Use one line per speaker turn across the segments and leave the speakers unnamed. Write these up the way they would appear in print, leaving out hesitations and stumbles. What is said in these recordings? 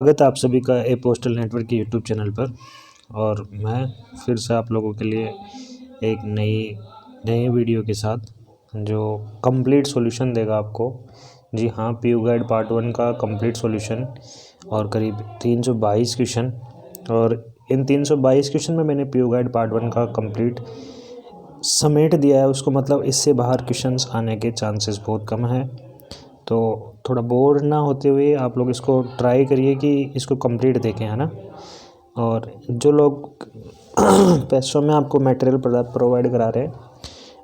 स्वागत है आप सभी का ए पोस्टल नेटवर्क के यूट्यूब चैनल पर। और मैं फिर से आप लोगों के लिए एक नई वीडियो के साथ जो कंप्लीट सॉल्यूशन देगा आपको। जी हाँ, पीयू गाइड पार्ट 1 का कंप्लीट सॉल्यूशन और करीब 322 क्वेश्चन। और इन 322 क्वेश्चन में मैंने पीयू गाइड पार्ट 1 का कंप्लीट समेट दिया है उसको, मतलब इससे बाहर क्वेश्चंस आने के चांसेस बहुत कम है। तो थोड़ा बोर ना होते हुए आप लोग इसको ट्राई करिए कि इसको कंप्लीट देखें, है ना। और जो लोग पैसों में आपको मटेरियल प्रोवाइड करा रहे हैं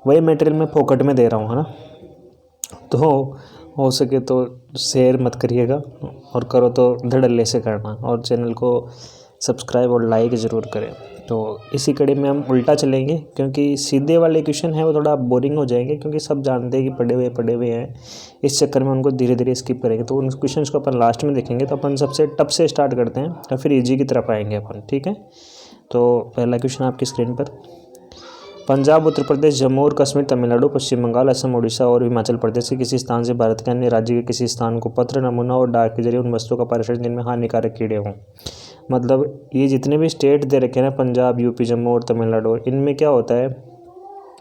वही मटेरियल मैं फोकट में दे रहा हूँ, है ना। तो हो सके तो शेयर मत करिएगा और करो तो धड़ल्ले से करना, और चैनल को सब्सक्राइब और लाइक ज़रूर करें। तो इसी कड़ी में हम उल्टा चलेंगे, क्योंकि सीधे वाले क्वेश्चन है वो थोड़ा बोरिंग हो जाएंगे, क्योंकि सब जानते हैं कि पढ़े हुए हैं। इस चक्कर में उनको धीरे धीरे स्किप करेंगे। तो उन क्वेश्चंस को अपन लास्ट में देखेंगे। तो अपन सबसे टफ से स्टार्ट करते हैं और फिर इजी की तरफ आएंगे अपन, ठीक है। तो पहला क्वेश्चन आपकी स्क्रीन पर। पंजाब, उत्तर प्रदेश, जम्मू और कश्मीर, तमिलनाडु, पश्चिम बंगाल, असम, उड़ीसा और हिमाचल प्रदेश के किसी स्थान से भारत के अन्य राज्य के किसी स्थान को पत्र, नमूना और डाक के जरिए उन वस्तुओं का प्रेषण जिनमें हानिकारक कीड़े हों। मतलब ये जितने भी स्टेट दे रखे हैं ना, पंजाब, यूपी, जम्मू और तमिलनाडु, इनमें क्या होता है,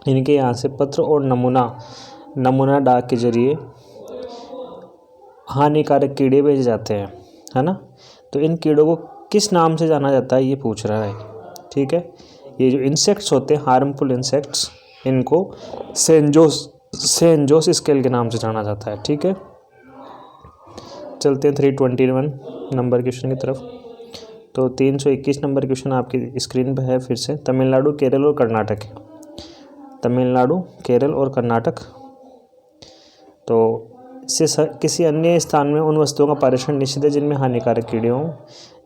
इनके यहाँ से पत्र और नमूना डाक के जरिए हानिकारक कीड़े भेजे जाते हैं, है ना। तो इन कीड़ों को किस नाम से जाना जाता है ये पूछ रहा है, ठीक है। ये जो इंसेक्ट्स होते हैं, हार्मफुल इंसेक्ट्स, इनको सेंजोस स्केल के नाम से जाना जाता है, ठीक है। चलते हैं 321 नंबर क्वेश्चन की तरफ। तो 321 नंबर क्वेश्चन आपकी स्क्रीन पर है फिर से। तमिलनाडु, केरल और कर्नाटक। तमिलनाडु, केरल और कर्नाटक। तो इससे किसी अन्य स्थान में उन वस्तुओं का प्रेषण निषिद्ध है जिनमें हानिकारक कीड़े हों,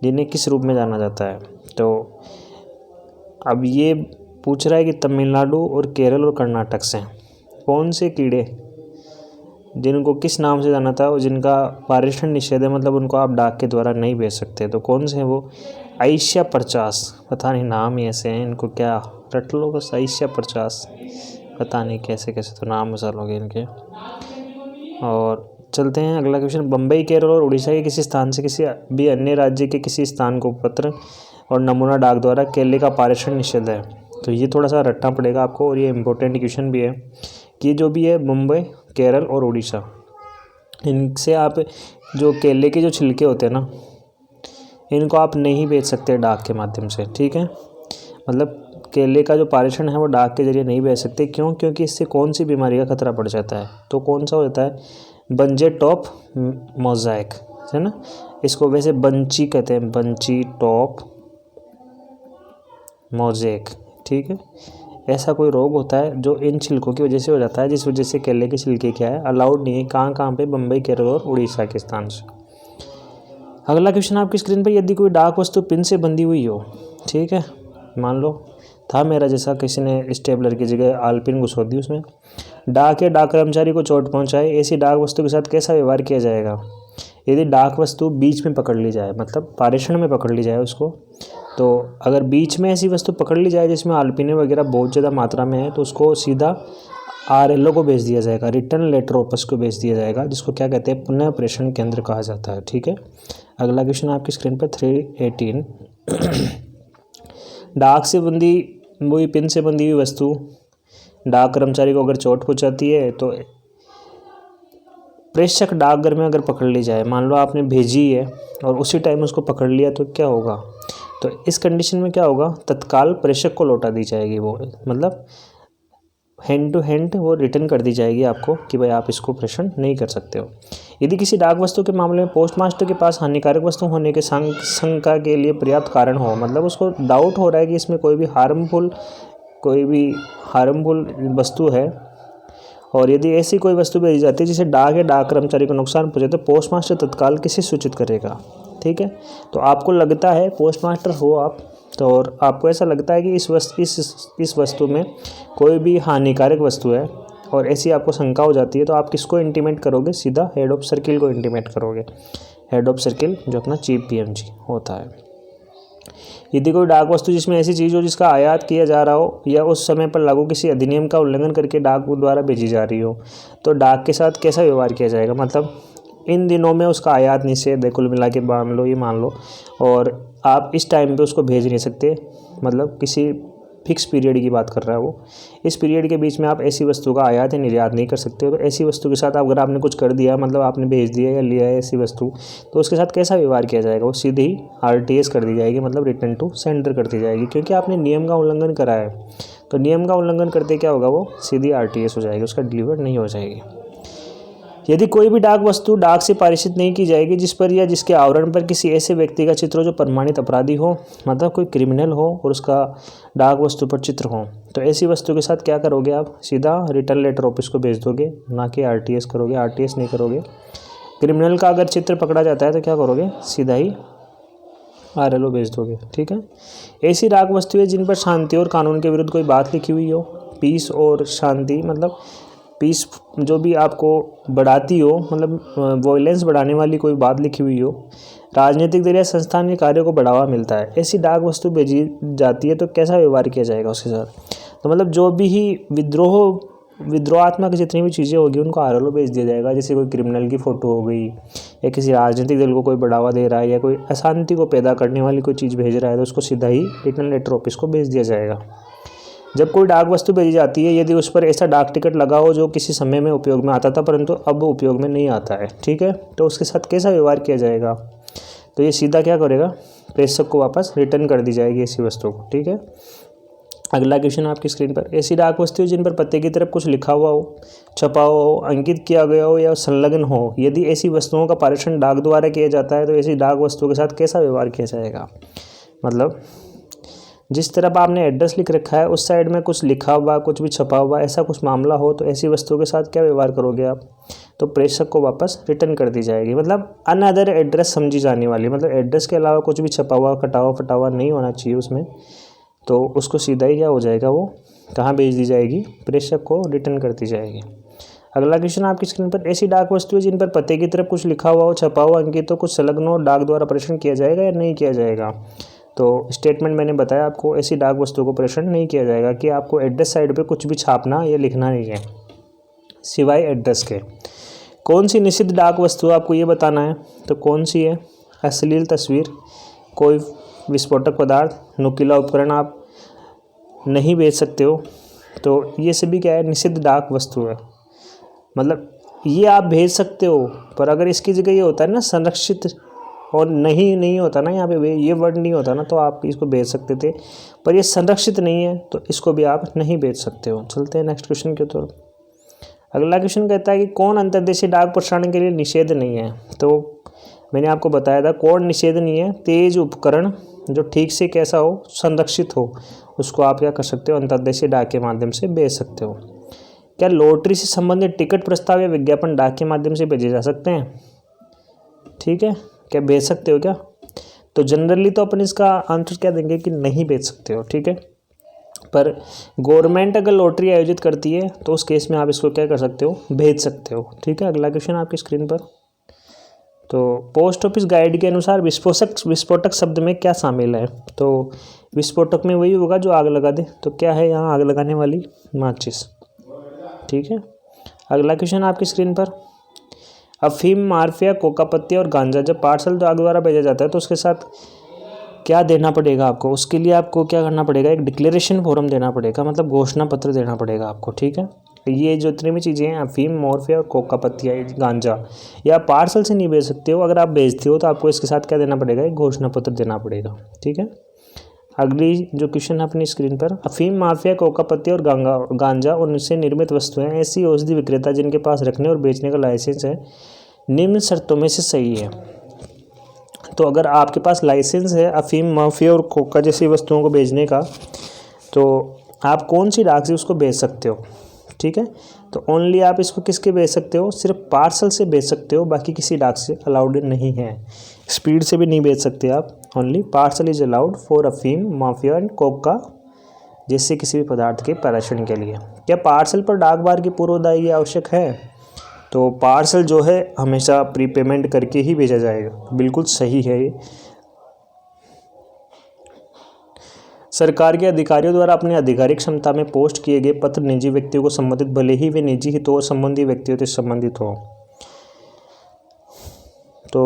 जिन्हें किस रूप में जाना जाता है। तो अब ये पूछ रहा है कि तमिलनाडु और केरल और कर्नाटक से कौन से कीड़े जिनको किस नाम से जाना था और जिनका प्रेषण निषेध है, मतलब उनको आप डाक के द्वारा नहीं भेज सकते। तो कौन से हैं वो? आइशिया 50, पता नहीं नाम ही ऐसे हैं, इनको क्या रट लो बस, आइशिया 50, पता नहीं कैसे तो नाम मसालोगे इनके। और चलते हैं अगला क्वेश्चन। बम्बई, केरल और उड़ीसा के किसी स्थान से किसी भी अन्य राज्य के किसी स्थान को पत्र और नमूना डाक द्वारा केले का प्रेषण निषेध है। तो ये थोड़ा सा रटना पड़ेगा आपको, और ये इम्पोर्टेंट क्वेश्चन भी है कि जो भी है मुंबई, केरल और उड़ीसा, इनसे आप जो केले के जो छिलके होते हैं ना, इनको आप नहीं बेच सकते डाक के माध्यम से, ठीक है। मतलब केले का जो प्रेषण है वो डाक के जरिए नहीं भेज सकते। क्यों? क्योंकि इससे कौन सी बीमारी का खतरा बढ़ जाता है। तो कौन सा होता है? बंजे टॉप मोज़ाइक, है ना। इसको वैसे बंची कहते हैं, बंची टॉप मोज़ेक, ठीक है। ऐसा कोई रोग होता है जो इन छिलकों की वजह से हो जाता है, जिस वजह से केले के छिलके क्या है, अलाउड नहीं है। कहाँ पे? बम्बई, केरल और उड़ीसा के स्थान से। अगला क्वेश्चन आपकी स्क्रीन पर। यदि कोई डाक वस्तु पिन से बंधी हुई हो, ठीक है, मान लो था मेरा जैसा, किसी ने स्टेपलर की जगह आलपिन घुसो दी उसमें, डाक या डाक कर्मचारी को चोट पहुंचाए, ऐसी डाक वस्तु के साथ कैसा व्यवहार किया जाएगा? यदि डाक वस्तु बीच में पकड़ ली जाए, मतलब प्रेषण में पकड़ ली जाए उसको, तो अगर बीच में ऐसी वस्तु पकड़ ली जाए जिसमें आलपिने वगैरह बहुत ज़्यादा मात्रा में है, तो उसको सीधा RLO को भेज दिया जाएगा, रिटर्न लेटर ऑफिस को भेज दिया जाएगा, जिसको क्या कहते हैं, पुनः प्रेषण केंद्र कहा जाता है, ठीक है। अगला क्वेश्चन आपकी स्क्रीन पर 318। डाक से बंधी वही पिन से बंधी हुई वस्तु डाक कर्मचारी को अगर चोट पहुंचाती है, तो प्रेषक डाकघर में अगर पकड़ ली जाए, मान लो आपने भेजी है और उसी टाइम उसको पकड़ लिया, तो क्या होगा? तो इस कंडीशन में क्या होगा? तत्काल प्रेषक को लौटा दी जाएगी वो, मतलब हैंड टू हैंड वो रिटर्न कर दी जाएगी आपको कि भाई आप इसको प्रेषण नहीं कर सकते हो। यदि किसी डाक वस्तु के मामले में पोस्टमास्टर के पास हानिकारक वस्तु होने के शंका के लिए पर्याप्त कारण हो, मतलब उसको डाउट हो रहा है कि इसमें कोई भी हार्मफुल वस्तु है, और यदि ऐसी कोई वस्तु भेजी जाती है जिसे डाक या डाक कर्मचारी को नुकसान पहुंचे, तो पोस्टमास्टर तत्काल किसे सूचित करेगा, ठीक है। तो आपको लगता है पोस्टमास्टर हो आप, तो और आपको ऐसा लगता है कि इस वस्तु में कोई भी हानिकारक वस्तु है और ऐसी आपको शंका हो जाती है, तो आप किसको इंटीमेट करोगे? सीधा हेड ऑफ सर्किल को इंटीमेट करोगे। हेड ऑफ सर्किल जो अपना चीफ PMG होता है। यदि कोई डाक वस्तु जिसमें ऐसी चीज़ हो जिसका आयात किया जा रहा हो या उस समय पर लागू किसी अधिनियम का उल्लंघन करके डाक द्वारा भेजी जा रही हो, तो डाक के साथ कैसा व्यवहार किया जाएगा? मतलब इन दिनों में उसका आयात निषेध है, कुल मिला के मान लो, ये मान लो, और आप इस टाइम पे उसको भेज नहीं सकते, मतलब किसी फिक्स पीरियड की बात कर रहा है वो, इस पीरियड के बीच में आप ऐसी वस्तु का आयात या निर्यात नहीं कर सकते हो। तो ऐसी वस्तु के साथ अगर आपने कुछ कर दिया, मतलब आपने भेज दिया या लिया है ऐसी वस्तु, तो उसके साथ कैसा व्यवहार किया जाएगा, वो सीधे ही RTS कर दी जाएगी, मतलब रिटर्न टू सेंडर कर दी जाएगी, क्योंकि आपने नियम का उल्लंघन करा है। तो नियम का उल्लंघन करते क्या होगा, वो सीधी RTS हो जाएगी, उसका डिलीवर नहीं हो जाएगी। यदि कोई भी डाक वस्तु डाक से पारित नहीं की जाएगी जिस पर या जिसके आवरण पर किसी ऐसे व्यक्ति का चित्र हो जो प्रमाणित अपराधी हो, मतलब कोई क्रिमिनल हो और उसका डाक वस्तु पर चित्र हो, तो ऐसी वस्तु के साथ क्या करोगे, आप सीधा रिटर्न लेटर ऑफिस को भेज दोगे, ना कि RTS करोगे। RTS नहीं करोगे। क्रिमिनल का अगर चित्र पकड़ा जाता है तो क्या करोगे, सीधा ही RLO भेज दोगे। ठीक है। ऐसी डाक वस्तुएं जिन पर शांति और कानून के विरुद्ध कोई बात लिखी हुई हो, पीस और शांति, मतलब पीस जो भी आपको बढ़ाती हो, मतलब वॉयलेंस बढ़ाने वाली कोई बात लिखी हुई हो, राजनीतिक दल या संस्थान के कार्यों को बढ़ावा मिलता है, ऐसी डाक वस्तु भेजी जाती है, तो कैसा व्यवहार किया जाएगा उसके साथ। तो मतलब जो भी ही विद्रोहात्मक जितनी भी चीज़ें होगी उनको RLO भेज दिया जाएगा। जैसे कोई क्रिमिनल की फ़ोटो हो गई, या किसी राजनीतिक दल को कोई बढ़ावा दे रहा है, या कोई अशांति को पैदा करने वाली कोई चीज़ भेज रहा है, तो उसको सीधा ही रिटर्न लेटर ऑफिस को भेज दिया जाएगा। जब कोई डाक वस्तु भेजी जाती है, यदि उस पर ऐसा डाक टिकट लगा हो जो किसी समय में उपयोग में आता था परंतु अब उपयोग में नहीं आता है, ठीक है, तो उसके साथ कैसा व्यवहार किया जाएगा, तो ये सीधा क्या करेगा, प्रेषक को वापस रिटर्न कर दी जाएगी ऐसी वस्तु को। ठीक है। अगला क्वेश्चन आपकी स्क्रीन पर, ऐसी डाक वस्तुएं जिन पर पत्ते की तरफ कुछ लिखा हुआ हो, छपा हुआ हो, अंकित किया गया हो या संलग्न हो, यदि ऐसी वस्तुओं का पारेषण डाक द्वारा किया जाता है तो ऐसी डाक वस्तुओं के साथ कैसा व्यवहार किया जाएगा। मतलब जिस तरफ आपने एड्रेस लिख रखा है उस साइड में कुछ लिखा हुआ, कुछ भी छपा हुआ, ऐसा कुछ मामला हो, तो ऐसी वस्तुओं के साथ क्या व्यवहार करोगे आप, तो प्रेषक को वापस रिटर्न कर दी जाएगी। मतलब अनअदर एड्रेस समझी जाने वाली, मतलब एड्रेस के अलावा कुछ भी छपा हुआ, कटा हुआ, फटा हुआ नहीं होना चाहिए उसमें, तो उसको सीधा ही क्या हो जाएगा, वो कहाँ भेज दी जाएगी, प्रेषक को रिटर्न कर दी जाएगी। अगला क्वेश्चन आपकी स्क्रीन पर, ऐसी डाक वस्तुएं जिन पर पते की तरफ कुछ लिखा हुआ हो, छपा हुआ, अंकित हो, कुछ संलग्न हो, डाक द्वारा प्रेषण किया जाएगा या नहीं किया जाएगा। तो स्टेटमेंट मैंने बताया आपको, ऐसी डाक वस्तुओं को प्रेषण नहीं किया जाएगा कि आपको एड्रेस साइड पे कुछ भी छापना या लिखना नहीं है सिवाय एड्रेस के। कौन सी निषिद्ध डाक वस्तु आपको ये बताना है, तो कौन सी है, अश्लील तस्वीर, कोई विस्फोटक पदार्थ, नुकीला उपकरण आप नहीं बेच सकते हो, तो ये सभी क्या है, निषिद्ध डाक वस्तु है। मतलब ये आप भेज सकते हो, पर अगर इसकी जगह ये होता है ना संरक्षित, और नहीं होता ना, यहाँ पे ये वर्ड नहीं होता ना, तो आप इसको बेच सकते थे, पर ये संरक्षित नहीं है तो इसको भी आप नहीं बेच सकते हो। चलते हैं नेक्स्ट क्वेश्चन की तरफ। अगला क्वेश्चन कहता है कि कौन अंतर्देशीय डाक प्रसारण के लिए निषेध नहीं है। तो मैंने आपको बताया था कौन निषेध नहीं है, तेज उपकरण जो ठीक से कैसा हो, संरक्षित हो, उसको आप क्या कर सकते हो, अंतर्देशीय डाक के माध्यम से बेच सकते हो। क्या लॉटरी से संबंधित टिकट, प्रस्ताव या विज्ञापन डाक के माध्यम से भेजे जा सकते हैं। ठीक है, क्या बेच सकते हो क्या, तो जनरली तो अपन इसका आंसर क्या देंगे कि नहीं बेच सकते हो। ठीक है, पर गवर्नमेंट अगर लॉटरी आयोजित करती है तो उस केस में आप इसको क्या कर सकते हो, भेज सकते हो। ठीक है। अगला क्वेश्चन आपकी स्क्रीन पर, तो पोस्ट ऑफिस गाइड के अनुसार विस्फोटक शब्द में क्या शामिल है। तो विस्फोटक में वही होगा जो आग लगा दे, तो क्या है यहाँ आग लगाने वाली माचिस। ठीक है। अगला क्वेश्चन आपकी स्क्रीन पर, अफीम, मार्फिया, कोका पत्ती और गांजा जब पार्सल डाक द्वारा भेजा जाता है तो उसके साथ क्या देना पड़ेगा आपको, उसके लिए आपको क्या करना पड़ेगा, एक डिक्लेरेशन फॉर्म देना पड़ेगा, मतलब घोषणा पत्र देना पड़ेगा आपको। ठीक है। ये जो जितनी भी चीज़ें हैं, अफीम, मॉर्फिया और कोका पत्ती, गांजा, या पार्सल से नहीं भेज सकते हो, अगर आप भेजते हो तो आपको इसके साथ क्या देना पड़ेगा, एक घोषणा पत्र देना पड़ेगा। ठीक है। अगली जो क्वेश्चन है अपनी स्क्रीन पर, अफीम, माफिया, कोका पत्ती और गांजा उनसे निर्मित वस्तुएं ऐसी औषधि विक्रेता जिनके पास रखने और बेचने का लाइसेंस है निम्न शर्तों में से सही है। तो अगर आपके पास लाइसेंस है अफीम, माफिया और कोका जैसी वस्तुओं को बेचने का, तो आप कौन सी डाक से उसको बेच सकते हो। ठीक है। तो ओनली आप इसको किसके बेच सकते हो, सिर्फ पार्सल से बेच सकते हो, बाकी किसी डाक से अलाउड नहीं है। स्पीड से भी नहीं बेच सकते आप, only parcel is allowed for अफीम, माफिया एंड कोका जैसे किसी भी पदार्थ के प्रेषण के लिए। क्या पार्सल पर डाकबार की पूर्व अदायगी आवश्यक है, तो पार्सल जो है हमेशा प्रीपेमेंट करके ही भेजा जाएगा, बिल्कुल सही है ये। सरकार के अधिकारियों द्वारा अपनी आधिकारिक क्षमता में पोस्ट किए गए पत्र निजी व्यक्तियों को संबंधित, भले ही वे निजी हितों और संबंधी व्यक्तियों से संबंधित हो। तो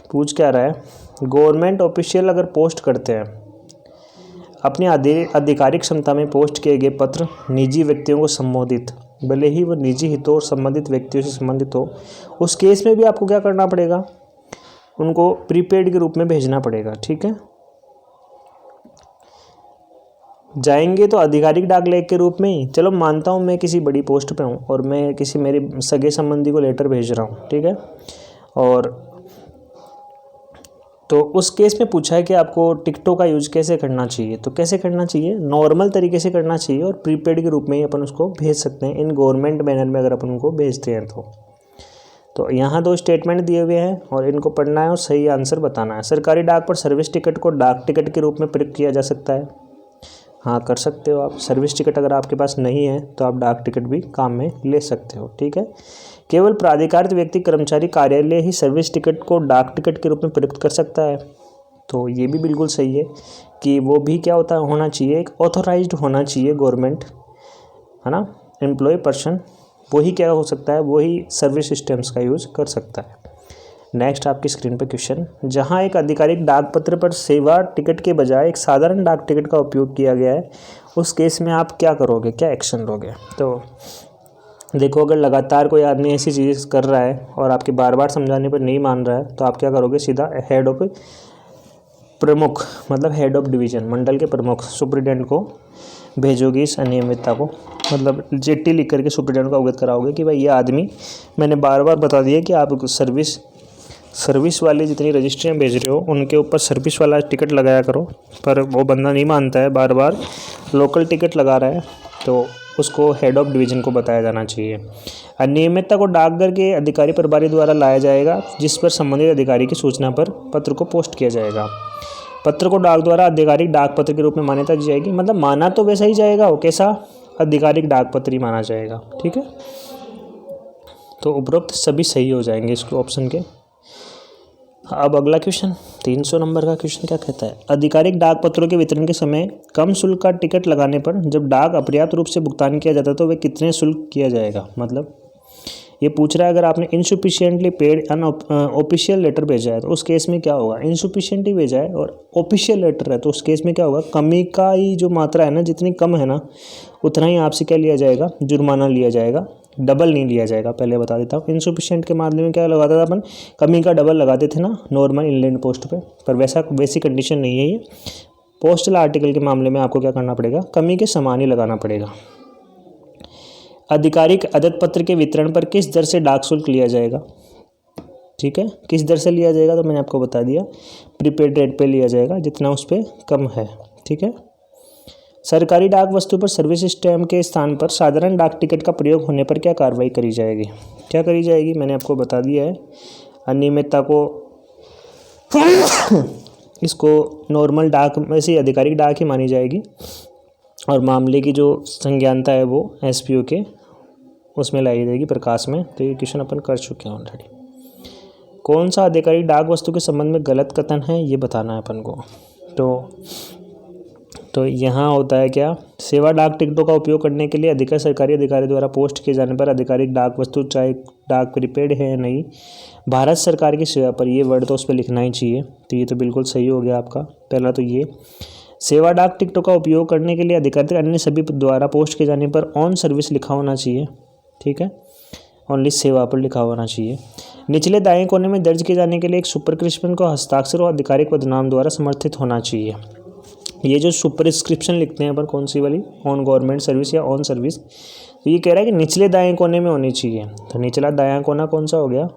पूछ क्या रहा है, गवर्नमेंट ऑफिशियल अगर पोस्ट करते हैं अपनी आधिकारिक क्षमता में पोस्ट किए गए पत्र निजी व्यक्तियों को संबोधित, भले ही वो निजी हितों और संबंधित व्यक्तियों से संबंधित हो, उस केस में भी आपको क्या करना पड़ेगा, उनको प्रीपेड के रूप में भेजना पड़ेगा। ठीक है, जाएंगे तो आधिकारिक डाक लेख के रूप में ही। चलो मानता हूँ मैं किसी बड़ी पोस्ट पे हूँ और मैं किसी मेरे सगे संबंधी को लेटर भेज रहा हूँ, ठीक है, और तो उस केस में पूछा है कि आपको टिकटों का यूज कैसे करना चाहिए। तो कैसे करना चाहिए, नॉर्मल तरीके से करना चाहिए और प्रीपेड के रूप में ही अपन उसको भेज सकते हैं, इन गवर्नमेंट बैनर में अगर अपन उनको भेजते हैं तो यहाँ 2 स्टेटमेंट दिए हुए हैं और इनको पढ़ना है और सही आंसर बताना है। सरकारी डाक पर सर्विस टिकट को डाक टिकट के रूप में प्रयोग किया जा सकता है। हाँ, कर सकते हो आप। सर्विस टिकट अगर आपके पास नहीं है तो आप डाक टिकट भी काम में ले सकते हो। ठीक है, केवल प्राधिकारित व्यक्ति कर्मचारी कार्यालय ही सर्विस टिकट को डाक टिकट के रूप में प्रयुक्त कर सकता है। तो ये भी बिल्कुल सही है कि वो भी क्या होना चाहिए, एक ऑथोराइज्ड होना चाहिए गवर्नमेंट, है ना, एम्प्लॉय पर्सन, वही क्या हो सकता है, वही सर्विस सिस्टम्स का यूज़ कर सकता है। नेक्स्ट आपकी स्क्रीन पर क्वेश्चन, जहां एक आधिकारिक डाक पत्र पर सेवा टिकट के बजाय एक साधारण डाक टिकट का उपयोग किया गया है, उस केस में आप क्या करोगे, क्या एक्शन लोगे। तो देखो, अगर लगातार कोई आदमी ऐसी चीज़ कर रहा है और आपके बार बार समझाने पर नहीं मान रहा है तो आप क्या करोगे, सीधा हेड ऑफ प्रमुख, मतलब हेड ऑफ डिवीज़न, मंडल के प्रमुख सुप्रिटेंडेंट को भेजोगे इस अनियमितता को, मतलब चिट्ठी लिख करके सुप्रिटेंडेंट को अवगत कराओगे कि भाई ये आदमी, मैंने बार बार बता दिया कि आप सर्विस वाली जितनी रजिस्ट्रियाँ भेज रहे हो उनके ऊपर सर्विस वाला टिकट लगाया करो, पर वो बंदा नहीं मानता है, बार बार लोकल टिकट लगा रहा है, तो उसको हेड ऑफ डिवीज़न को बताया जाना चाहिए। अनियमितता को डाकघर के अधिकारी प्रभारी द्वारा लाया जाएगा, जिस पर संबंधित अधिकारी की सूचना पर पत्र को पोस्ट किया जाएगा। पत्र को डाक द्वारा आधिकारिक डाक पत्र के रूप में मान्यता दी जाएगी, मतलब माना तो वैसा ही जाएगा, वो कैसा, आधिकारिक डाक पत्र ही माना जाएगा। ठीक है, तो उपरोक्त सभी सही हो जाएंगे इसके ऑप्शन के। अब अगला क्वेश्चन 300 नंबर का क्वेश्चन क्या कहता है, आधिकारिक डाक पत्रों के वितरण के समय कम शुल्क का टिकट लगाने पर जब डाक अपर्याप्त रूप से भुगतान किया जाता है तो वह कितने शुल्क किया जाएगा। मतलब ये पूछ रहा है, अगर आपने इनसुफिशियंटली पेड ऑफिशियल लेटर भेजा है तो उस केस में क्या होगा, इनसुफिशियंटली भेजा है और ऑफिशियल लेटर है तो उस केस में क्या होगा, कमी का ही जो मात्रा है ना, जितनी कम है ना उतना ही आपसे क्या लिया जाएगा, जुर्माना लिया जाएगा, डबल नहीं लिया जाएगा। पहले बता देता हूँ, इनसुफिशियंट के मामले में क्या लगाता था अपन, कमी का डबल लगाते थे ना नॉर्मल इनलैंड पोस्ट पे, पर वैसी कंडीशन नहीं है ये। पोस्टल आर्टिकल के मामले में आपको क्या करना पड़ेगा, कमी के समान ही लगाना पड़ेगा। आधिकारिक आदत पत्र के वितरण पर किस दर से डाक शुल्क लिया जाएगा। ठीक है, किस दर से लिया जाएगा, तो मैंने आपको बता दिया, प्रीपेड रेट पे लिया जाएगा जितना उस पर कम है। ठीक है, सरकारी डाक वस्तु पर सर्विस स्टैम्प के स्थान पर साधारण डाक टिकट का प्रयोग होने पर क्या कार्रवाई करी जाएगी। क्या करी जाएगी, मैंने आपको बता दिया है, अनियमितता को इसको नॉर्मल डाक में से आधिकारिक डाक ही मानी जाएगी और मामले की जो संज्ञानता है वो एसपीओ के उसमें लाई जाएगी, प्रकाश में। तो ये क्वेश्चन अपन कर चुके हैं ऑलरेडी। कौन सा आधिकारिक डाक वस्तु के संबंध में गलत कथन है ये बताना है अपन को। तो यहाँ होता है क्या, सेवा डाक टिकटों का उपयोग करने के लिए अधिकृत सरकारी अधिकारी द्वारा पोस्ट किए जाने पर आधिकारिक डाक वस्तु चाहे डाक प्रीपेड है या नहीं, भारत सरकार की सेवा पर, ये वर्ड तो उस पर लिखना ही चाहिए। तो ये तो बिल्कुल सही हो गया आपका। पहला तो ये, सेवा डाक टिकटों का उपयोग करने के लिए अधिकृत अन्य सभी द्वारा पोस्ट किए जाने पर ऑन सर्विस लिखा होना चाहिए। ठीक है, ओनली सेवा पर लिखा होना चाहिए। निचले दाएं कोने में दर्ज किए जाने के लिए एक सुपरस्क्रिप्शन को हस्ताक्षर और आधिकारिक पदनाम द्वारा समर्थित होना चाहिए। ये जो सुपरस्क्रिप्शन लिखते हैं अपन, कौन सी वाली, ऑन गवर्नमेंट सर्विस या ऑन सर्विस, तो ये कह रहा है कि निचले दाएं कोने में होनी चाहिए। तो निचला दायां कोना कौन सा हो गया,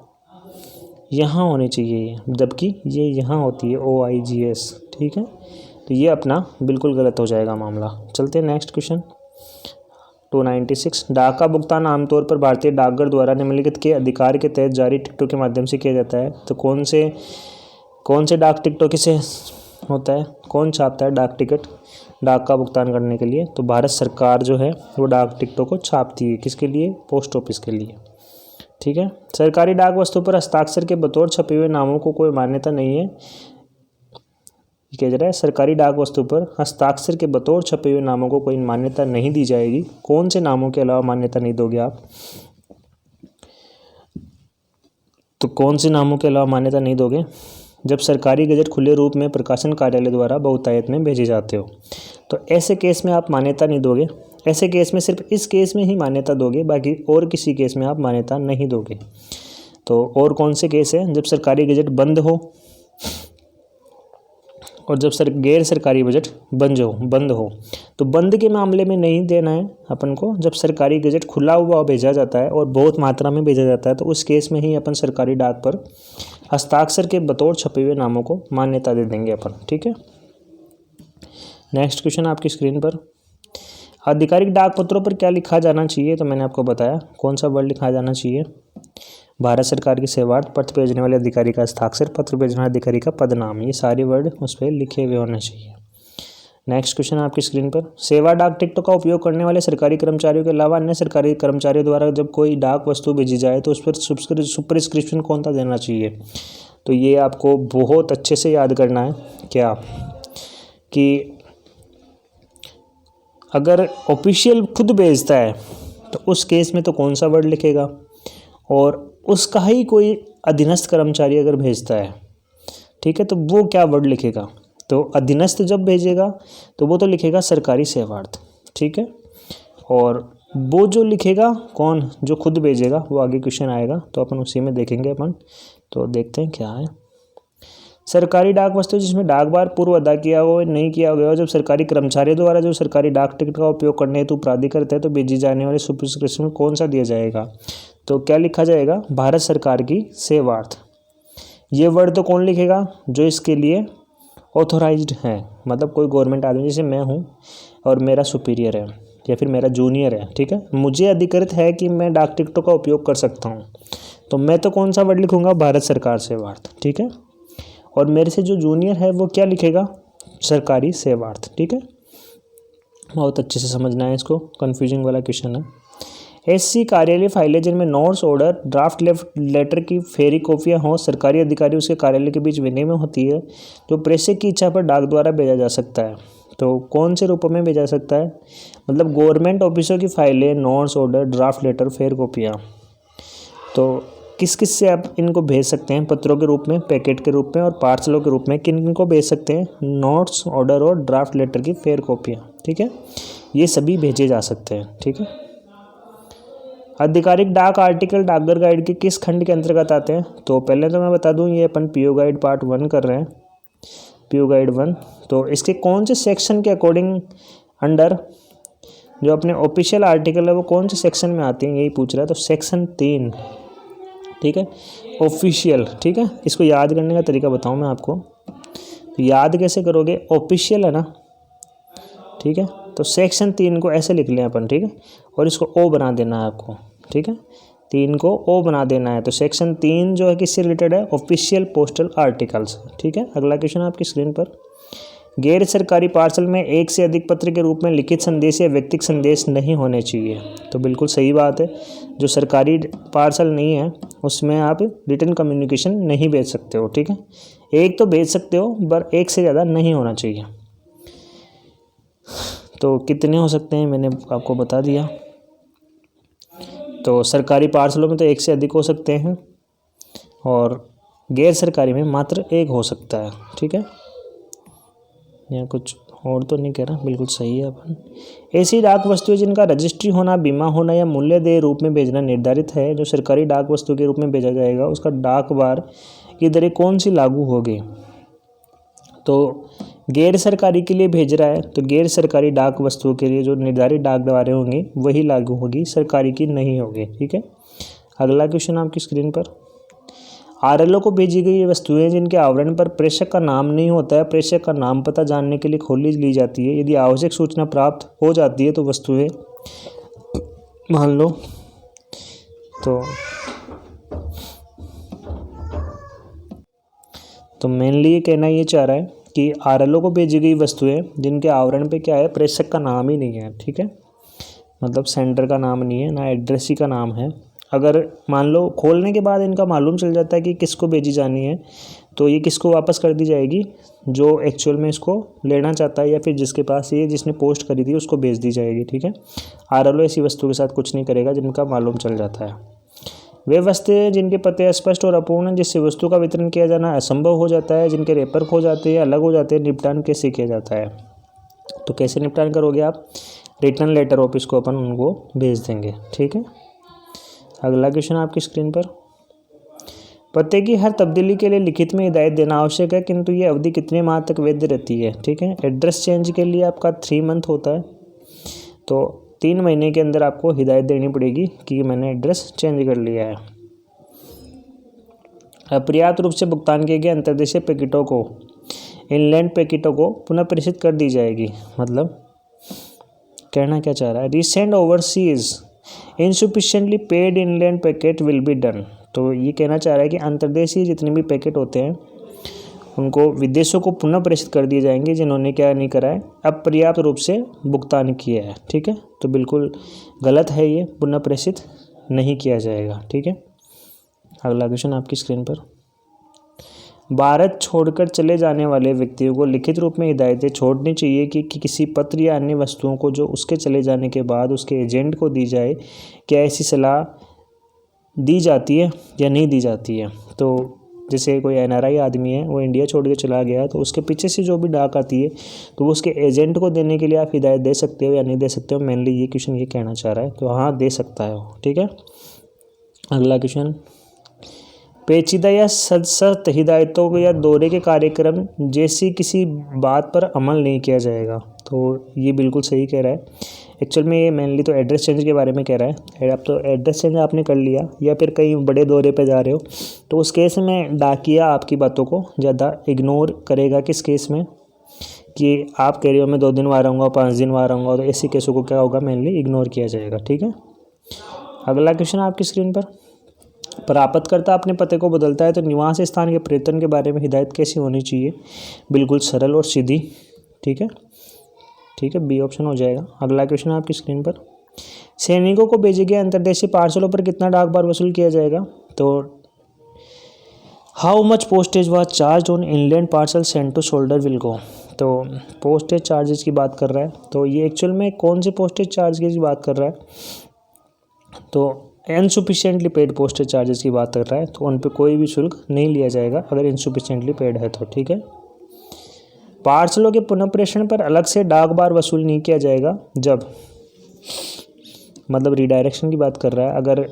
यहाँ होनी चाहिए, जबकि ये यहाँ होती है OIGS। ठीक है, तो ये अपना बिल्कुल गलत हो जाएगा मामला। चलते हैं नेक्स्ट क्वेश्चन 296। डाक का भुगतान आमतौर पर भारतीय डाकघर द्वारा निम्नलिखित के अधिकार के तहत जारी टिकटों के माध्यम से किया जाता है। तो कौन से डाक टिकटों से होता है, कौन छापता है डाक टिकट डाक का भुगतान करने के लिए। तो भारत सरकार जो है वो डाक टिकटों को छापती है, किसके लिए, पोस्ट ऑफिस के लिए। ठीक है, सरकारी डाक वस्तु पर हस्ताक्षर के बतौर छपे हुए नामों को कोई मान्यता नहीं है। कह रहा है सरकारी डाक वस्तु पर हस्ताक्षर के बतौर छपे हुए नामों को कोई मान्यता नहीं दी जाएगी। कौन से नामों के अलावा मान्यता नहीं दोगे आप, तो कौन से नामों के अलावा मान्यता नहीं दोगे? जब सरकारी गजट खुले रूप में प्रकाशन कार्यालय द्वारा बहुतायत में भेजे जाते हो, तो ऐसे केस में आप मान्यता नहीं दोगे। ऐसे केस में सिर्फ इस केस में ही मान्यता दोगे, बाकी और किसी केस में आप मान्यता नहीं दोगे। तो और कौन से केस है? जब सरकारी गजट बंद हो और जब गैर सरकारी बजट बंद हो। तो बंद के मामले में नहीं देना है अपन को। जब सरकारी गजट खुला हुआ भेजा जाता है और बहुत मात्रा में भेजा जाता है, तो उस केस में ही अपन सरकारी डाक पर हस्ताक्षर के बतौर छपे हुए नामों को मान्यता दे देंगे अपन, ठीक है। नेक्स्ट क्वेश्चन आपकी स्क्रीन पर, आधिकारिक डाक पत्रों पर क्या लिखा जाना चाहिए? तो मैंने आपको बताया कौन सा वर्ड लिखा जाना चाहिए। भारत सरकार की सेवार्थ, पत्र भेजने वाले अधिकारी का हस्ताक्षर, पत्र भेजने वाले अधिकारी का पदनाम, ये सारे वर्ड उस पर लिखे हुए होने चाहिए। नेक्स्ट क्वेश्चन आपकी स्क्रीन पर, सेवा डाक टिकटों का उपयोग करने वाले सरकारी कर्मचारियों के अलावा अन्य सरकारी कर्मचारियों द्वारा जब कोई डाक वस्तु भेजी जाए तो उस पर सुपरस्क्रिप्शन कौन सा देना चाहिए? तो ये आपको बहुत अच्छे से याद करना है क्या, कि अगर ऑफिशियल खुद भेजता है तो उस केस में तो कौन सा वर्ड लिखेगा, और उसका ही कोई अधीनस्थ कर्मचारी अगर भेजता है, ठीक है, तो वो क्या वर्ड लिखेगा? तो अधीनस्थ जब भेजेगा तो वो तो लिखेगा सरकारी सेवार्थ, ठीक है। और वो जो लिखेगा कौन, जो खुद भेजेगा, वो आगे क्वेश्चन आएगा तो अपन उसी में देखेंगे अपन। तो देखते हैं क्या है। सरकारी डाक वस्तु जिसमें डाक बार पूर्व अदा किया हो नहीं किया गया हो, जब सरकारी कर्मचारियों द्वारा जो सरकारी डाक टिकट का उपयोग करने हेतु प्राधिकृत है तो भेजी जाने वाले सुपरस्क्रिप्शन कौन सा दिया जाएगा? तो क्या लिखा जाएगा? भारत सरकार की सेवार्थ। ये वर्ड तो कौन लिखेगा? जो इसके लिए ऑथोराइज्ड है, मतलब कोई गवर्नमेंट आदमी, जैसे मैं हूँ और मेरा सुपीरियर है या फिर मेरा जूनियर है, ठीक है, मुझे अधिकृत है कि मैं डाक टिकटों का उपयोग कर सकता हूँ, तो मैं तो कौन सा वर्ड लिखूँगा? भारत सरकार सेवार्थ, ठीक है। और मेरे से जो जूनियर है वो क्या लिखेगा? सरकारी सेवार्थ, ठीक है। बहुत अच्छे से समझना है इसको, कन्फ्यूजिंग वाला क्वेश्चन है। एससी कार्यालय फाइलें जिनमें नोट्स, ऑर्डर, ड्राफ्ट लेटर की फेरी कॉपियाँ हों, सरकारी अधिकारी उसके कार्यालय के बीच विनिमय होती है, जो प्रेषक की इच्छा पर डाक द्वारा भेजा जा सकता है। तो कौन से रूपों में भेजा सकता है? मतलब गवर्नमेंट ऑफिसों की फाइलें, नोट्स, ऑर्डर, ड्राफ्ट लेटर, फेर कॉपियाँ, तो किस किस से आप इनको भेज सकते हैं? पत्रों के रूप में, पैकेट के रूप में और पार्सलों के रूप में किन किन को भेज सकते हैं? नोट्स, ऑर्डर और ड्राफ्ट लेटर की फेर कॉपियाँ, ठीक है, ये सभी भेजे जा सकते हैं, ठीक है। आधिकारिक डाक आर्टिकल डाकघर गाइड के किस खंड के अंतर्गत आते हैं? तो पहले तो मैं बता दूं, ये अपन पीओ गाइड पार्ट 1 कर रहे हैं, पीओ गाइड 1। तो इसके कौन से सेक्शन के अकॉर्डिंग अंडर जो अपने ऑफिशियल आर्टिकल है वो कौन से सेक्शन में आते हैं, यही पूछ रहा है। तो सेक्शन 3, ठीक है, ऑफिशियल, ठीक है। इसको याद करने का तरीका बताऊँ मैं आपको, तो याद कैसे करोगे? ऑफिशियल है ना, ठीक है, तो सेक्शन 3 को ऐसे लिख लें अपन, ठीक है, और इसको ओ बना देना है आपको, ठीक है, 3 को ओ बना देना है। तो सेक्शन 3 जो है किससे रिलेटेड है? ऑफिशियल पोस्टल आर्टिकल्स, ठीक है। अगला क्वेश्चन आपकी स्क्रीन पर, गैर सरकारी पार्सल में एक से अधिक पत्र के रूप में लिखित संदेश या व्यक्तिगत संदेश नहीं होने चाहिए। तो बिल्कुल सही बात है, जो सरकारी पार्सल नहीं है उसमें आप रिटन कम्युनिकेशन नहीं भेज सकते हो, ठीक है। एक तो भेज सकते हो पर एक से ज़्यादा नहीं होना चाहिए। तो कितने हो सकते हैं मैंने आपको बता दिया। तो सरकारी पार्सलों में तो एक से अधिक हो सकते हैं और गैर सरकारी में मात्र एक हो सकता है, ठीक है। यहाँ कुछ और तो नहीं कह रहा, बिल्कुल सही है अपन। ऐसी डाक वस्तुएं जिनका रजिस्ट्री होना, बीमा होना या मूल्य देय रूप में भेजना निर्धारित है, जो सरकारी डाक वस्तु के रूप में भेजा जाएगा, उसका डाक बार की दरें कौन सी लागू होगी? तो गैर सरकारी के लिए भेज रहा है तो गैर सरकारी डाक वस्तुओं के लिए जो निर्धारित डाक दरें होंगी वही लागू होगी, सरकारी की नहीं होगी, ठीक है। अगला क्वेश्चन आपकी स्क्रीन पर, आरएलओ को भेजी गई वस्तुएं जिनके आवरण पर प्रेषक का नाम नहीं होता है, प्रेषक का नाम पता जानने के लिए खोली ली जाती है। यदि आवश्यक सूचना प्राप्त हो जाती है तो वस्तुएं मान लो तो मेनली ये कहना ये चाह रहा है कि आरएलओ को भेजी गई वस्तुएं जिनके आवरण पे क्या है, प्रेषक का नाम ही नहीं है, ठीक है, मतलब सेंडर का नाम नहीं है, ना एड्रेसी का नाम है। अगर मान लो खोलने के बाद इनका मालूम चल जाता है कि किसको भेजी जानी है, तो ये किसको वापस कर दी जाएगी? जो एक्चुअल में इसको लेना चाहता है या फिर जिसके पास ये जिसने पोस्ट करी थी उसको भेज दी जाएगी, ठीक है। आरएलओ ऐसी वस्तु के साथ कुछ नहीं करेगा जिनका मालूम चल जाता है। वे वस्तुएं जिनके पते अस्पष्ट और अपूर्ण हैं, जिससे वस्तु का वितरण किया जाना असंभव हो जाता है, जिनके रेपर खो जाते हैं, अलग हो जाते हैं, निपटान कैसे किया जाता है? तो कैसे निपटान करोगे आप? रिटर्न लेटर ऑफिस को अपन उनको भेज देंगे। ठीक है, अगला क्वेश्चन आपकी स्क्रीन पर। पते की हर तब्दीली के लिए लिखित में हिदायत देना आवश्यक है, किंतु ये अवधि कितने माह तक वैध रहती है? ठीक है, एड्रेस चेंज के लिए आपका 3 मंथ होता है, तो 3 महीने के अंदर आपको हिदायत देनी पड़ेगी कि मैंने एड्रेस चेंज कर लिया है। अपर्याप्त रूप से भुगतान किए गए अंतर्देशीय पैकेटों को, इनलैंड पैकेटों को पुनः प्रेषित कर दी जाएगी। मतलब कहना क्या चाह रहा है? Recent overseas insufficiently paid inland packet will be done. तो ये कहना चाह रहा है कि अंतर्देशीय जितने भी पैकेट होते हैं उनको विदेशों को पुनः प्रेषित कर दिए जाएंगे जिन्होंने क्या नहीं करा है, अपर्याप्त रूप से भुगतान किया है। ठीक है, तो बिल्कुल गलत है, ये पुनः प्रेषित नहीं किया जाएगा। ठीक है, अगला क्वेश्चन आपकी स्क्रीन पर। भारत छोड़कर चले जाने वाले व्यक्तियों को लिखित रूप में हिदायतें छोड़नी चाहिए कि किसी पत्र या अन्य वस्तुओं को जो उसके चले जाने के बाद उसके एजेंट को दी जाए। क्या ऐसी सलाह दी जाती है या नहीं दी जाती है? तो जैसे कोई NRI आदमी है, वो इंडिया छोड़ के चला गया, तो उसके पीछे से जो भी डाक आती है तो वो उसके एजेंट को देने के लिए आप हिदायत दे सकते हो या नहीं दे सकते हो? मेनली ये क्वेश्चन ये कहना चाह रहा है, तो हाँ दे सकता है वो। ठीक है, अगला क्वेश्चन। पेचीदा या सख्त हिदायतों या दौरे के कार्यक्रम जैसी किसी बात पर अमल नहीं किया जाएगा। तो ये बिल्कुल सही कह रहा है। एक्चुअल में ये मेनली तो एड्रेस चेंज के बारे में कह रहा है। अब तो एड्रेस चेंज आपने कर लिया या फिर कहीं बड़े दौरे पे जा रहे हो, तो उस केस में डाकिया आपकी बातों को ज़्यादा इग्नोर करेगा। किस केस में? कि आप कह रहे हो मैं 2 दिन वहाँ रहूँगा, 5 दिन वहाँ रहूँगा, तो ऐसी केसों को क्या होगा? मेनली इग्नोर किया जाएगा। ठीक है, अगला क्वेश्चन आपकी स्क्रीन पर। प्राप्तकर्ता अपने पते को बदलता है तो निवास स्थान के परिवर्तन के बारे में हिदायत कैसी होनी चाहिए? बिल्कुल सरल और सीधी। ठीक है, ठीक है, बी ऑप्शन हो जाएगा। अगला क्वेश्चन आपकी स्क्रीन पर। सैनिकों को भेजे गए अंतर्देशीय पार्सलों पर कितना डाक बार वसूल किया जाएगा? तो how much postage was charge on inland parcel sent to shoulder will go. तो पोस्टेज चार्जेस की बात कर रहा है, तो ये एक्चुअल में कौन से पोस्टेज चार्ज की बात कर रहा है? तो इनसुफिशिएंटली पेड पोस्टेज चार्जेस की बात कर रहा है, तो उन पर कोई भी शुल्क नहीं लिया जाएगा अगर इनसुफिशिएंटली पेड है तो। ठीक है, पार्सलों के पुनः प्रेषण पर अलग से डाक बार वसूल नहीं किया जाएगा जब, मतलब रिडायरेक्शन की बात कर रहा है, अगर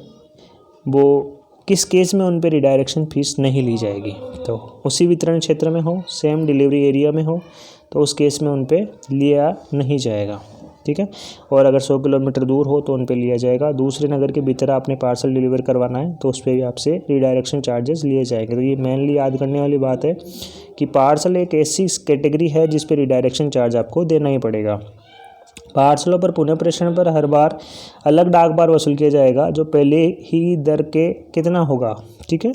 वो किस केस में उन पे रिडायरेक्शन फीस नहीं ली जाएगी? तो उसी वितरण क्षेत्र में हो, सेम डिलीवरी एरिया में हो, तो उस केस में उन पे लिया नहीं जाएगा। ठीक है, और अगर 100 किलोमीटर दूर हो तो उन पे लिया जाएगा। दूसरे नगर के भीतर आपने पार्सल डिलीवर करवाना है तो उस पर भी आपसे रिडायरेक्शन चार्जेस लिए जाएंगे। तो ये मेनली याद करने वाली बात है कि पार्सल एक ऐसी कैटेगरी है जिस पे रिडायरेक्शन चार्ज आपको देना ही पड़ेगा। पार्सलों पर पुनः प्रेषण पर हर बार अलग डाक बार वसूल किया जाएगा जो पहले ही दर के कितना होगा? ठीक है,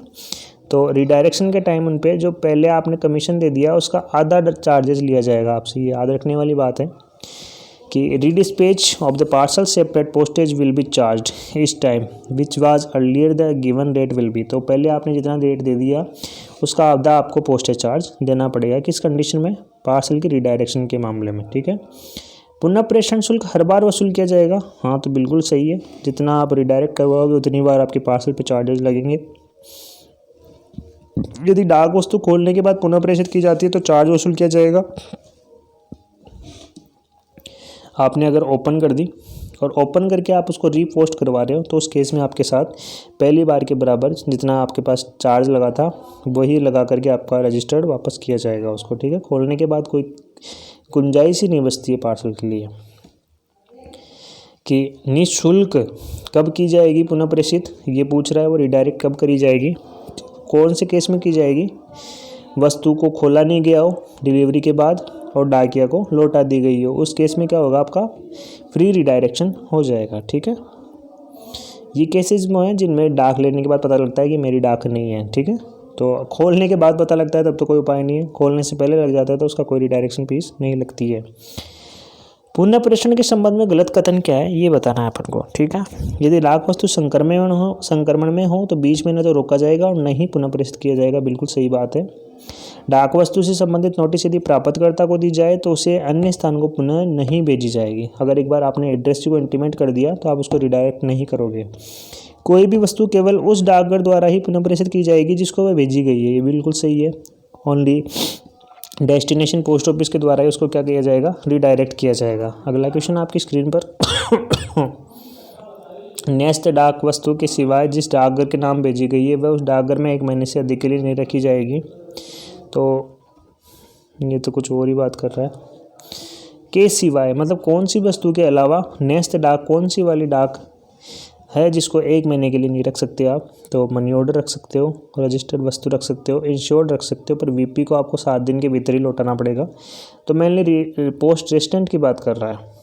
तो रिडायरेक्शन के टाइम उन पे जो पहले आपने कमीशन दे दिया उसका आधा चार्जेस लिया जाएगा आपसे। ये याद रखने वाली बात है कि redispatch of the parcel separate postage will be charge इस time which was earlier the given rate will be. तो पहले आपने जितना रेट दे दिया उसका आधा आपको पोस्टेज चार्ज देना पड़ेगा। किस कंडीशन में? पार्सल की रिडायरेक्शन के मामले में। ठीक है, पुनः प्रेषण शुल्क हर बार वसूल किया जाएगा। हाँ, तो बिल्कुल सही है, जितना आप रिडायरेक्ट करवाओगे उतनी बार आपके पार्सल पे चार्जेस लगेंगे। यदि डाक वस्तु खोलने के बाद पुनः प्रेषित की जाती है तो चार्ज वसूल किया जाएगा। आपने अगर ओपन कर दी और ओपन करके आप उसको रीपोस्ट करवा रहे हो तो उस केस में आपके साथ पहली बार के बराबर जितना आपके पास चार्ज लगा था वही लगा करके आपका रजिस्टर्ड वापस किया जाएगा उसको। ठीक है, खोलने के बाद कोई गुंजाइश ही नहीं बचती है पार्सल के लिए कि निःशुल्क कब की जाएगी पुनः प्रेषित। ये पूछ रहा है वो रिडायरेक्ट कब करी जाएगी, कौन से केस में की जाएगी? वस्तु को खोला नहीं गया हो डिलीवरी के बाद और डाकिया को लौटा दी गई हो, उस केस में क्या होगा? आपका फ्री रिडायरेक्शन हो जाएगा। ठीक है, ये केसेस में हैं जिनमें डाक लेने के बाद पता लगता है कि मेरी डाक नहीं है। ठीक है, तो खोलने के बाद पता लगता है तब तो कोई उपाय नहीं है, खोलने से पहले लग जाता है तो उसका कोई रिडायरेक्शन फीस नहीं लगती है। पुनः प्रेषण के संबंध में गलत कथन क्या है ये बताना है अपन को। ठीक है, यदि डाक वस्तु संक्रमण में हो तो बीच में न तो रोका जाएगा और न ही पुनः प्रेषित किया जाएगा। बिल्कुल सही बात है। डाक वस्तु से संबंधित नोटिस यदि प्राप्तकर्ता को दी जाए तो उसे अन्य स्थान को पुनः नहीं भेजी जाएगी। अगर एक बार आपने एड्रेस को इंटीमेट कर दिया तो आप उसको रिडायरेक्ट नहीं करोगे। कोई भी वस्तु केवल उस डाकघर द्वारा ही पुनः प्रेषित की जाएगी जिसको वह भेजी गई है, ये बिल्कुल सही है। ओनली डेस्टिनेशन पोस्ट ऑफिस के द्वारा ही उसको क्या किया जाएगा, रिडायरेक्ट किया जाएगा। अगला क्वेश्चन आपकी स्क्रीन पर न्यस्त डाक वस्तु के सिवाय जिस डाकघर के नाम भेजी गई है वह उस डाकघर में 1 महीने से अधिक के लिए नहीं रखी जाएगी। तो ये तो कुछ और ही बात कर रहा है। के सिवाय मतलब कौन सी वस्तु के अलावा न्यस्त डाक कौन सी वाली डाक है जिसको 1 महीने के लिए नहीं रख सकते आप। तो मनी ऑर्डर रख सकते हो, रजिस्टर्ड वस्तु रख सकते हो, इंश्योर्ड रख सकते हो, पर वीपी को आपको 7 दिन के भीतर ही लौटाना पड़ेगा। तो मेनली पोस्ट रेस्टेंट की बात कर रहा है।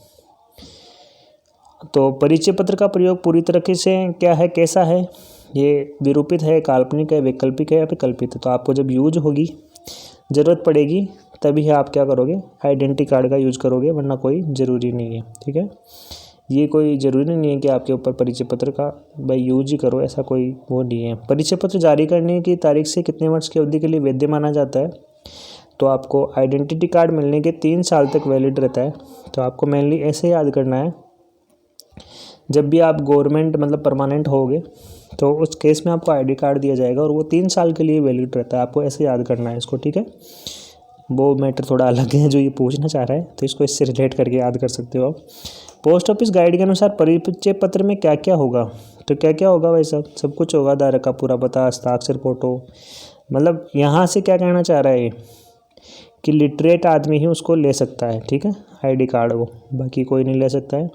तो परिचय पत्र का प्रयोग पूरी तरीके से क्या है, कैसा है, ये विरूपित है, काल्पनिक है, वैकल्पिक है या फिर कल्पित है। तो आपको जब यूज होगी, ज़रूरत पड़ेगी, तभी आप क्या करोगे, आइडेंटिटी कार्ड का यूज करोगे, वरना कोई ज़रूरी नहीं है। ठीक है, ये कोई ज़रूरी नहीं है कि आपके ऊपर परिचय पत्र का भाई यूज ही करो, ऐसा कोई वो नहीं है। परिचय पत्र जारी करने की तारीख से कितने वर्ष की अवधि के लिए वैध माना जाता है। तो आपको आइडेंटिटी कार्ड मिलने के 3 साल तक वैलिड रहता है। तो आपको मेनली ऐसे याद करना है, जब भी आप गवर्नमेंट मतलब परमानेंट होगे तो उस केस में आपको आईडी कार्ड दिया जाएगा और वो 3 साल के लिए वैलिड रहता है। आपको ऐसे याद करना है इसको। ठीक है, वो मैटर थोड़ा अलग है जो ये पूछना चाह रहा है, तो इसको इससे रिलेट करके याद कर सकते हो आप। पोस्ट ऑफिस गाइड के अनुसार परिचय पत्र में क्या क्या होगा। तो क्या क्या होगा भाई साहब, सब कुछ होगा। धारक का पूरा पता, हस्ताक्षर, फोटो। मतलब यहाँ से क्या कहना चाह रहा है कि लिटरेट आदमी ही उसको ले सकता है। ठीक है, आईडी कार्ड वो, बाकी कोई नहीं ले सकता है।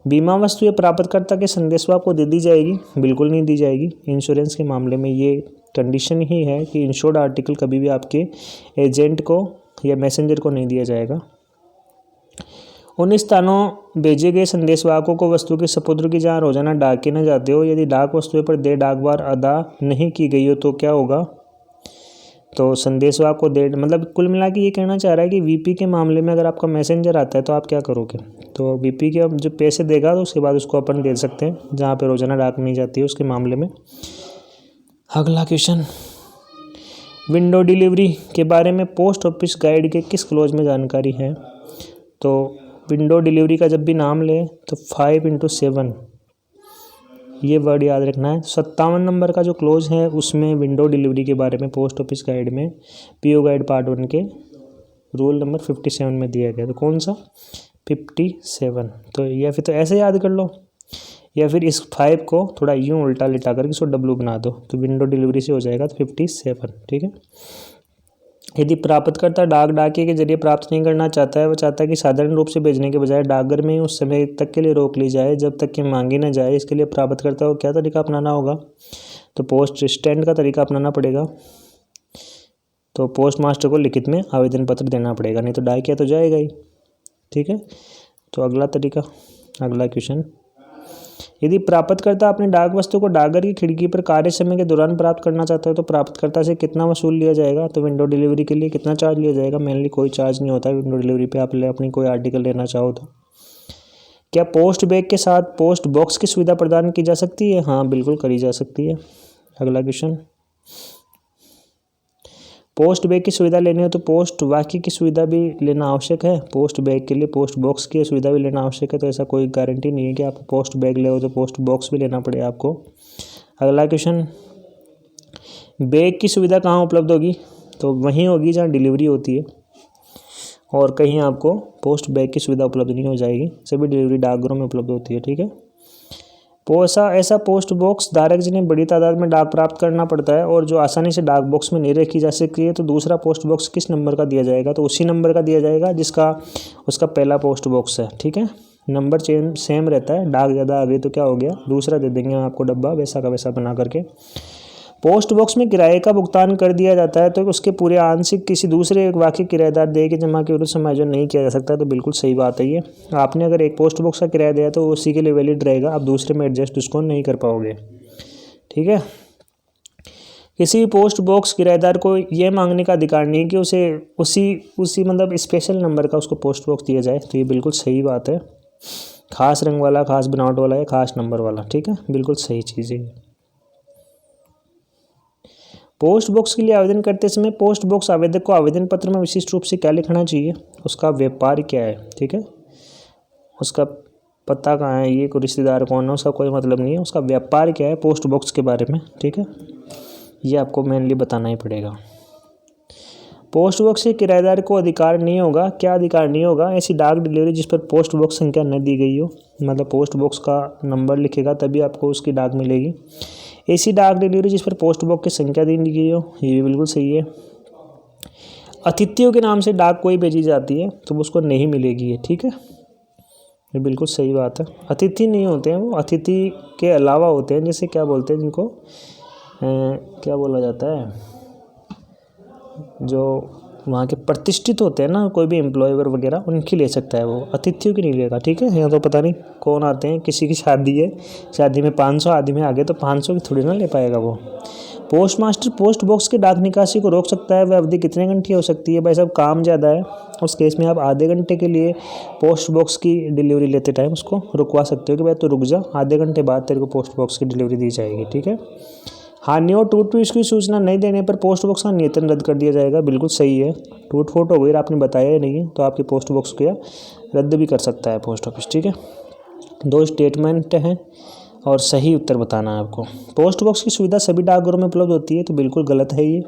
बीमा वस्तु या प्राप्तकर्ता के संदेशवा को दे दी जाएगी, बिल्कुल नहीं दी जाएगी। इंश्योरेंस के मामले में ये कंडीशन ही है कि इंश्योर्ड आर्टिकल कभी भी आपके एजेंट को या मैसेंजर को नहीं दिया जाएगा। उन स्थानों भेजे गए संदेशवाहकों को वस्तु के सपुत्र की जहाँ रोजाना डाक के न जाते हो, यदि डाक वस्तुओं पर देय डाकवार अदा नहीं की गई हो तो क्या होगा। तो संदेशवाहक को दे मतलब कुल मिला के ये कहना चाह रहा है कि वीपी के मामले में अगर आपका मैसेंजर आता है तो आप क्या करोगे। तो वीपी के जो पैसे देगा तो उसके बाद उसको अपन दे सकते हैं, जहाँ पे रोजाना डाक नहीं जाती है उसके मामले में। अगला क्वेश्चन, विंडो डिलीवरी के बारे में पोस्ट ऑफिस गाइड के किस क्लोज में जानकारी है। तो विंडो डिलीवरी का जब भी नाम ले तो 5x7 ये वर्ड याद रखना है। 57 नंबर का जो क्लोज है उसमें विंडो डिलीवरी के बारे में पोस्ट ऑफिस गाइड में पीओ गाइड पार्ट 1 के रूल नंबर 57 में दिया गया। तो कौन सा, 57। तो या फिर तो ऐसे याद कर लो, या फिर इस 5 को थोड़ा यूँ उल्टा लिटा करके इसको W बना दो, तो विंडो डिलीवरी से हो जाएगा 57। ठीक है, यदि प्राप्तकर्ता डाक डाकिए के जरिए प्राप्त नहीं करना चाहता है, वह चाहता है कि साधारण रूप से भेजने के बजाय डाकघर में ही उस समय तक के लिए रोक ली जाए जब तक कि मांगी न जाए। इसके लिए प्राप्तकर्ता को क्या तरीका अपनाना होगा। तो पोस्ट स्टैंड का तरीका अपनाना पड़ेगा। तो पोस्ट मास्टर को लिखित में आवेदन पत्र देना पड़ेगा, नहीं तो डाकिया तो जाएगा ही। ठीक है, तो अगला तरीका, अगला क्वेश्चन, यदि प्राप्तकर्ता अपने डाक वस्तु को डाकघर की खिड़की पर कार्य समय के दौरान प्राप्त करना चाहता है तो प्राप्तकर्ता से कितना वसूल लिया जाएगा। तो विंडो डिलीवरी के लिए कितना चार्ज लिया जाएगा। मेनली कोई चार्ज नहीं होता है विंडो डिलीवरी पे, आप अपनी कोई आर्टिकल लेना चाहो तो। क्या पोस्ट बैग के साथ पोस्ट बॉक्स की सुविधा प्रदान की जा सकती है। हाँ, बिल्कुल करी जा सकती है। अगला क्वेश्चन, पोस्ट बैग की सुविधा लेनी हो तो पोस्ट वाक्य की सुविधा भी लेना आवश्यक है। पोस्ट बैग के लिए पोस्ट बॉक्स की सुविधा भी लेना आवश्यक है। तो ऐसा कोई गारंटी नहीं है कि आप पोस्ट बैग ले तो पोस्ट बॉक्स भी लेना पड़े आपको। अगला क्वेश्चन, बैग की सुविधा कहाँ उपलब्ध होगी। तो वहीं होगी जहाँ डिलीवरी होती है, और कहीं आपको पोस्ट बैग की सुविधा उपलब्ध नहीं हो जाएगी। सभी डिलीवरी डाकघरों में उपलब्ध होती है। ठीक है, ऐसा पोस्ट बॉक्स धारक जिन्हें बड़ी तादाद में डाक प्राप्त करना पड़ता है और जो आसानी से डाक बॉक्स में नहीं रखी जा सकती है, तो दूसरा पोस्ट बॉक्स किस नंबर का दिया जाएगा। तो उसी नंबर का दिया जाएगा जिसका उसका पहला पोस्ट बॉक्स है। ठीक है, नंबर सेम रहता है, डाक ज़्यादा आ गई तो क्या हो गया, दूसरा दे देंगे आपको डब्बा वैसा का वैसा बना करके। पोस्ट बॉक्स में किराए का भुगतान कर दिया जाता है तो उसके पूरे आंशिक किसी दूसरे वाकई किराएदार दे के जमा के विरुद्ध समायोजन नहीं किया जा सकता। तो बिल्कुल सही बात है ये। आपने अगर एक पोस्ट बॉक्स का किराया दिया तो उसी के लिए वैलिड रहेगा, आप दूसरे में एडजस्ट उसको नहीं कर पाओगे। ठीक है, किसी भी पोस्ट बॉक्स किराएदार को यह मांगने का अधिकार नहीं है कि उसे उसी मतलब स्पेशल नंबर का उसको पोस्ट बॉक्स दिया जाए। तो ये बिल्कुल सही बात है, खास रंग वाला, खास बनावट वाला या खास नंबर वाला। ठीक है, बिल्कुल सही चीज़ है। पोस्ट बॉक्स के लिए आवेदन करते समय पोस्ट बॉक्स आवेदक को आवेदन पत्र में विशिष्ट रूप से क्या लिखना चाहिए, उसका व्यापार क्या है। ठीक है, उसका पता कहाँ है, ये कोई रिश्तेदार कौन है, उसका कोई मतलब नहीं है। उसका व्यापार क्या है, पोस्ट बॉक्स के बारे में, ठीक है, ये आपको मेनली बताना ही पड़ेगा। पोस्ट बॉक्स से किराएदार को अधिकार नहीं होगा, क्या अधिकार नहीं होगा, ऐसी डाक डिलीवरी जिस पर पोस्ट बॉक्स संख्या न दी गई हो, मतलब पोस्ट बॉक्स का नंबर लिखेगा तभी आपको उसकी डाक मिलेगी। ऐसी डाक डिलीवरी जिस पर पोस्ट बॉक्स की संख्या दी गई हो, ये भी बिल्कुल सही है। अतिथियों के नाम से डाक कोई भेजी जाती है तो उसको नहीं मिलेगी, ठीक है, ये बिल्कुल सही बात है। अतिथि नहीं होते हैं वो, अतिथि के अलावा होते हैं, जैसे क्या बोलते हैं जिनको क्या बोला जाता है, जो वहाँ के प्रतिष्ठित होते हैं ना, कोई भी एम्प्लॉयर वगैरह, उनकी ले सकता है वो, अतिथियों की नहीं लेगा, ठीक है। यहाँ तो पता नहीं कौन आते हैं, किसी की शादी है, शादी में 500 आदमी आ गए तो 500 की थोड़ी ना ले पाएगा वो। पोस्ट मास्टर पोस्ट बॉक्स की डाक निकासी को रोक सकता है, वह अवधि कितने घंटे हो सकती है? भाई साहब काम ज़्यादा है, उस केस में आप आधे घंटे के लिए पोस्ट बॉक्स की डिलीवरी लेते टाइम उसको रुकवा सकते हो कि भाई तो रुक जा, आधे घंटे बाद तेरे को पोस्ट बॉक्स की डिलीवरी दी जाएगी, ठीक है। हानि और टूट फूट की सूचना नहीं देने पर पोस्ट बॉक्स का नियंत्रण रद्द कर दिया जाएगा, बिल्कुल सही है। टूट फूट हो गई आपने बताया ही नहीं तो आपके पोस्ट बॉक्स को रद्द भी कर सकता है पोस्ट ऑफिस, ठीक है। 2 स्टेटमेंट हैं और सही उत्तर बताना है आपको। पोस्ट बॉक्स की सुविधा सभी डाकघरों में उपलब्ध होती है, तो बिल्कुल गलत है ये,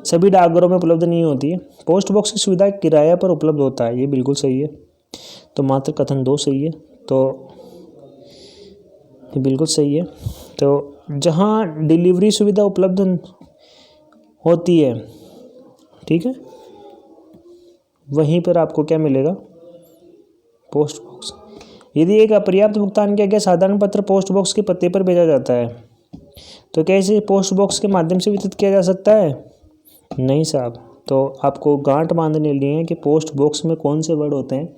सभी डाकघरों में उपलब्ध नहीं होती है। पोस्ट बॉक्स की सुविधा किराया पर उपलब्ध होता है, ये बिल्कुल सही है, तो मात्र कथन 2 सही है, तो ये बिल्कुल सही है। तो जहाँ डिलीवरी सुविधा उपलब्ध होती है, ठीक है, वहीं पर आपको क्या मिलेगा, पोस्ट बॉक्स। यदि एक अपर्याप्त भुगतान किया गया साधारण पत्र पोस्ट बॉक्स के पते पर भेजा जाता है तो क्या इसे पोस्ट बॉक्स के माध्यम से वितरित किया जा सकता है? नहीं साहब, तो आपको गांठ बांधने लिए है कि पोस्ट बॉक्स में कौन से वर्ड होते हैं,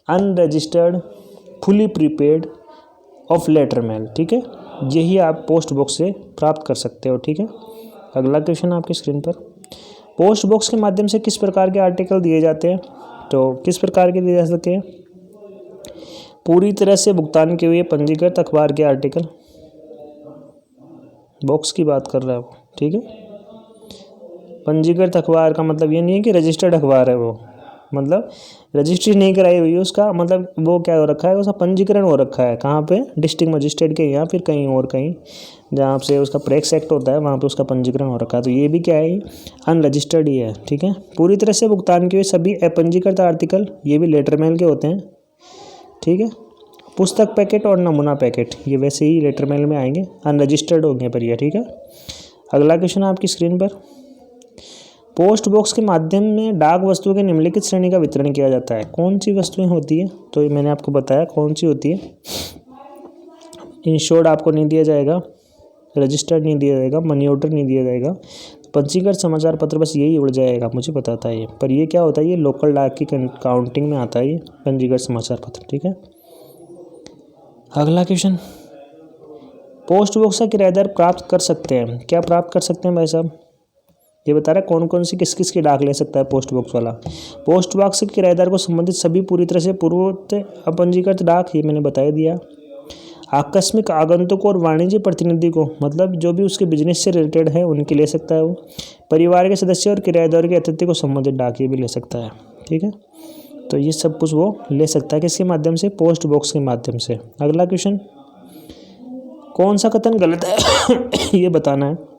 unregistered, fully prepaid, of letter mail, ठीक है, यही आप पोस्ट बॉक्स से प्राप्त कर सकते हो, ठीक है। अगला क्वेश्चन आपकी स्क्रीन पर, पोस्ट बॉक्स के माध्यम से किस प्रकार के आर्टिकल दिए जाते हैं? तो किस प्रकार के दिए जा सकते हैं? पूरी तरह से भुगतान किए हुए पंजीकृत अखबार के आर्टिकल, बॉक्स की बात कर रहा है वो, ठीक है। पंजीकृत अखबार का मतलब ये नहीं है कि रजिस्टर्ड अखबार है वो, मतलब रजिस्ट्री नहीं कराई हुई है उसका, मतलब वो क्या हो रखा है, उसका पंजीकरण हो रखा है, कहाँ पे, डिस्ट्रिक्ट मजिस्ट्रेट के यहाँ, फिर कहीं और कहीं जहाँ से उसका प्रेस एक्ट होता है वहाँ पे उसका पंजीकरण हो रखा है, तो ये भी क्या है, अनरजिस्टर्ड ही है, ठीक है। पूरी तरह से भुगतान किए हुए सभी अपंजीकृत आर्टिकल, ये भी लेटर मेल के होते हैं, ठीक है। पुस्तक पैकेट और नमूना पैकेट ये वैसे ही लेटर मेल में आएंगे, अनरजिस्टर्ड होंगे पर ये, ठीक है। अगला क्वेश्चन आपकी स्क्रीन पर, पोस्ट बॉक्स के माध्यम में डाक वस्तुओं के निम्नलिखित श्रेणी का वितरण किया जाता है, कौन सी वस्तुएं होती है? तो मैंने आपको बताया कौन सी होती है। इंश्योर्ड आपको नहीं दिया जाएगा, रजिस्टर्ड नहीं दिया जाएगा, मनी ऑर्डर नहीं दिया जाएगा, पंजीकृत समाचार पत्र बस यही उड़ जाएगा, मुझे बताता है ये, पर ये क्या होता है, ये लोकल डाक की काउंटिंग में आता है ये पंजीकृत समाचार पत्र, ठीक है। अगला क्वेश्चन, पोस्ट बॉक्स का किराएदार प्राप्त कर सकते हैं, क्या प्राप्त कर सकते हैं भाई साहब? ये बता रहा है कौन कौन सी किस किस की डाक ले सकता है पोस्ट बॉक्स वाला। पोस्ट बॉक्स के किराएदार को संबंधित सभी पूरी तरह से पूर्वोक्त अपंजीकृत डाक, ये मैंने बता दिया। आकस्मिक आगंतुक और वाणिज्य प्रतिनिधि को, मतलब जो भी उसके बिजनेस से रिलेटेड है उनकी ले सकता है वो। परिवार के सदस्य और किराएदार के अतिथि को संबंधित डाक ये भी ले सकता है, ठीक है। तो ये सब कुछ वो ले सकता है किसके माध्यम से, पोस्ट बॉक्स के माध्यम से। अगला क्वेश्चन, कौन सा कथन गलत है ये बताना है।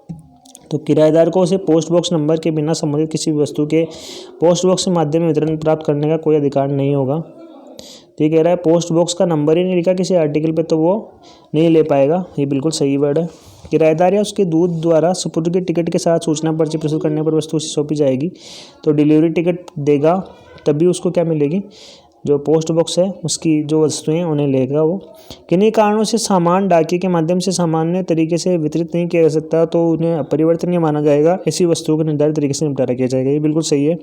तो किराएदार को उसे पोस्ट बॉक्स नंबर के बिना संबंधित किसी भी वस्तु के पोस्ट बॉक्स के माध्यम में वितरण प्राप्त करने का कोई अधिकार नहीं होगा। तो ये कह रहा है पोस्ट बॉक्स का नंबर ही नहीं लिखा किसी आर्टिकल पे तो वो नहीं ले पाएगा, ये बिल्कुल सही वर्ड है। किराएदार या उसके दूत द्वारा सुपुर्द के टिकट के साथ सूचना पर्ची प्रस्तुत करने पर वस्तु उसे सौंपी जाएगी, तो डिलीवरी टिकट देगा तभी उसको क्या मिलेगी, जो पोस्ट बॉक्स है उसकी जो वस्तुएं हैं उन्हें लेगा वो। किन्हीं कारणों से सामान डाकिए के माध्यम से सामान्य तरीके से वितरित नहीं किया जा सकता तो उन्हें अपरिवर्तनीय माना जाएगा, ऐसी वस्तुओं को निर्धारित तरीके से निपटारा किया जाएगा, ये बिल्कुल सही है।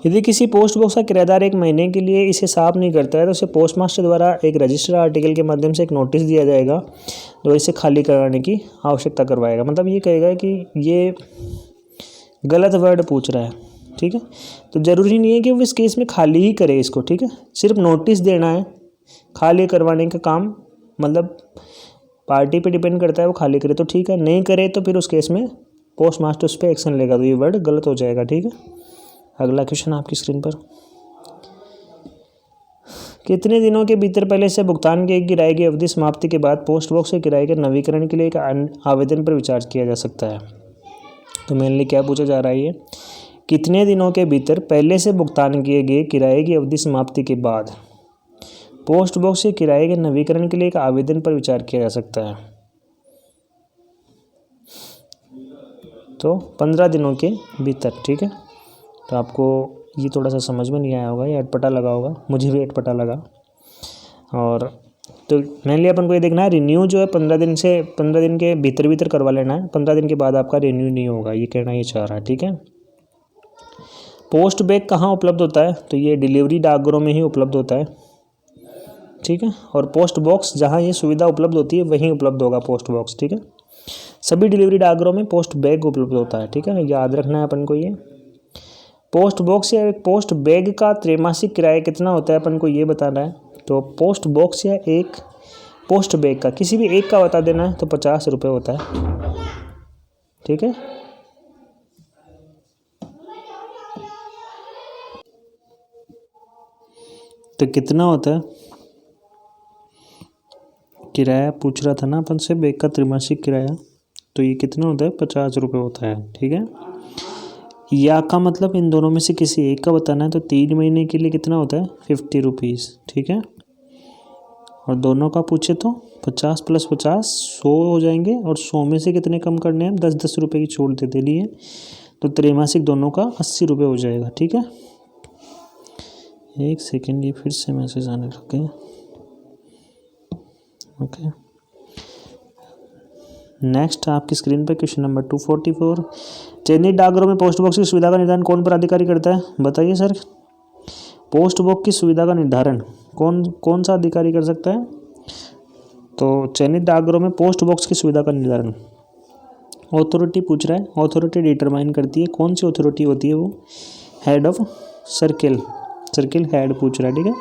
यदि किसी पोस्ट बॉक्स का किराएदार 1 महीने के लिए इसे साफ नहीं करता है तो उसे पोस्ट मास्टर द्वारा एक रजिस्टर आर्टिकल के माध्यम से एक नोटिस दिया जाएगा जो इसे खाली करवाने की आवश्यकता करवाएगा। मतलब ये कहेगा कि ये गलत वर्ड पूछ रहा है, ठीक है। तो ज़रूरी नहीं है कि वो इस केस में खाली ही करे इसको, ठीक है, सिर्फ नोटिस देना है, खाली करवाने का काम मतलब पार्टी पे डिपेंड करता है, वो खाली करे तो ठीक है, नहीं करे तो फिर उस केस में पोस्ट मास्टर उस पर एक्शन लेगा, तो ये वर्ड गलत हो जाएगा, ठीक है। अगला क्वेश्चन आपकी स्क्रीन पर, कितने दिनों के भीतर पहले से भुगतान किए किराए की अवधि समाप्ति के बाद पोस्ट बॉक्स के किराए के नवीकरण के लिए एक आवेदन पर विचार किया जा सकता है। तो मेनली क्या पूछा जा रहा है ये, कितने दिनों के भीतर पहले से भुगतान किए गए किराए की अवधि समाप्ति के बाद पोस्ट बॉक्स के किराए के नवीकरण के लिए एक आवेदन पर विचार किया जा सकता है। तो 15 दिनों के भीतर, ठीक है। तो आपको ये थोड़ा सा समझ में नहीं आया होगा, ये अटपटा लगा होगा, मुझे भी अटपटा लगा। और तो मेनली अपन को ये देखना है, रिन्यू जो है 15 दिन के भीतर करवा लेना है। 15 दिन के बाद आपका रिन्यू नहीं होगा, ये कहना ये चाह रहा है, ठीक है। पोस्ट बैग कहाँ उपलब्ध होता है, तो ये डिलीवरी डाकघरों में ही उपलब्ध होता है, ठीक है। और पोस्ट बॉक्स जहाँ ये सुविधा उपलब्ध होती है वहीं उपलब्ध होगा पोस्ट बॉक्स, ठीक है। सभी डिलीवरी डाकघरों में पोस्ट बैग उपलब्ध होता है, ठीक है, याद रखना है अपन को ये। पोस्ट बॉक्स या एक पोस्ट बैग का त्रैमासिक किराया कितना होता है अपन को ये बताना है। तो पोस्ट बॉक्स या एक पोस्ट बैग का किसी भी एक का बता देना है, तो 50 रुपये होता है, ठीक है। तो कितना होता है किराया, पूछ रहा था ना अपन से, बैग का त्रैमासिक किराया, तो ये कितना होता है, 50 रुपये होता है, ठीक है। या का मतलब इन दोनों में से किसी एक का बताना है, तो 3 महीने के लिए कितना होता है, 50 रुपीज़, ठीक है। और दोनों का पूछे तो 50 + 50 100 हो जाएंगे, और 100 में से कितने कम करने हैं, 10-10 रुपये की छूट दे देनी है, तो त्रैमासिक दोनों का 80 रुपये हो जाएगा, ठीक है। एक सेकेंड, ये फिर से मैसेज आने लग गए, ओके। नेक्स्ट आपकी स्क्रीन पर क्वेश्चन नंबर 244, चयनित डाकघरों में पोस्ट बॉक्स की सुविधा का निर्धारण कौन पदाधिकारी करता है, बताइए सर। पोस्ट बॉक्स की सुविधा का निर्धारण कौन सा अधिकारी कर सकता है, तो चयनित डाकघरों में पोस्ट बॉक्स की सुविधा का निर्धारण अथॉरिटी पूछ रहा है, अथॉरिटी डिटरमाइन करती है। कौन सी अथॉरिटी होती है, वो हेड ऑफ सर्किल हेड पूछ रहा है, ठीक है।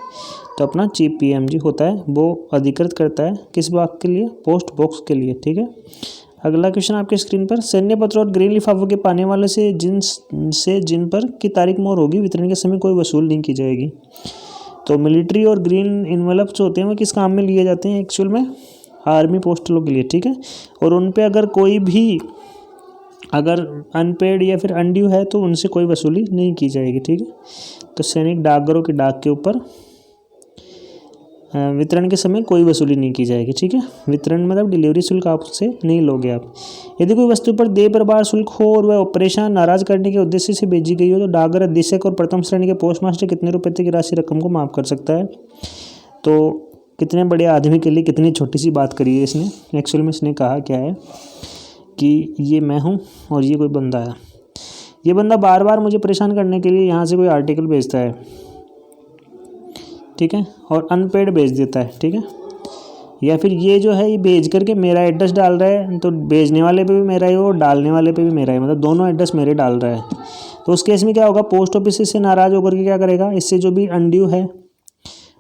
तो अपना चीफ पीएमजी होता है, वो अधिकृत करता है किस बात के लिए, पोस्ट बॉक्स के लिए, ठीक है। अगला क्वेश्चन आपके स्क्रीन पर, सैन्य पत्र और ग्रीन लिफाफों के पाने वाले से जिन पर की तारीख मोहर होगी, वितरण के समय कोई वसूल नहीं की जाएगी। तो मिलिट्री और ग्रीन इनवेलप जो होते हैं वो किस काम में लिए जाते हैं, एक्चुअल में आर्मी पोस्टलों के लिए, ठीक है। और उन पे अगर कोई भी अगर अनपेड या फिर अनड्यू है तो उनसे कोई वसूली नहीं की जाएगी, ठीक है। तो सैनिक डाकघरों के डाक के ऊपर वितरण के समय कोई वसूली नहीं की जाएगी, ठीक है। वितरण मतलब डिलीवरी शुल्क आपसे नहीं लोगे आप। यदि कोई वस्तु पर देय प्रभार शुल्क हो और वह ऑपरेशन नाराज करने के उद्देश्य से भेजी गई हो, तो डाकघर अधीक्षक और प्रथम श्रेणी के पोस्टमास्टर कितने रुपये तक की राशि रकम को माफ़ कर सकता है। तो कितने बड़े आदमी के लिए कितनी छोटी सी बात करी है इसने। एक्चुअल में इसने कहा क्या है कि ये मैं हूँ और ये कोई बंदा है, ये बंदा बार बार मुझे परेशान करने के लिए यहाँ से कोई आर्टिकल भेजता है, ठीक है, और अनपेड भेज देता है, ठीक है। या फिर ये जो है ये भेज करके मेरा एड्रेस डाल रहा है, तो भेजने वाले पे भी मेरा ही और डालने वाले पे भी मेरा ही, मतलब दोनों एड्रेस मेरे डाल रहा है। तो उस केस में क्या होगा, पोस्ट ऑफिस इससे नाराज़ होकर के क्या करेगा, इससे जो भी अनड्यू है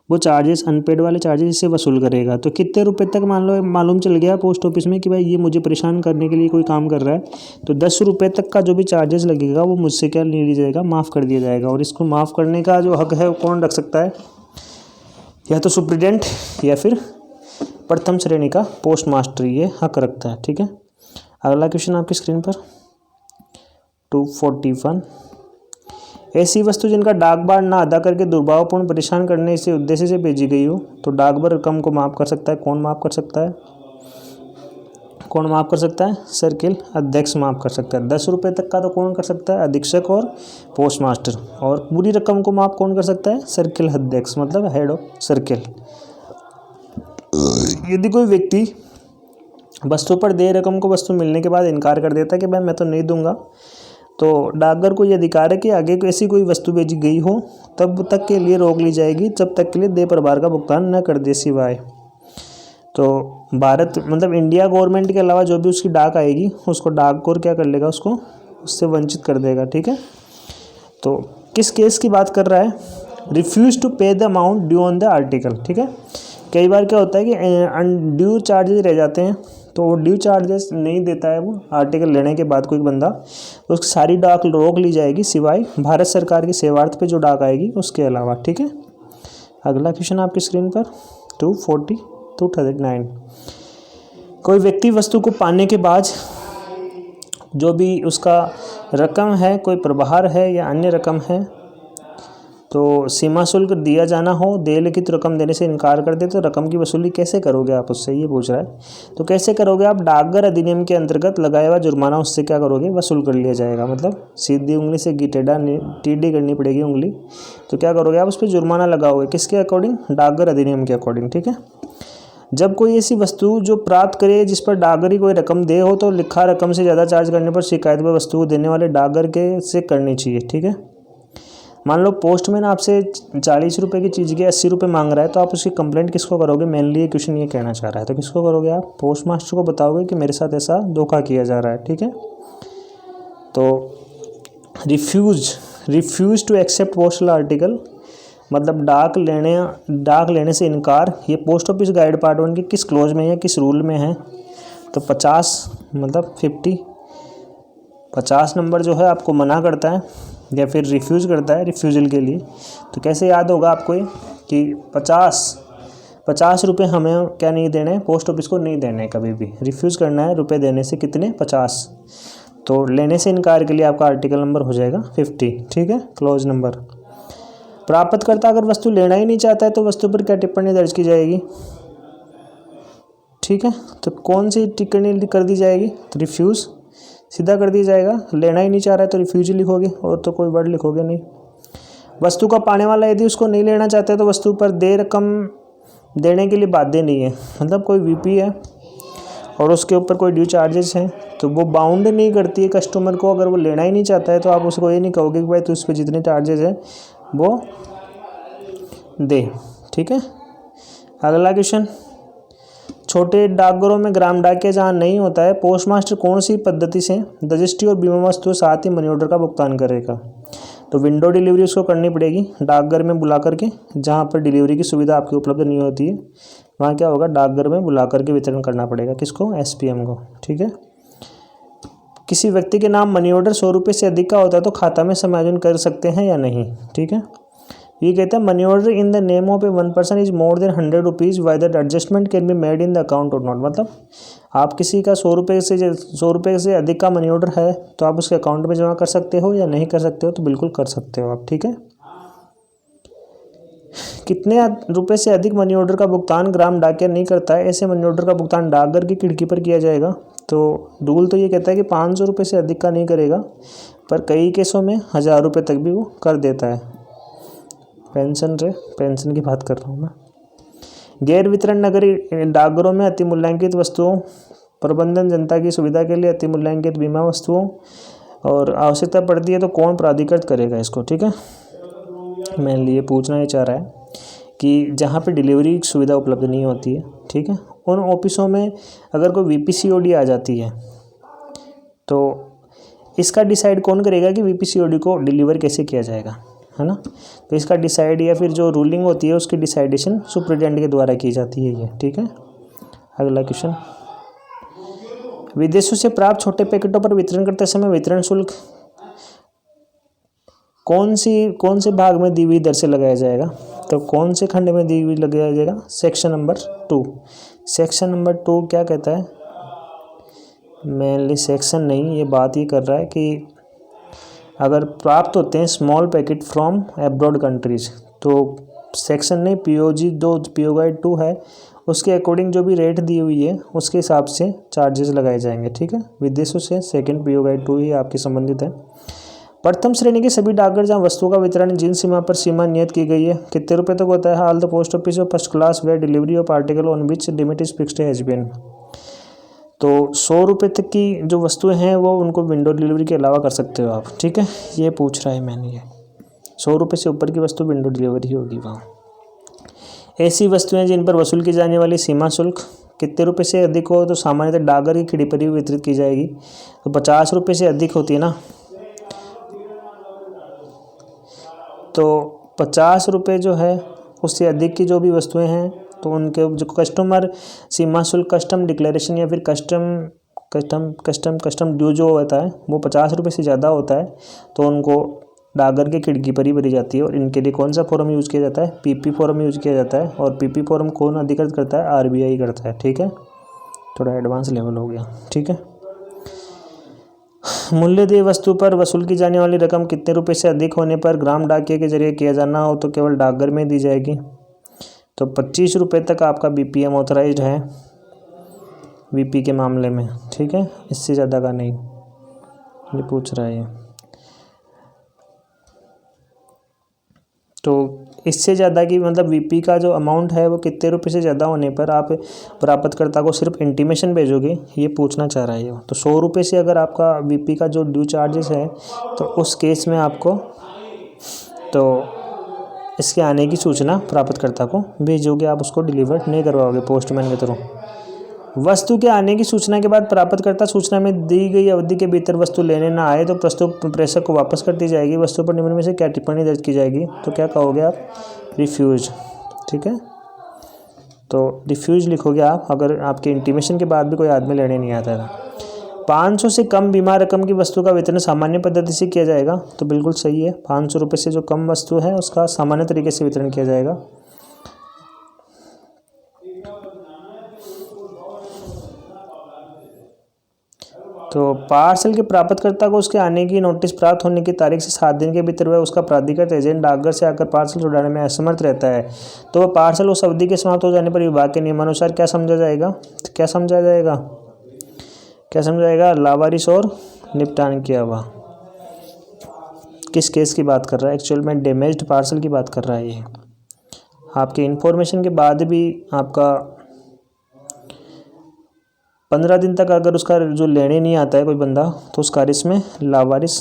वो चार्जेस, अनपेड वाले चार्जेस इससे वसूल करेगा। तो कितने रुपए तक मान लो मालूम चल गया पोस्ट ऑफिस में कि भाई ये मुझे परेशान करने के लिए कोई काम कर रहा है, तो 10 रुपये तक का जो भी चार्जेस लगेगा वो मुझसे क्या नहीं लिया जाएगा, माफ़ कर दिया जाएगा। और इसको माफ़ करने का जो हक है वो कौन रख सकता है, या तो सुप्रीडेंट या फिर प्रथम श्रेणी का पोस्ट मास्टर ये हक रखता है, ठीक है। अगला क्वेश्चन आपकी स्क्रीन पर 241, ऐसी वस्तु जिनका डाक बार ना अदा करके दुर्भावपूर्ण परेशान करने से उद्देश्य से भेजी गई हो, तो डाक बार रकम को माफ़ कर सकता है। कौन माफ़ कर सकता है, कौन माफ़ कर सकता है, सर्किल अध्यक्ष माफ़ कर सकता है। 10 रुपये तक का तो कौन कर सकता है, अधीक्षक और पोस्ट मास्टर। और पूरी रकम को माफ़ कौन कर सकता है, सर्किल अध्यक्ष मतलब हेड ऑफ सर्किल। यदि कोई व्यक्ति वस्तु पर देय रकम को वस्तु मिलने के बाद इनकार कर देता है कि भाई मैं तो नहीं दूंगा, तो डाकघर को यह अधिकार है कि आगे ऐसी कोई वस्तु भेजी गई हो तब तक के लिए रोक ली जाएगी जब तक के लिए देय प्रभार का भुगतान न कर दे, सिवाय। तो भारत मतलब इंडिया गवर्नमेंट के अलावा जो भी उसकी डाक आएगी उसको डाकघर क्या कर लेगा, उसको उससे वंचित कर देगा, ठीक है। तो किस केस की बात कर रहा है, रिफ्यूज़ टू पे the amount due on the article, ठीक है। कई बार क्या होता है कि अनड्यू चार्जेस रह जाते हैं, तो वो ड्यू चार्जेस नहीं देता है वो आर्टिकल लेने के बाद कोई बंदा, तो उसकी सारी डाक रोक ली जाएगी सिवाय भारत सरकार की सेवार्थ पे जो डाक आएगी उसके अलावा, ठीक है। अगला क्वेश्चन आपकी स्क्रीन पर 239। कोई व्यक्ति वस्तु को पाने के बाद जो भी उसका रकम है, कोई प्रभार है या अन्य रकम है, तो सीमा शुल्क दिया जाना हो, देय लिखित रकम देने से इनकार कर दे तो रकम की वसूली कैसे करोगे आप उससे, ये पूछ रहा है। तो कैसे करोगे आप, डाकघर अधिनियम के अंतर्गत लगाया हुआ जुर्माना उससे क्या करोगे, वसूल कर लिया जाएगा। मतलब सीधी उंगली से टेढ़ी करनी पड़ेगी उंगली, तो क्या करोगे आप उस पर जुर्माना लगाओगे, किसके अकॉर्डिंग, डाकघर अधिनियम के अकॉर्डिंग। ठीक है। जब कोई ऐसी वस्तु जो प्राप्त करे जिस पर डाकघरी कोई रकम दे हो, तो लिखा रकम से ज़्यादा चार्ज करने पर शिकायत वह वस्तु को देने वाले डाकघर के से करनी चाहिए। ठीक है। मान लो पोस्टमैन आपसे 40 रुपये की चीज़ के 80 रुपये मांग रहा है, तो आप उसकी कंप्लेंट किसको करोगे, मेनली ये क्वेश्चन ये कहना चाह रहा है। तो किसको करोगे आप, पोस्ट मास्टर को बताओगे कि मेरे साथ ऐसा धोखा किया जा रहा है। ठीक है। तो refuse to accept postal article मतलब डाक लेने से इनकार, ये पोस्ट ऑफिस गाइड पार्ट 1 के किस क्लोज में है, किस रूल में है। तो 50 मतलब 50 नंबर जो है आपको मना करता है या फिर रिफ्यूज़ करता है रिफ्यूज़ल के लिए। तो कैसे याद होगा आपको ये कि 50 रुपये हमें क्या नहीं देने, पोस्ट ऑफिस को नहीं देने, कभी भी रिफ्यूज़ करना है रुपए देने से, कितने, 50। तो लेने से इनकार के लिए आपका आर्टिकल नंबर हो जाएगा 50। ठीक है, क्लोज नंबर। प्राप्तकर्ता अगर वस्तु लेना ही नहीं चाहता है तो वस्तु पर क्या टिप्पणी दर्ज की जाएगी। ठीक है। तो कौन सी टिप्पणी कर दी जाएगी, तो रिफ्यूज़ सीधा कर दिया जाएगा। लेना ही नहीं चाह रहा है तो रिफ्यूज लिखोगे, और तो कोई वर्ड लिखोगे नहीं। वस्तु का पाने वाला यदि उसको नहीं लेना चाहते तो वस्तु पर दे रकम देने के लिए बाध्य नहीं है। मतलब कोई वीपी है और उसके ऊपर कोई ड्यू चार्जेस हैं, तो वो बाउंड नहीं करती है कस्टमर को। अगर वो लेना ही नहीं चाहता है तो आप उसको ये नहीं कहोगे कि भाई तू उस पर जितने चार्जेस हैं वो दे। ठीक है। अगला क्वेश्चन, छोटे डाकघरों में ग्राम डाकिया जहाँ नहीं होता है, पोस्टमास्टर कौन सी पद्धति से रजिस्ट्री और बीमा वस्तु साथ ही मनी ऑर्डर का भुगतान करेगा। तो विंडो डिलीवरी उसको करनी पड़ेगी डाकघर में बुला करके, जहाँ पर डिलीवरी की सुविधा आपकी उपलब्ध नहीं होती है वहाँ क्या होगा, डाकघर में बुला करके वितरण करना पड़ेगा, किसको, एसपीएम को। ठीक है। किसी व्यक्ति के नाम मनी ऑर्डर 100 रुपये से अधिक का होता है तो खाता में समायोजन कर सकते हैं या नहीं। ठीक है। ये कहता है money order in the name of A one person is more than 100 rupees whether adjustment can be made in the account और नॉट। मतलब आप किसी का 100 रुपये से अधिक का मनी ऑर्डर है तो आप उसके अकाउंट में जमा कर सकते हो या नहीं कर सकते हो, तो बिल्कुल कर सकते हो आप। ठीक है। कितने रुपए से अधिक मनी ऑर्डर का भुगतान ग्राम डाकिया नहीं करता है, ऐसे मनी ऑर्डर का भुगतान डाकघर की खिड़की पर किया जाएगा। तो रूल तो ये कहता है कि 500 रुपये से अधिक का नहीं करेगा, पर कई केसों में 1000 रुपये तक भी वो कर देता है। पेंशन की बात कर रहा हूँ मैं। गैर वितरण नगरी डाकघरों में अति मूल्यांकित वस्तुओं प्रबंधन जनता की सुविधा के लिए अति मूल्यांकित बीमा वस्तुओं और आवश्यकता पड़ती है तो कौन प्राधिकृत करेगा इसको। ठीक है। मेनली ये पूछना ही चाह रहा है कि जहाँ पे डिलीवरी सुविधा उपलब्ध नहीं होती है, ठीक है, उन ऑफिसों में अगर कोई वीपीसीओडी आ जाती है तो इसका डिसाइड कौन करेगा कि वीपीसीओडी को डिलीवर कैसे किया जाएगा, है ना। तो इसका डिसाइड या फिर जो रूलिंग होती है उसकी डिसाइडेशन सुप्रिटेंडेंट के द्वारा की जाती है ये। ठीक है। अगला क्वेश्चन, विदेशों से प्राप्त छोटे पैकेटों पर वितरण करते समय वितरण शुल्क कौन से भाग में दी हुई दर से लगाया जाएगा। तो कौन से खंड में दी हुई लगाया जाएगा, सेक्शन नंबर 2। सेक्शन नंबर 2 क्या कहता है, मेनली सेक्शन नहीं, ये बात ये कर रहा है कि अगर प्राप्त होते हैं small packet from abroad countries, तो सेक्शन नहीं पीओजी 2 पीओ गाइड 2 है, उसके अकॉर्डिंग जो भी रेट दी हुई है उसके हिसाब से चार्जेस लगाए जाएंगे। ठीक है। विदेशों से सेकंड पीओ गाइड 2 ही आपकी संबंधित है। प्रथम श्रेणी के सभी डाकघर जहाँ वस्तुओं का वितरण जिन सीमा पर सीमा नियत की गई है कितने रुपए तक होता है, ऑल द पोस्ट ऑफिस और first class where delivery of article on which limit is fixed has been. तो 100 रुपये तक की जो वस्तुएं हैं वो उनको विंडो डिलीवरी के अलावा कर सकते हो आप। ठीक है। ये पूछ रहा है मैंने, ये 100 रुपये से ऊपर की वस्तु विंडो डिलीवरी होगी वहाँ। ऐसी वस्तुएं जिन पर वसूल की जाने वाली सीमा शुल्क कितने रुपए से अधिक हो तो सामान्यतः डाकघर की खिड़ी पर ही वितरित की जाएगी। तो 50 रुपये से अधिक होती है ना, तो 50 रुपये जो है उससे अधिक की जो भी वस्तुएं हैं तो उनके जो कस्टमर सीमा शुल्क कस्टम डिक्लेरेशन या फिर कस्टम ड्यू जो होता है वो 50 रुपये से ज़्यादा होता है तो उनको डाकघर की खिड़की पर ही भरी जाती है और इनके लिए कौन सा फॉर्म यूज़ किया जाता है? पीपी फॉर्म यूज़ किया जाता है। और पीपी फॉर्म कौन अधिकृत करता है? आरबीआई करता है। ठीक है, थोड़ा एडवांस लेवल हो गया। ठीक है, मूल्य देय वस्तु पर वसूल की जाने वाली रकम कितने रुपए से अधिक होने पर ग्राम डाकिया के जरिए किया जाना हो तो केवल डाकघर में दी जाएगी। तो 25 रुपये तक आपका बीपीएम ऑथराइज्ड है वीपी के मामले में। ठीक है, इससे ज़्यादा का नहीं, ये पूछ रहा है। तो इससे ज़्यादा की मतलब वीपी का जो अमाउंट है वो कितने रुपए से ज़्यादा होने पर आप प्राप्तकर्ता को सिर्फ इंटीमेशन भेजोगे, ये पूछना चाह रहा है वो। तो 100 रुपये से अगर आपका वीपी का जो ड्यू चार्जेस है तो उस केस में आपको तो इसके आने की सूचना प्राप्तकर्ता को भेजोगे, आप उसको डिलीवर नहीं करवाओगे पोस्टमैन के थ्रू। वस्तु के आने की सूचना के बाद प्राप्तकर्ता सूचना में दी गई अवधि के भीतर वस्तु लेने ना आए तो प्रस्तुत प्रेषक को वापस कर दी जाएगी। वस्तु पर निम्न में से क्या टिप्पणी दर्ज की जाएगी? तो क्या कहोगे आप? रिफ्यूज। ठीक है, तो रिफ्यूज लिखोगे आप अगर आपके इंटीमेशन के बाद भी कोई आदमी लेने नहीं आता है। 500 से कम बीमा रकम की वस्तु का वितरण सामान्य पद्धति से किया जाएगा। तो बिल्कुल सही है, 500 रुपये से जो कम वस्तु है उसका सामान्य तरीके से वितरण किया जाएगा। तो पार्सल के प्राप्तकर्ता को उसके आने की नोटिस प्राप्त होने की तारीख से 7 दिन के भीतर वह उसका प्राधिकृत एजेंट डाकघर से आकर पार्सल छुड़ाने में असमर्थ रहता है तो वह पार्सल उस अवधि के समाप्त हो जाने पर विभाग के नियमानुसार क्या समझा जाएगा? क्या समझा जाएगा? क्या समझाएगा? लावारिस और निपटान किया हुआ। किस केस की बात कर रहा है? एक्चुअल में डैमेज्ड पार्सल की बात कर रहा है ये। आपके इन्फॉर्मेशन के बाद भी आपका 15 दिन तक अगर उसका जो लेने नहीं आता है कोई बंदा तो उस कार्य में लावारिस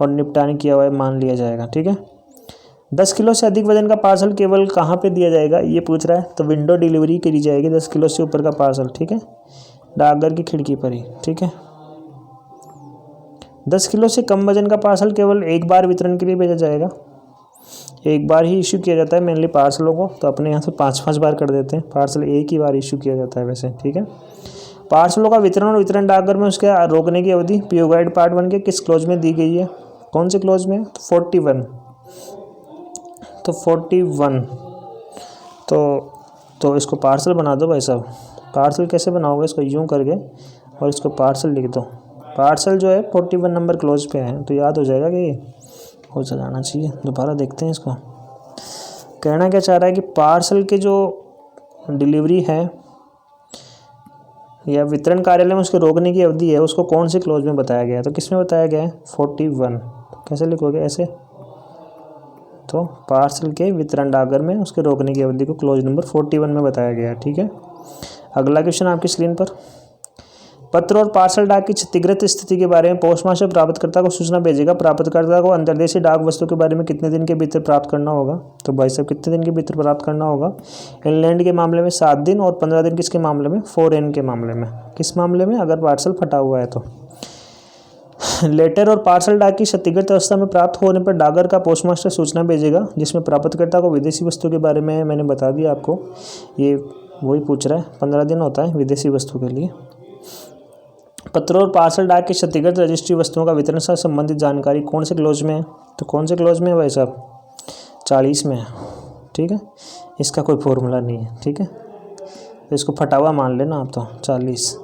और निपटान किया हुआ मान लिया जाएगा। ठीक है, 10 किलो से अधिक वजन का पार्सल केवल कहाँ पे दिया जाएगा ये पूछ रहा है। तो विंडो डिलीवरी करी जाएगी 10 किलो से ऊपर का पार्सल। ठीक है, डाकघर की खिड़की पर ही। ठीक है, 10 किलो से कम वजन का पार्सल केवल एक बार वितरण के लिए भेजा जाएगा। एक बार ही इशू किया जाता है मेनली पार्सलों को, तो अपने यहाँ से 5-5 बार कर देते हैं। पार्सल एक ही बार इशू किया जाता है वैसे। ठीक है, पार्सलों का वितरण और वितरण डाकघर में उसके रोकने की अवधि पीओ गाइड पार्ट 1 के किस क्लोज में दी गई है? कौन से क्लोज में? 41। तो 41 तो इसको पार्सल बना दो भाई साहब। पार्सल कैसे बनाओगे? इसको यूँ करके और इसको पार्सल लिख दो। पार्सल जो है 41 नंबर क्लोज पे है, तो याद हो जाएगा कि ये हो जाना चाहिए। दोबारा देखते हैं इसको। कहना क्या चाह रहा है कि पार्सल के जो डिलीवरी है या वितरण कार्यालय में उसके रोकने की अवधि है उसको कौन से क्लोज में बताया गया है? तो किस में बताया गया है? 41। कैसे लिखोगे? ऐसे। तो पार्सल के वितरण डाकघर में उसके रोकने की अवधि को क्लोज नंबर 41 में बताया गया है। ठीक है, अगला क्वेश्चन आपकी स्क्रीन पर। पत्र और पार्सल डाक की क्षतिग्रस्त स्थिति के बारे में पोस्टमास्टर प्राप्तकर्ता को सूचना भेजेगा। प्राप्तकर्ता को अंतर्देशीय डाक वस्तु के बारे में कितने दिन के भीतर प्राप्त करना होगा? तो भाई साहब कितने दिन के भीतर प्राप्त करना होगा? इनलैंड के मामले में 7 दिन और 15 दिन किसके मामले में? फॉरेन के मामले में। किस मामले में? अगर पार्सल फटा हुआ है तो। लेटर और पार्सल डाक की क्षतिग्रस्त अवस्था में प्राप्त होने पर डाकघर का पोस्टमास्टर सूचना भेजेगा जिसमें प्राप्तकर्ता को विदेशी वस्तु के बारे में मैंने बता दिया आपको, ये वही पूछ रहा है। 15 दिन होता है विदेशी वस्तु के लिए। पत्र और पार्सल डाक के क्षतिग्रस्त रजिस्ट्री वस्तुओं का वितरण से संबंधित जानकारी कौन से क्लोज में है? तो कौन से क्लोज में है भाई साहब? 40 में है। ठीक है, इसका कोई फॉर्मूला नहीं है। ठीक है, तो इसको फटा हुआ मान लेना आप तो 40।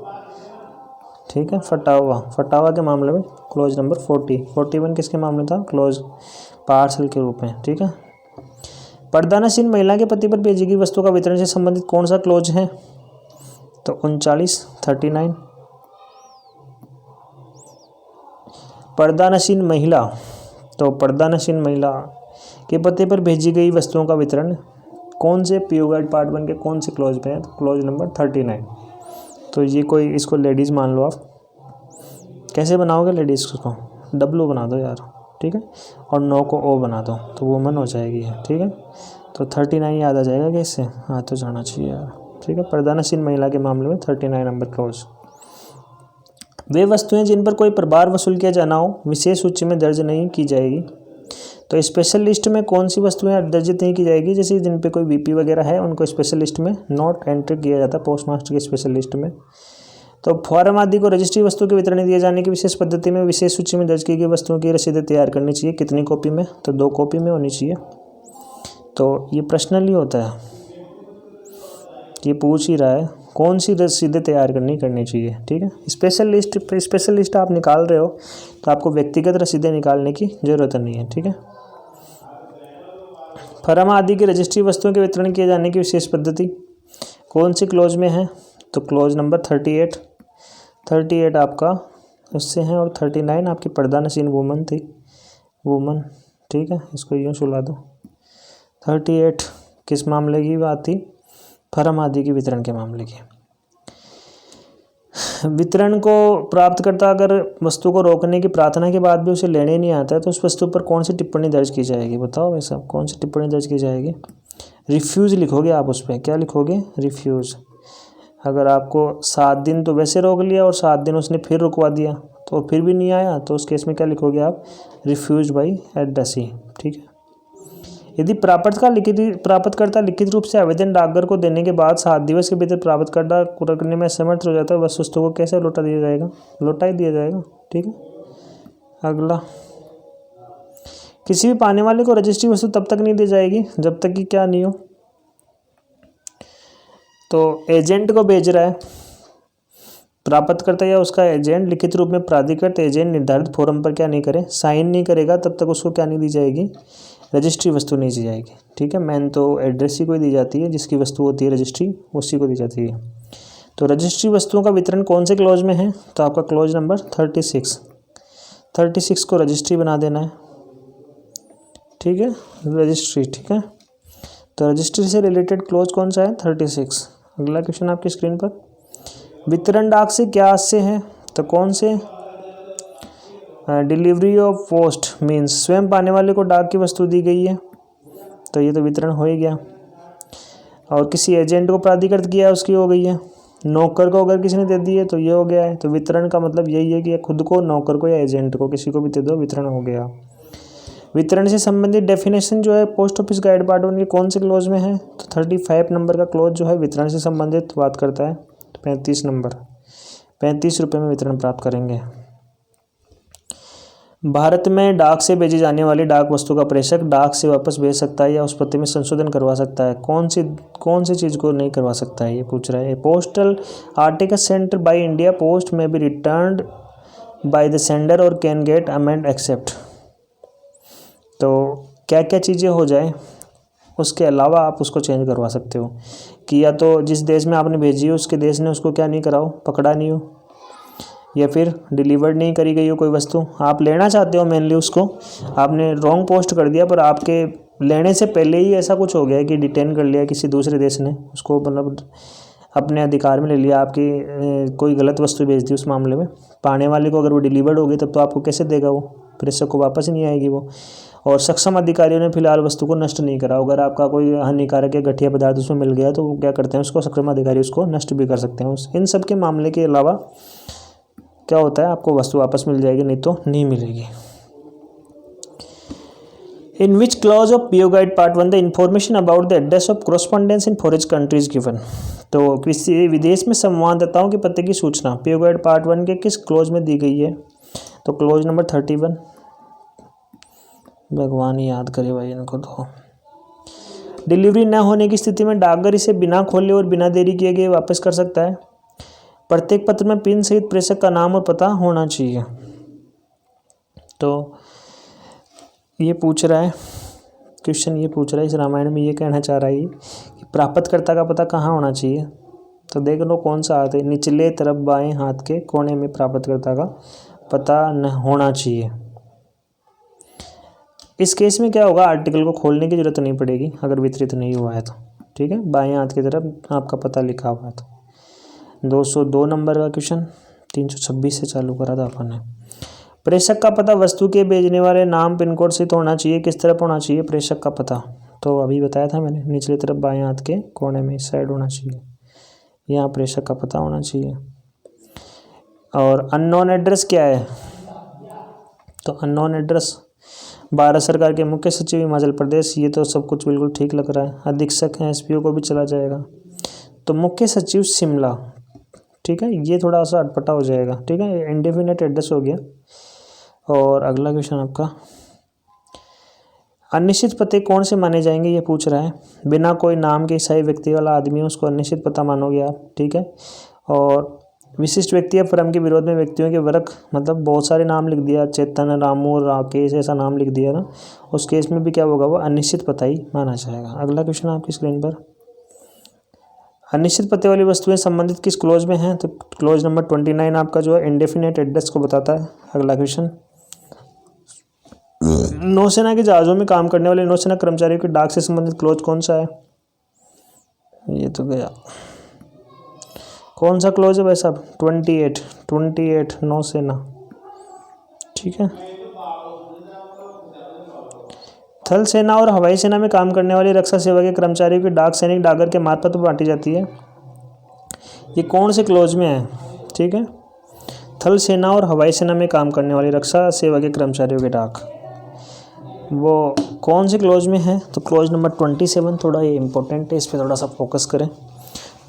ठीक है, फटा हुआ के मामले में क्लोज नंबर 41 किसके मामले था? क्लोज पार्सल के रूप में। ठीक है, पर्दानसीन महिला के पति पर भेजी गई वस्तु का वितरण से संबंधित कौन सा क्लोज है? तो 39। पर्दानसीन महिला, तो पर्दानसीन महिला के पते पर भेजी गई वस्तुओं का वितरण कौन से पीओ गाइड पार्ट 1 के कौन से क्लोज पे है? तो क्लोज नंबर 39। तो ये कोई इसको लेडीज़ मान लो आप। कैसे बनाओगे लेडीज़ को? डब्लू बना दो यार। ठीक है, और 9 को ओ बना दो तो वुमन हो जाएगी। ठीक है, तो 39 याद आ जाएगा कि इससे हाँ तो जाना चाहिए यार। ठीक है, पर्दानसीन महिला के मामले में 39 नंबर क्लोज। वे वस्तुएं जिन पर कोई प्रभार वसूल किया जाना हो विशेष सूची में दर्ज नहीं की जाएगी। तो स्पेशल लिस्ट में कौन सी वस्तुएं दर्जित नहीं की जाएगी? जैसे जिन पे कोई वीपी वगैरह है उनको स्पेशल लिस्ट में नॉट एंटर किया जाता है पोस्टमास्टर की स्पेशल लिस्ट में। तो फॉर्म आदि को रजिस्ट्री वस्तु के वितरण दिए जाने की विशेष पद्धति में विशेष सूची में दर्ज की गई वस्तुओं की रसीदें तैयार करनी चाहिए। कितनी कॉपी में? तो 2 कॉपी में होनी चाहिए। तो ये पर्सनली होता है, ये पूछ ही रहा है कौन सी रसीदें तैयार करनी चाहिए। ठीक है, स्पेशल लिस्ट आप निकाल रहे हो तो आपको व्यक्तिगत रसीदें निकालने की ज़रूरत नहीं है। ठीक है, फर्म आदि की रजिस्ट्री वस्तुओं के वितरण किए जाने की विशेष पद्धति कौन सी क्लोज में है? तो क्लोज नंबर 38 आपका उससे है, और 39 आपकी पर्दा नशीन वुमन थी, वुमन। ठीक है, इसको यूँ सुला दो। 38 किस मामले की बात थी? फर्म आदि के वितरण के मामले की। वितरण को प्राप्तकर्ता अगर वस्तु को रोकने की प्रार्थना के बाद भी उसे लेने नहीं आता है तो उस वस्तु पर कौन सी टिप्पणी दर्ज की जाएगी? बताओ भाई साहब, कौन सी टिप्पणी दर्ज की जाएगी? रिफ्यूज़ लिखोगे आप उस पर। क्या लिखोगे? रिफ्यूज़। अगर आपको 7 दिन तो वैसे रोक लिया और 7 दिन उसने फिर रुकवा दिया तो फिर भी नहीं आया, तो उस केस में क्या लिखोगे आप? Refuse by addressee. ठीक है, यदि प्राप्तकर्ता लिखित रूप से आवेदन डाकघर को देने के बाद 7 दिवस के भीतर प्राप्तकर्ता पूरा करने में असमर्थ हो जाता है, वह वस्तु को कैसे लौटा दिया जाएगा? लौटा ही दिया जाएगा। ठीक है, अगला, किसी भी पाने वाले को रजिस्ट्री वस्तु तब तक नहीं दी जाएगी जब तक कि क्या नहीं हो। तो एजेंट को भेज रहा है प्राप्तकर्ता या उसका एजेंट, लिखित रूप में प्राधिकृत एजेंट निर्धारित फॉर्म पर क्या नहीं करे? साइन नहीं करेगा, तब तक उसको क्या नहीं दी जाएगी? रजिस्ट्री वस्तु नहीं दी जाएगी। ठीक है, मेन तो एड्रेस ही को दी जाती है, जिसकी वस्तु होती है रजिस्ट्री उसी को दी जाती है। तो रजिस्ट्री वस्तुओं का वितरण कौन से क्लॉज में है? तो आपका क्लॉज नंबर 36 को रजिस्ट्री बना देना है। ठीक है, रजिस्ट्री। ठीक है, तो रजिस्ट्री से रिलेटेड क्लॉज कौन सा है? 36। अगला क्वेश्चन आपकी स्क्रीन पर, वितरण डाक से क्या से है? तो कौन से? डिलीवरी ऑफ पोस्ट मीन्स स्वयं पाने वाले को डाक की वस्तु दी गई है, तो ये तो वितरण हो ही गया। और किसी एजेंट को प्राधिकृत किया है, उसकी हो गई है। नौकर को अगर किसी ने दे दी है तो ये हो गया है। तो वितरण का मतलब यही है कि खुद को, नौकर को या एजेंट को, किसी को भी दे दो, वितरण हो गया। वितरण से संबंधित डेफिनेशन जो है पोस्ट ऑफिस गाइड पार्ट 1 के कौन से क्लोज में है? तो 35 नंबर का क्लोज जो है वितरण से संबंधित बात करता है। 35 नंबर, 35 रुपये में वितरण प्राप्त करेंगे। भारत में डाक से भेजी जाने वाली डाक वस्तु का प्रेषक डाक से वापस भेज सकता है या उस पते में संशोधन करवा सकता है। कौन सी चीज़ को नहीं करवा सकता है, ये पूछ रहा है। Postal article sent by India post may be returned by the sender और कैन गेट अमेंड एक्सेप्ट। तो क्या क्या चीज़ें हो जाए उसके अलावा आप उसको चेंज करवा सकते हो कि या तो जिस देश में आपने भेजी हो उसके देश ने उसको क्या नहीं कराओ, पकड़ा नहीं हो, या फिर डिलीवर्ड नहीं करी गई हो कोई वस्तु, आप लेना चाहते हो मेनली उसको, आपने रॉन्ग पोस्ट कर दिया पर आपके लेने से पहले ही ऐसा कुछ हो गया है कि डिटेन कर लिया किसी दूसरे देश ने, उसको मतलब अपने अधिकार में ले लिया, आपकी कोई गलत वस्तु भेज दी उस मामले में। पाने वाले को अगर वो डिलीवर्ड हो गई तब तो आपको कैसे देगा वो, प्रेषक को वापस ही नहीं आएगी वो। और सक्षम अधिकारियों ने फिलहाल वस्तु को नष्ट नहीं करा। अगर आपका कोई हानिकारक या घटिया पदार्थ उसमें मिल गया तो वो क्या करते हैं, उसको सक्षम अधिकारी उसको नष्ट भी कर सकते हैं। इन सब के मामले के अलावा क्या होता है, आपको वस्तु वापस मिल जाएगी, नहीं तो नहीं मिलेगी। In which clause of PO guide part 1 the information about the address of correspondence in foreign countries given. तो किसी विदेश में संवाददाताओं के पते की सूचना पीओ गाइड पार्ट 1 के किस क्लॉज में दी गई है? तो क्लॉज नंबर 31। भगवान ही याद करे भाई इनको। तो डिलीवरी न होने की स्थिति में डाकघर इसे बिना खोले और बिना देरी किए गए वापस कर सकता है। प्रत्येक पत्र में पिन सहित प्रेषक का नाम और पता होना चाहिए। तो ये पूछ रहा है क्वेश्चन, ये पूछ रहा है इस रामायण में, ये कहना चाह रहा है कि प्राप्तकर्ता का पता कहाँ होना चाहिए। तो देख लो कौन सा हाथ है, निचले तरफ बाएं हाथ के कोने में प्राप्तकर्ता का पता न होना चाहिए। इस केस में क्या होगा, आर्टिकल को खोलने की जरूरत नहीं पड़ेगी अगर वितरित नहीं हुआ है तो। ठीक है, बाएं हाथ की तरफ आपका पता लिखा हुआ है। तो 202 नंबर का क्वेश्चन 326 से चालू करा था अपन ने। प्रेषक का पता वस्तु के भेजने वाले नाम पिन कोड से तो होना चाहिए, किस तरफ होना चाहिए प्रेषक का पता? तो अभी बताया था मैंने, निचली तरफ बाएं हाथ के कोने में इस साइड होना चाहिए, यहाँ प्रेषक का पता होना चाहिए। और अननोन एड्रेस क्या है? तो अननोन एड्रेस भारत सरकार के मुख्य सचिव हिमाचल प्रदेश, ये तो सब कुछ बिल्कुल ठीक लग रहा है। अधीक्षक हैं, एसपीओ को भी चला जाएगा। तो मुख्य सचिव शिमला, ठीक है, ये थोड़ा सा अटपटा हो जाएगा। ठीक है, इंडेफिनिट एड्रेस हो गया। और अगला क्वेश्चन आपका, अनिश्चित पते कौन से माने जाएंगे, ये पूछ रहा है। बिना कोई नाम के सही व्यक्ति वाला आदमी है उसको अनिश्चित पता मानोगे आप। ठीक है, और विशिष्ट व्यक्ति या फर्म के विरोध में व्यक्तियों के वर्ग, मतलब बहुत सारे नाम लिख दिया, चेतन, रामू, राकेश, ऐसा नाम लिख दिया ना, उस केस में भी क्या होगा, वो अनिश्चित पता ही माना जाएगा। अगला क्वेश्चन आपकी स्क्रीन पर, अनिश्चित पते वाली वस्तुएं संबंधित किस क्लोज में हैं, तो क्लोज नंबर 29 आपका जो है इंडेफिनेट एड्रेस को बताता है। अगला क्वेश्चन, नौसेना के जहाज़ों में काम करने वाले नौसेना कर्मचारियों के डाक से संबंधित क्लोज कौन सा है, ये तो गया, कौन सा क्लोज है भाई साहब, 28 नौसेना। ठीक है, थल सेना और हवाई सेना में काम करने वाली रक्षा सेवा के कर्मचारियों की डाक सैनिक डाकघर के मार्फत बांटी जाती है, ये कौन से क्लोज में है। ठीक है, थल सेना और हवाई सेना में काम करने वाली रक्षा सेवा के कर्मचारियों की डाक, वो कौन से क्लोज में है, तो क्लोज नंबर 27। थोड़ा ये इंपॉर्टेंट है, इस पर थोड़ा सा फोकस करें।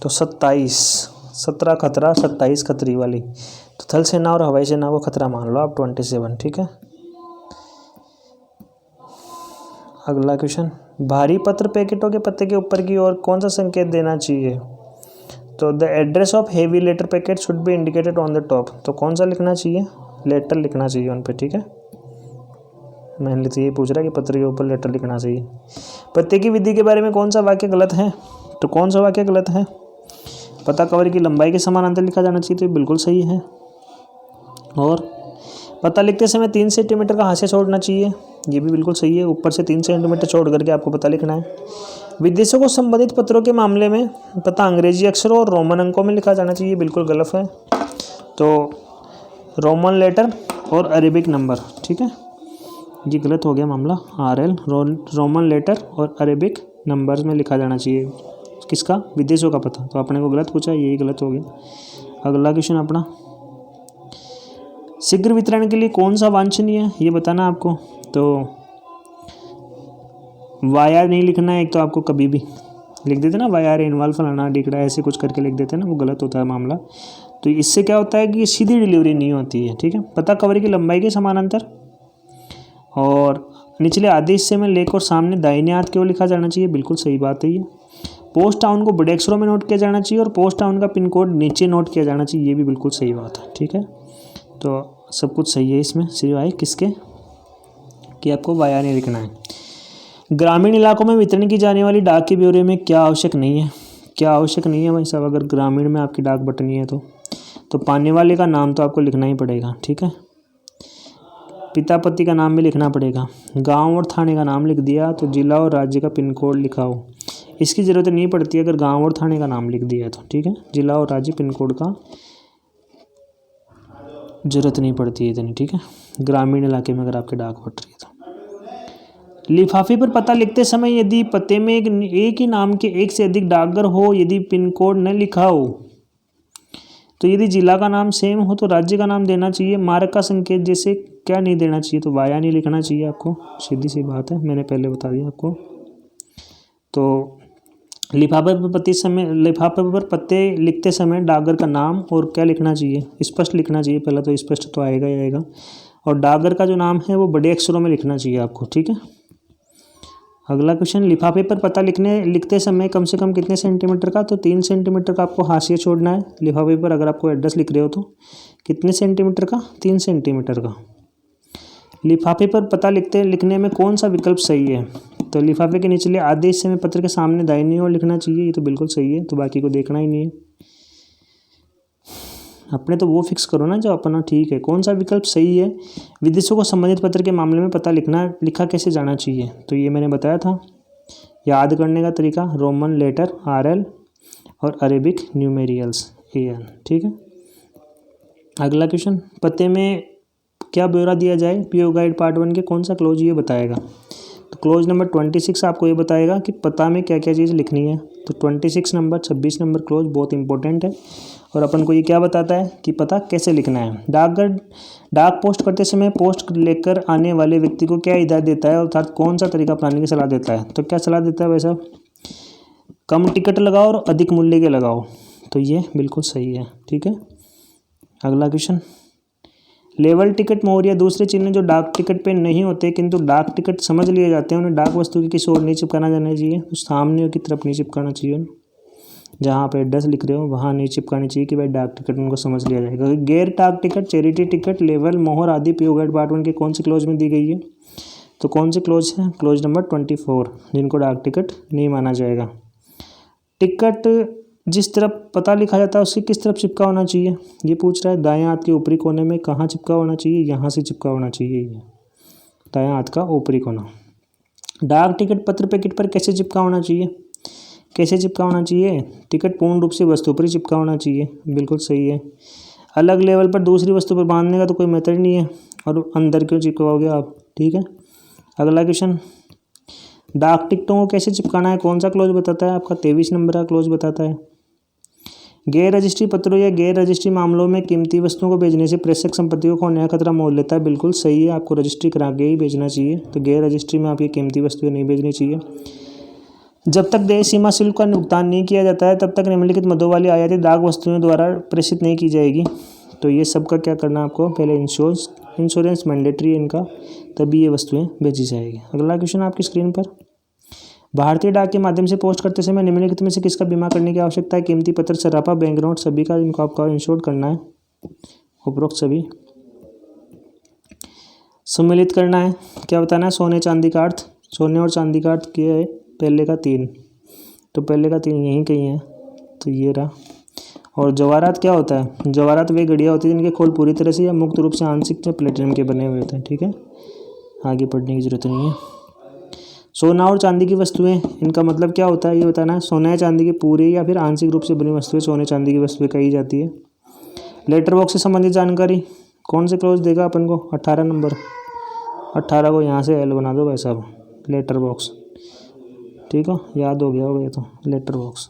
तो 17 खतरा, 27 खतरी वाली, तो थल सेना और हवाई सेना को खतरा मान लो आप 27। ठीक है, अगला क्वेश्चन, भारी पत्र पैकेटों के पत्ते के ऊपर की ओर कौन सा संकेत देना चाहिए, तो the address of heavy letter packet should be indicated on the top, तो कौन सा लिखना चाहिए, लेटर लिखना चाहिए उन पे। ठीक है, मैंने तो ये पूछ रहा है कि पत्र के ऊपर लेटर लिखना चाहिए। पत्ते की विधि के बारे में कौन सा वाक्य गलत है, तो कौन सा वाक्य गलत है, पता कवर की लंबाई के समानांतर लिखा जाना चाहिए, तो बिल्कुल सही है। और पता लिखते समय 3 सेंटीमीटर का हाशिया छोड़ना चाहिए, ये भी बिल्कुल सही है, ऊपर से 3 सेंटीमीटर छोड़ करके आपको पता लिखना है। विदेशों को संबंधित पत्रों के मामले में पता अंग्रेजी अक्षरों और रोमन अंकों में लिखा जाना चाहिए, बिल्कुल गलत है, तो रोमन लेटर और अरेबिक नंबर। ठीक है, ये गलत हो गया मामला, RL रोमन लेटर और अरेबिक नंबर्स में लिखा जाना चाहिए, किसका, विदेशों का पता, तो अपने को गलत पूछा, यही गलत हो गया। अगला क्वेश्चन अपना, शीघ्र वितरण के लिए कौन सा वांछनीय है, ये बताना आपको, तो वाया नहीं लिखना है, एक तो आपको कभी भी लिख देते ना वाया इन्वॉल्व फलाना डिकड़ा, ऐसे कुछ करके लिख देते हैं ना, वो गलत होता है मामला। तो इससे क्या होता है कि सीधी डिलीवरी नहीं होती है। ठीक है, पता कवर की लंबाई के समानांतर और निचले आधे हिस्से में लेकर सामने दाहिने हाथ की ओर लिखा जाना चाहिए, बिल्कुल सही बात है ये। पोस्ट टाउन को बड़े अक्षरों में नोट किया जाना चाहिए और पोस्ट टाउन का पिन कोड नीचे नोट किया जाना चाहिए, ये भी बिल्कुल सही बात है। ठीक है, तो सब कुछ सही है इसमें, सिवाय किसके कि आपको वाया नहीं लिखना है। ग्रामीण इलाकों में वितरण की जाने वाली डाक के ब्यौरे में क्या आवश्यक नहीं है, क्या आवश्यक नहीं है भाई साहब, अगर ग्रामीण में आपकी डाक बटनी है तो पाने वाले का नाम तो आपको लिखना ही पड़ेगा। ठीक है, पिता पति का नाम भी लिखना पड़ेगा, गांव और थाने का नाम लिख दिया तो जिला और राज्य का पिन कोड लिखा हो, इसकी ज़रूरत नहीं पड़ती अगर गांव और थाने का नाम लिख दिया तो। ठीक है, जिला और राज्य पिन कोड का ज़रूरत नहीं पड़ती है इतनी। ठीक है, ग्रामीण इलाके में अगर आपकी डाक बट रही है तो। लिफाफे पर पता लिखते समय यदि पते में एक ही नाम के एक से अधिक डाकघर हो, यदि पिन कोड न लिखा हो, तो यदि जिला का नाम सेम हो तो राज्य का नाम देना चाहिए, मार्ग का संकेत जैसे क्या नहीं देना चाहिए, तो वाया नहीं लिखना चाहिए आपको, सीधी सी बात है, मैंने पहले बता दिया आपको। तो लिफाफे पर पत्ते लिखते समय डाकघर का नाम और क्या लिखना चाहिए, स्पष्ट लिखना चाहिए, पहला तो स्पष्ट तो आएगा ही आएगा, और डाकघर का जो नाम है वो बड़े अक्षरों में लिखना चाहिए आपको। ठीक है, अगला क्वेश्चन, लिफाफे पर पता लिखते समय कम से कम कितने सेंटीमीटर का, तो 3 सेंटीमीटर का आपको हाशिया छोड़ना है लिफाफे पर, अगर आपको एड्रेस लिख रहे हो तो कितने सेंटीमीटर का, 3 सेंटीमीटर का। लिफाफे पर पता लिखने में कौन सा विकल्प सही है, तो लिफाफे के निचले आधे हिस्से में पत्र के सामने दाहिनी ओर लिखना चाहिए, ये तो बिल्कुल सही है, तो बाकी को देखना ही नहीं है, अपने तो वो फिक्स करो ना जो अपना ठीक है। कौन सा विकल्प सही है, विदेशों को संबंधित पत्र के मामले में पता लिखा कैसे जाना चाहिए, तो ये मैंने बताया था, याद करने का तरीका, रोमन लेटर RL और अरेबिक न्यूमेरियल्स AN। ठीक है, अगला क्वेश्चन, पते में क्या ब्यौरा दिया जाए, PO गाइड पार्ट 1 के कौन सा क्लोज ये बताएगा, तो क्लोज नंबर 26 आपको ये बताएगा कि पता में क्या क्या चीज़ लिखनी है, तो 26 नंबर 26 नंबर क्लोज बहुत इंपॉर्टेंट है, और अपन को ये क्या बताता है कि पता कैसे लिखना है। डाक पोस्ट करते समय पोस्ट लेकर आने वाले व्यक्ति को क्या हिदायत देता है, अर्थात कौन सा तरीका अपनाने की सलाह देता है, तो क्या सलाह देता है भाई साहब, कम टिकट लगाओ और अधिक मूल्य के लगाओ। तो ये बिल्कुल सही है। ठीक है, अगला क्वेश्चन, लेवल टिकट मोहर या दूसरे चिन्ह जो डाक टिकट पे नहीं होते किंतु डाक टिकट समझ लिए जाते हैं, उन्हें डाक वस्तु की किसी और नहीं चिपकाना जाना चाहिए। तो सामने की तरफ नहीं चिपकाना चाहिए, जहाँ आप एड्रेस लिख रहे हो वहाँ नहीं चिपकानी चाहिए कि भाई डाक टिकट, उनको समझ लिया जाएगा। गैर डाक टिकट, चैरिटी टिकट, लेवल मोहर आदि पीओ गाइड पार्ट 1 के कौन सी क्लोज में दी गई है? तो कौन सी क्लोज है? क्लोज नंबर 24, जिनको डाक टिकट नहीं माना जाएगा। टिकट जिस तरफ पता लिखा जाता है उसकी किस तरफ चिपका होना चाहिए? ये पूछ रहा है। दाएं हाथ के ऊपरी कोने में कहाँ चिपका होना चाहिए? यहाँ से चिपका होना चाहिए, ये दाएं हाथ का ऊपरी कोना। डाक टिकट पत्र पैकेट पर कैसे चिपका होना चाहिए? कैसे चिपका होना चाहिए? टिकट पूर्ण रूप से वस्तु पर ही चिपका होना चाहिए, बिल्कुल सही है। अलग लेवल पर दूसरी वस्तु पर बांधने का तो कोई मेथड नहीं है, और अंदर क्यों चिपकाओगे आप? ठीक है, अगला क्वेश्चन, डाक टिकटों को कैसे चिपकाना है? कौन सा क्लोज बताता है? आपका 23 नंबर का क्लोज बताता है। गैर रजिस्ट्री पत्रों या गैर रजिस्ट्री मामलों में कीमती वस्तुओं को भेजने से प्रेषक संपत्ति को खोने का खतरा मोल लेता है, बिल्कुल सही है। आपको रजिस्ट्री करा के ही भेजना चाहिए, तो गैर रजिस्ट्री में आपकी कीमती वस्तुएं नहीं भेजनी चाहिए। जब तक देय सीमा शुल्क का भुगतान नहीं किया जाता है तब तक निम्नलिखित मदों वाली आयातित डाक वस्तुओं द्वारा प्रेषित नहीं की जाएगी। तो ये सबका क्या करना है आपको? पहले इंश्योरेंस मैंडेटरी है इनका, तभी ये वस्तुएं भेजी जाएगी। अगला क्वेश्चन आपकी स्क्रीन पर, भारतीय डाक के माध्यम से पोस्ट करते समय निम्नलिखित में से किसका बीमा करने की आवश्यकता है? कीमती पत्र, सराफा, बैंक नोट, सभी का इनको आपका इंश्योर करना है। उपरोक्त सभी सम्मिलित करना है। क्या बताना है? सोने चांदी का अर्थ, सोने और चांदी का अर्थ क्या है? पहले का 3, तो पहले का 3 यहीं कहीं है, तो ये रहा। और जवाहरात क्या होता है? जवाहरात वे घड़ियाँ होती हैं जिनके खोल पूरी तरह से या मुक्त रूप से आंशिक या प्लेटिनम के बने हुए होते हैं। ठीक है, आगे पढ़ने की जरूरत नहीं है। सोना और चांदी की वस्तुएं, इनका मतलब क्या होता है ये बताना है। सोना या चांदी के पूरे या फिर आंशिक रूप से बनी वस्तुएं सोने चांदी की वस्तुएं कही जाती है। लेटर बॉक्स से संबंधित जानकारी कौन से क्लोज देगा अपन को? 18 नंबर। 18 को यहाँ से एल बना दो भाई साहब, लेटर बॉक्स। ठीक है, याद हो गया होगा ये तो, लेटर बॉक्स।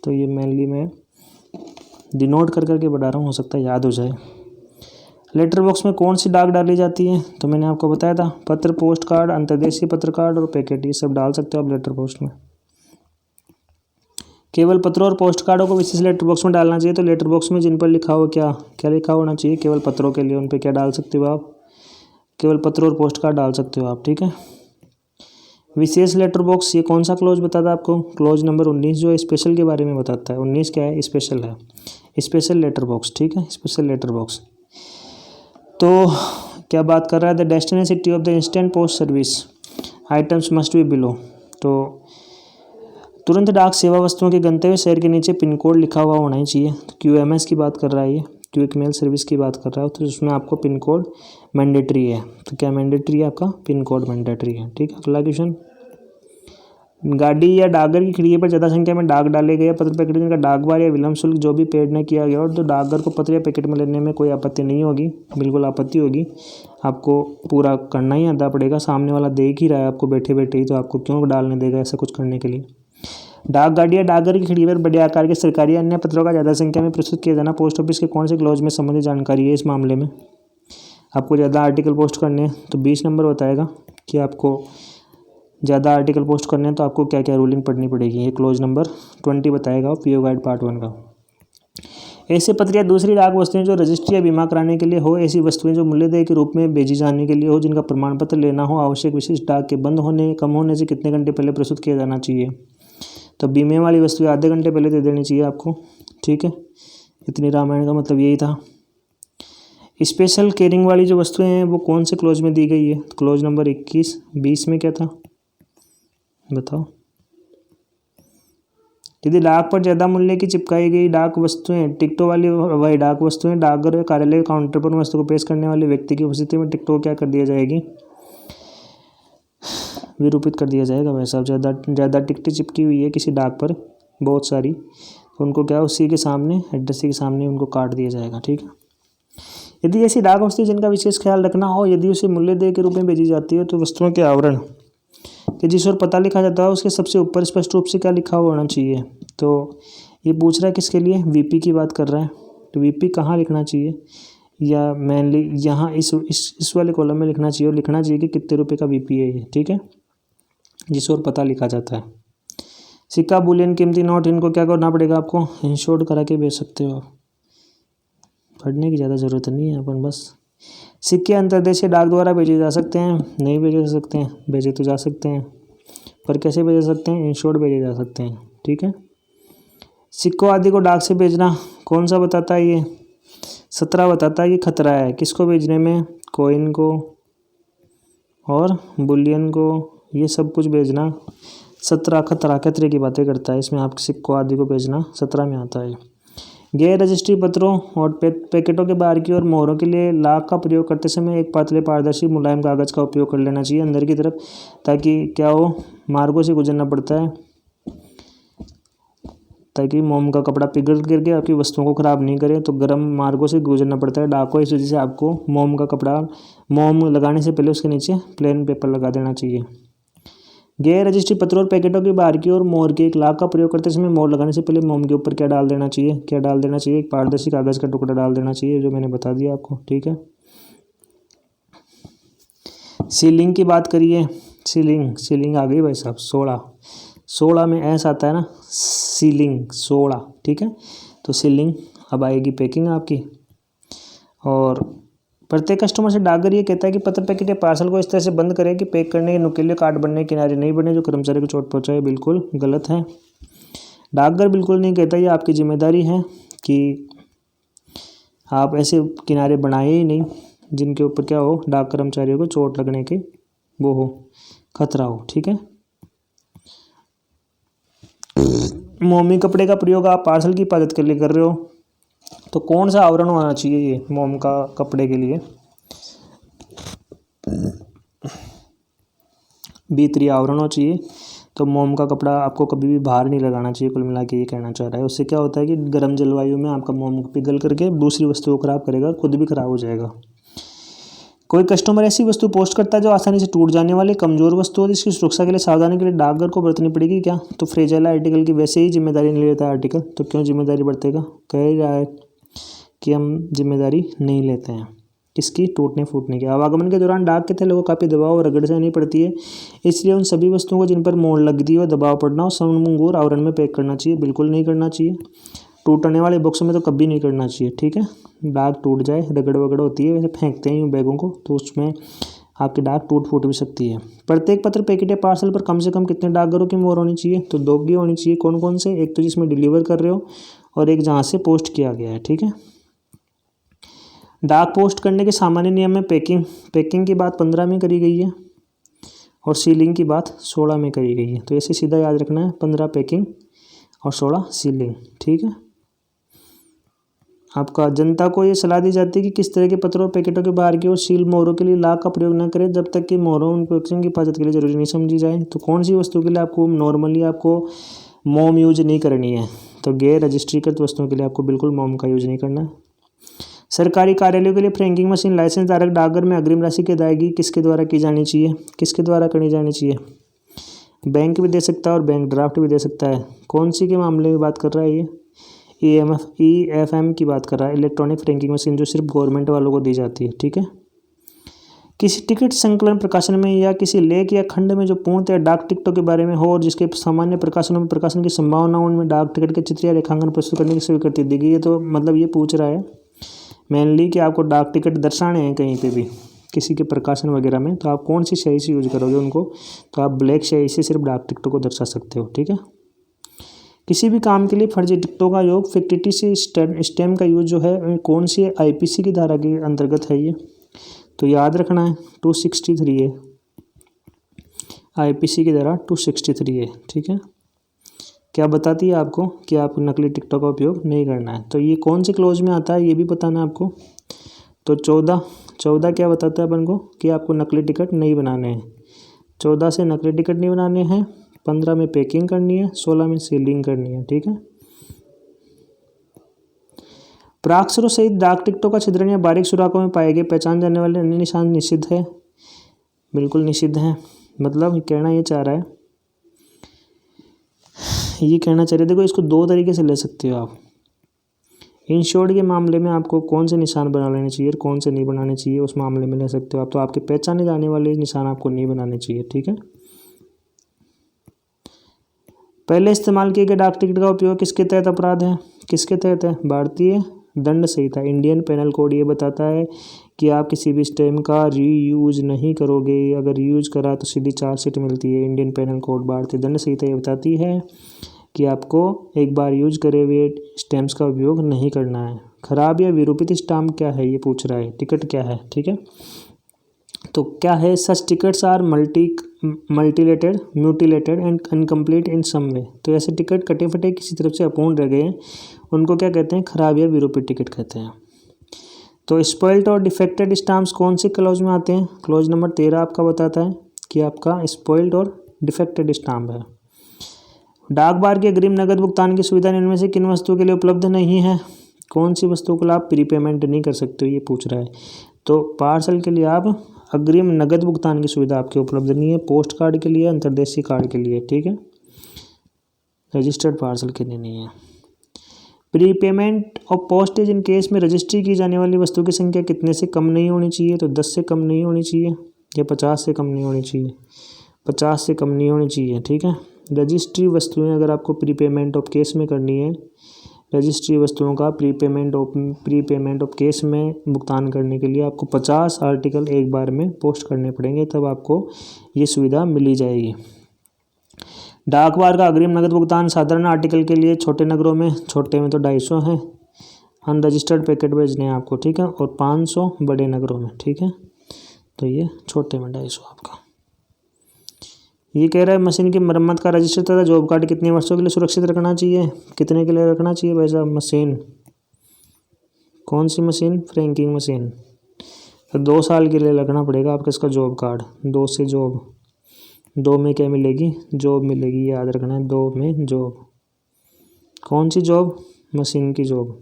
तो ये मेनली मैं डिनोट कर करके बढ़ा रहा हूँ, हो सकता है याद हो जाए। लेटर बॉक्स में कौन सी डाक डाली जाती है? तो मैंने आपको बताया था, पत्र, पोस्ट कार्ड, अंतर्देशीय पत्र कार्ड और पैकेट, ये सब डाल सकते हो आप लेटर बॉक्स में। केवल पत्रों और पोस्ट कार्डों को विशेष लेटर बॉक्स में डालना चाहिए। तो लेटर बॉक्स में जिन पर लिखा हो क्या लिखा होना चाहिए? केवल पत्रों के लिए उन पर क्या डाल सकते हो आप? केवल पत्र और पोस्ट कार्ड डाल सकते हो आप। ठीक है, विशेष लेटर बॉक्स, ये कौन सा क्लोज बताता है आपको? क्लोज नंबर 19, जो स्पेशल के बारे में बताता है। 19 क्या है? स्पेशल है, स्पेशल लेटर बॉक्स। ठीक है, स्पेशल लेटर बॉक्स। तो क्या बात कर रहा है? The destination city of the instant post service items must be below. तो तुरंत डाक सेवा वस्तुओं के गंतव्य शहर के नीचे पिन कोड लिखा हुआ होना ही चाहिए। QMS की बात कर रहा है, ये क्विक मेल सर्विस की बात कर रहा है, तो उसमें आपको पिन कोड मैंडेटरी है। तो क्या मैंडेटरी है? आपका पिन कोड मैंडेटरी है। ठीक है, अगला क्वेश्चन, गाड़ी या डाकघर की खिड़की पर ज़्यादा संख्या में डाक डाले गए पत्र पैकेट जिनका डाकबार या विलम्ब शुल्क जो भी पेड न किया गया और तो डाकघर को पत्र या पैकेट में लेने में कोई आपत्ति नहीं होगी, बिल्कुल आपत्ति होगी। आपको पूरा करना ही आना पड़ेगा, सामने वाला देख ही रहा है आपको बैठे बैठे ही, तो आपको क्यों डालने देगा ऐसा कुछ करने के लिए। डाक गाड़ी या डाकघर की खिड़की पर बड़े आकार के सरकारी अन्य पत्रों का ज़्यादा संख्या में प्रस्तुत किया जाना पोस्ट ऑफिस के कौन से क्लॉज में संबंधित जानकारी है? इस मामले में आपको ज़्यादा आर्टिकल पोस्ट करने हैं तो 20 नंबर बताएगा कि आपको ज़्यादा आर्टिकल पोस्ट करने हैं तो आपको क्या क्या रूलिंग पढ़नी पड़ेगी। ये क्लोज नंबर 20 बताएगा पीओ गाइड पार्ट 1 का। ऐसे पत्र या दूसरी डाक वस्तुएं जो रजिस्ट्री या बीमा कराने के लिए हो, ऐसी वस्तुएं जो मूल्यदेय के रूप में भेजी जाने के लिए हो, जिनका प्रमाण पत्र लेना हो, आवश्यक विशिष्ट डाक के बंद होने कम होने से कितने घंटे पहले प्रस्तुत किया जाना चाहिए? तो बीमे वाली वस्तुएं आधे घंटे पहले दे देनी चाहिए आपको। ठीक है, इतनी रामायण का मतलब यही था। स्पेशल केयरिंग वाली जो वस्तुएं हैं वो कौन से क्लोज में दी गई है? Close number 21। 20 में क्या था बताओ? यदि डाक पर ज़्यादा मूल्य की चिपकाई गई डाक वस्तुएं टिकटों वाली वही डाक वस्तुएं डाकघर या कार्यालय काउंटर पर वस्तु को पेश करने वाले व्यक्ति की उपस्थिति में टिकटों क्या कर दिया जाएगी? विरूपित कर दिया जाएगा। वैसा ज़्यादा टिकटें चिपकी हुई है किसी डाक पर बहुत सारी, तो उनको क्या उसी के सामने एड्रेस के सामने उनको काट दिया जाएगा। ठीक है, यदि ऐसी डाक वस्तु जिनका विशेष ख्याल रखना हो, यदि उसे मूल्यदेय के रूप में भेजी जाती है तो वस्तुओं के आवरण कि जिस ओर पता लिखा जाता है उसके सबसे ऊपर स्पष्ट रूप से क्या लिखा हुआ होना चाहिए? तो ये पूछ रहा है किसके लिए? VP की बात कर रहा है। तो VP कहाँ लिखना चाहिए? या मेनली यहाँ इस वाले कॉलम में लिखना चाहिए, और लिखना चाहिए कि कितने रुपए का VP है ये। ठीक है, जिस ओर पता लिखा जाता है। सिक्का, बुलियन, कीमती नोट, इनको क्या करना पड़ेगा आपको, इंश्योर्ड करा के बेच सकते हो। पढ़ने की ज़्यादा ज़रूरत नहीं है, अपन बस। सिक्के अंतर्देशीय डाक द्वारा भेजे जा सकते हैं, नहीं भेजे जा सकते हैं, भेजे तो जा सकते हैं, पर कैसे भेजे सकते हैं, इंश्योर्ड भेजे जा सकते हैं, ठीक है। सिक्कों आदि को डाक से भेजना कौन सा बताता है ये, 17 बताता है कि खतरा है। किसको भेजने में, कॉइन को और बुलियन को, ये सब कुछ भेजना 17 खतरे की बातें करता है। इसमें आप सिक्कों आदि को भेजना 17 में आता है। गैर रजिस्ट्री पत्रों और पैकेटों के बाहर की और मोहरों के लिए लाख का प्रयोग करते समय एक पातले पारदर्शी मुलायम कागज़ का उपयोग कर लेना चाहिए अंदर की तरफ, ताकि क्या हो, मार्गों से गुजरना पड़ता है, ताकि मोम का कपड़ा पिघल करके आपकी वस्तुओं को ख़राब नहीं करे, तो गर्म मार्गों से गुजरना पड़ता है डाक को। इस वजह से आपको मोम का कपड़ा, मोम लगाने से पहले उसके नीचे प्लेन पेपर लगा देना चाहिए। गैर रजिस्ट्री पत्रों और पैकेटों के बाहर की और मोहर के 1 लाख का प्रयोग करते समय मोहर लगाने से पहले मोम के ऊपर क्या डाल देना चाहिए, एक पारदर्शी कागज़ का टुकड़ा डाल देना चाहिए, जो मैंने बता दिया आपको, ठीक है। सीलिंग की बात करिए, सीलिंग आ गई भाई साहब, 16 में ऐसा आता है ना, सीलिंग 16, ठीक है। तो सीलिंग अब आएगी पैकिंग आपकी। और प्रत्येक कस्टमर से डाकघर ये कहता है कि पत्र, पैकेट या पार्सल को इस तरह से बंद करें कि पैक करने के नुकीले कार्ड बनने किनारे नहीं बने जो कर्मचारी को चोट पहुंचाए। बिल्कुल गलत है, डाकघर बिल्कुल नहीं कहता, ये आपकी जिम्मेदारी है कि आप ऐसे किनारे बनाए ही नहीं जिनके ऊपर क्या हो, डाक कर्मचारियों को चोट लगने के वो हो, खतरा हो, ठीक है। मोमी कपड़े का प्रयोग आप पार्सल की हिफाजत के लिए कर रहे हो, तो कौन सा आवरण होना चाहिए ये मोम का कपड़े के लिए, भीतरी आवरण होना चाहिए। तो मोम का कपड़ा आपको कभी भी बाहर नहीं लगाना चाहिए, कुल मिला के ये कहना चाह रहा है। उससे क्या होता है कि गर्म जलवायु में आपका मोम पिघल करके दूसरी वस्तुओं को खराब करेगा, खुद भी खराब हो जाएगा। कोई कस्टमर ऐसी वस्तु पोस्ट करता है जो आसानी से टूट जाने वाली कमजोर वस्तु हो, जिसकी सुरक्षा के लिए सावधानी के लिए डाकघर को बरतनी पड़ेगी क्या, तो फ्रेजाइल आर्टिकल की वैसे ही जिम्मेदारी नहीं लेता है आर्टिकल, तो क्यों जिम्मेदारी बरतेगा, कह ही रहा है कि हम जिम्मेदारी नहीं लेते हैं किसकी, टूटने फूटने की। आवागमन के दौरान डाक के थैले को काफ़ी दबाव और रगड़ सहनी पड़ती है, इसलिए उन सभी वस्तुओं को जिन पर मोड़ लगती हो, दबाव पड़ना हो, समूंगूर आवरण में पैक करना चाहिए, बिल्कुल नहीं करना चाहिए। टूटने वाले बॉक्स में तो कभी नहीं करना चाहिए, ठीक है। डाक टूट जाए, रगड़ वगड़ होती है, वैसे फेंकते हैं बैगों को, तो उसमें आपकी डाक टूट फूट भी सकती है। प्रत्येक पत्र, पैकेट या पार्सल पर कम से कम कितने डाकघरों की मोहर होनी चाहिए, तो 2 की होनी चाहिए। कौन कौन से, एक तो जिसमें डिलीवर कर रहे हो और एक जहाँ से पोस्ट किया गया है, ठीक है। डाक पोस्ट करने के सामान्य नियम में पैकिंग की बात 15 में करी गई है और सीलिंग की बात 16 में करी गई है, तो ऐसे सीधा याद रखना है, 15 पैकिंग और 16 सीलिंग, ठीक है। आपका जनता को ये सलाह दी जाती है कि किस तरह के पत्रों और पैकेटों के बाहर की और सील मोहरों के लिए लाख का प्रयोग न करें जब तक कि मोहरों उन पैकेजिंग की हिफाजत के लिए जरूरी नहीं समझी जाए। तो कौन सी वस्तु के लिए आपको नॉर्मली आपको मोम यूज नहीं करनी है, तो गैर रजिस्ट्रीकृत वस्तुओं के लिए आपको बिल्कुल मोम का यूज नहीं करना है। सरकारी कार्यालयों के लिए फ्रैंकिंग मशीन लाइसेंस धारक डाकघर में अग्रिम राशि की अदायगी किसके द्वारा की जानी चाहिए, किसके द्वारा करनी जानी चाहिए, बैंक भी दे सकता है और बैंक ड्राफ्ट भी दे सकता है। कौन सी के मामले में बात कर रहा है ये, EFM की बात कर रहा है, इलेक्ट्रॉनिक फ्रैंकिंग मशीन, जो सिर्फ गवर्नमेंट वालों को दी जाती है, ठीक है। किसी टिकट संकलन प्रकाशन में या किसी लेख या खंड में जो पूर्णतः डाक टिकटों के बारे में हो और जिसके सामान्य प्रकाशनों में प्रकाशन की संभावना हो, उनमें डाक टिकट के चित्र या रेखांकन प्रस्तुत करने की स्वीकृति दी गई है। तो मतलब ये पूछ रहा है मेनली कि आपको डाक टिकट दर्शाने हैं कहीं पे भी किसी के प्रकाशन वगैरह में, तो आप कौन सी स्याही से यूज करोगे उनको, तो आप ब्लैक स्याही से सिर्फ डाक टिकटों को दर्शा सकते हो, ठीक है। किसी भी काम के लिए फर्जी टिकटों का योग, फिक्टिटी से स्टैम्प का यूज जो है कौन सी IPC की धारा के अंतर्गत है ये, तो याद रखना है 263 है, IPC की धारा 263 है, ठीक है। क्या बताती है आपको कि आपको नकली टिकटों का उपयोग नहीं करना है, तो ये कौन से क्लोज में आता है ये भी बताना है आपको। तो 14 क्या बताता है अपन को कि आपको नकली टिकट नहीं बनाने हैं, 14 से नकली टिकट नहीं बनाने हैं, 15 में पैकिंग करनी है, 16 में सीलिंग करनी है, ठीक है। प्राक्षरों सहित डाक टिकटों का छिद्रण या बारीक सुराखों में पाए गए पहचान जाने वाले अन्य निशान निषिद्ध है, बिल्कुल निषिद्ध है। मतलब कहना ये चाह रहा है, ये कहना चाह रहे, देखो इसको 2 तरीके से ले सकते हो आप। इंश्योर्ड के मामले में आपको कौन से निशान बना लेने चाहिए और कौन से नहीं बनाने चाहिए, उस मामले में ले सकते हो आप। तो आपके पहचाने जाने वाले निशान आपको नहीं बनाने चाहिए, ठीक है। पहले इस्तेमाल किए गए डाक टिकट का उपयोग किसके तहत अपराध है? किसके तहत है? भारतीय दंड संहिता, इंडियन पेनल कोड ये बताता है कि आप किसी भी स्टैम्प का रीयूज नहीं करोगे, अगर यूज करा तो सीधी चार्जशीट मिलती है। इंडियन पेनल कोड, भारतीय दंड संहिता ये बताती है कि आपको एक बार यूज करे हुए स्टैम्प्स का उपयोग नहीं करना है। खराब या विरूपित स्टाम्प क्या है ये पूछ रहा है, टिकट क्या है, ठीक है। तो क्या है, such tickets are mutilated, mutilated and incomplete in some way. तो ऐसे टिकट कटे फटे किसी तरफ से अपूर्ण रह गए हैं, उनको क्या कहते हैं? खराब या विरूपित टिकट कहते हैं। तो स्पॉइल्ड और डिफेक्टेड स्टाम्प्स कौन से क्लॉज में आते हैं? क्लॉज नंबर 13 आपका बताता है कि आपका स्पॉइल्ड और डिफेक्टेड स्टाम्प है। डाक बार की अग्रिम नगद भुगतान की सुविधा इनमें से किन वस्तुओं के लिए उपलब्ध नहीं है? कौन सी वस्तुओं के लिए आप प्रीपेमेंट नहीं कर सकते हो ये पूछ रहा है। तो पार्सल के लिए आप अग्रिम नगद भुगतान की सुविधा आपके उपलब्ध नहीं है, पोस्ट कार्ड के लिए, अंतर्देशीय कार्ड के लिए, ठीक है, रजिस्टर्ड पार्सल के लिए नहीं है। Prepayment of postage in case में रजिस्ट्री की जाने वाली वस्तु की संख्या कितने से कम नहीं होनी चाहिए? तो 10 से कम नहीं होनी चाहिए या 50 से कम नहीं होनी चाहिए? 50 से कम नहीं होनी चाहिए, ठीक है। रजिस्ट्री वस्तुएं अगर आपको प्रीपेमेंट ऑफ केस में करनी है, रजिस्ट्री वस्तुओं का प्रीपेमेंट ऑफ केस में भुगतान करने के लिए आपको 50 आर्टिकल एक बार में पोस्ट करने पड़ेंगे, तब आपको ये सुविधा मिली जाएगी। डाक बार का अग्रिम नगद भुगतान साधारण आर्टिकल के लिए छोटे नगरों में, छोटे में तो 250 है, अनरजिस्टर्ड पैकेट भेजने हैं आपको, ठीक है, और 500 बड़े नगरों में, ठीक है। तो ये छोटे में 250 आपका। ये कह रहा है मशीन की मरम्मत का रजिस्टर तथा जॉब कार्ड कितने वर्षों के लिए सुरक्षित रखना चाहिए? कितने के लिए रखना चाहिए भाई साहब? मशीन कौन सी मशीन? Franking machine. तो 2 साल के लिए रखना पड़ेगा आपका इसका जॉब कार्ड। 2 से जॉब, 2 में क्या मिलेगी? जॉब मिलेगी, याद रखना है, 2 में जॉब। कौन सी जॉब? मशीन की जॉब।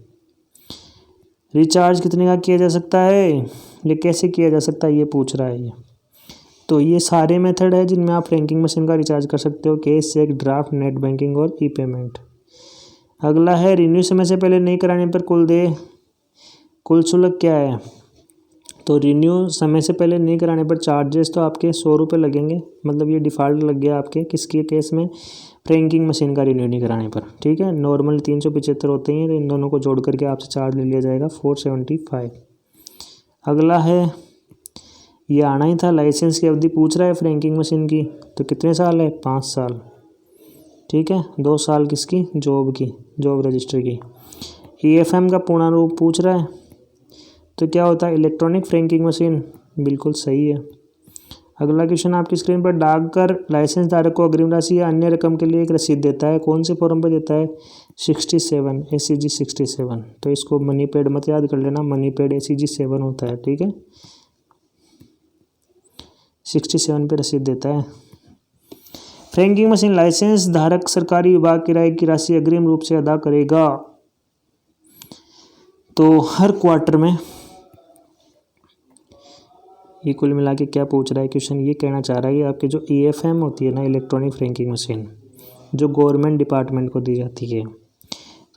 रिचार्ज कितने का किया जा सकता है? ये कैसे किया जा सकता है ये पूछ रहा है ये। तो ये सारे मेथड है जिनमें आप फ्रैंकिंग मशीन का रिचार्ज कर सकते हो, cash, cheque, draft, net banking और ई पेमेंट। अगला है रिन्यू समय से पहले नहीं कराने पर कुल शुल्क क्या है? तो रिन्यू समय से पहले नहीं कराने पर चार्जेस तो आपके 100 रुपये लगेंगे, मतलब ये डिफ़ॉल्ट लग गया आपके किसके केस में? फ्रैंकिंग मशीन का रिन्यू नहीं कराने पर, ठीक है। नॉर्मल 375 होते हैं, तो इन दोनों को जोड़ करके आपसे चार्ज ले लिया जाएगा 475। अगला है, ये आना ही था, लाइसेंस की अवधि पूछ रहा है फ्रैंकिंग मशीन की, तो कितने साल है? 5 साल, ठीक है। 2 साल किसकी? जॉब की, जॉब रजिस्टर की। EFM का पूर्ण रूप पूछ रहा है, तो क्या होता है? इलेक्ट्रॉनिक फ्रैंकिंग मशीन, बिल्कुल सही है। अगला क्वेश्चन आपकी स्क्रीन पर, डाकघर लाइसेंस धारक को अग्रिम राशि या अन्य रकम के लिए एक रसीद देता है, कौन से फॉर्म पर देता है? 67, ACG 67। तो इसको मनी पेड मत याद कर लेना, मनी पेड ACG 7 होता है, ठीक है। 67 पे रसीद देता है। फ्रैंकिंग मशीन लाइसेंस धारक सरकारी विभाग किराए की राशि अग्रिम रूप से अदा करेगा। तो हर क्वार्टर में, ये कुल मिला के क्या पूछ रहा है क्वेश्चन? ये कहना चाह रहा है कि आपके जो EFM होती है ना, इलेक्ट्रॉनिक फ्रैंकिंग मशीन, जो गवर्नमेंट डिपार्टमेंट को दी जाती है,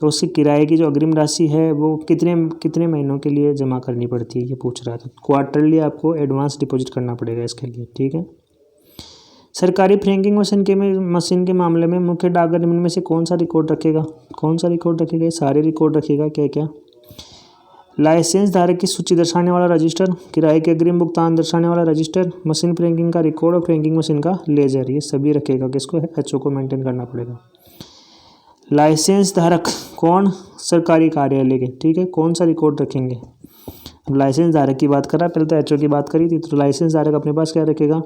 तो उसकी किराए की जो अग्रिम राशि है वो कितने महीनों के लिए जमा करनी पड़ती है ये पूछ रहा था। क्वार्टरली आपको एडवांस डिपॉजिट करना पड़ेगा इसके लिए, ठीक है। सरकारी फ्रैंकिंग मशीन के मामले में मुख्य डाकघर निम्न में से कौन सा रिकॉर्ड रखेगा? कौन सा रिकॉर्ड रखेगा? ये सारे रिकॉर्ड रखेगा। क्या क्या? लाइसेंस धारक की सूची दर्शाने वाला रजिस्टर, किराए के अग्रिम भुगतान दर्शाने वाला रजिस्टर, मशीन फ्रैंकिंग का रिकॉर्ड और फ्रैंकिंग मशीन का लेजर, ये सभी रखेगा। किसको? HO को मेंटेन करना पड़ेगा। लाइसेंस धारक कौन? सरकारी कार्यालय के, ठीक है। कौन सा रिकॉर्ड रखेंगे? अब लाइसेंस धारक की बात कर रहा है, पहले तो HO की बात करी थी। तो लाइसेंस धारक अपने पास क्या रखेगा?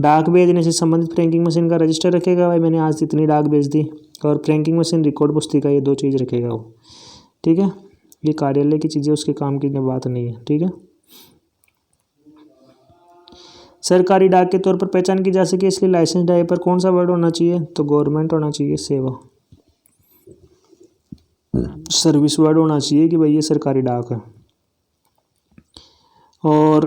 डाक भेजने से संबंधित फ्रैंकिंग मशीन का रजिस्टर रखेगा, भाई मैंने आज इतनी डाक भेज दी, और फ्रैंकिंग मशीन रिकॉर्ड पुस्तिका, ये 2 चीज़ रखेगा वो, ठीक है। ये कार्यालय की चीज़ें, उसके काम की बात नहीं है, ठीक है। सरकारी डाक के तौर पर पहचान की जा सके इसलिए लाइसेंस डाक पर कौन सा वर्ड होना चाहिए? तो गवर्नमेंट होना चाहिए, सेवा, सर्विस वर्ड होना चाहिए कि भाई ये सरकारी डाक है। और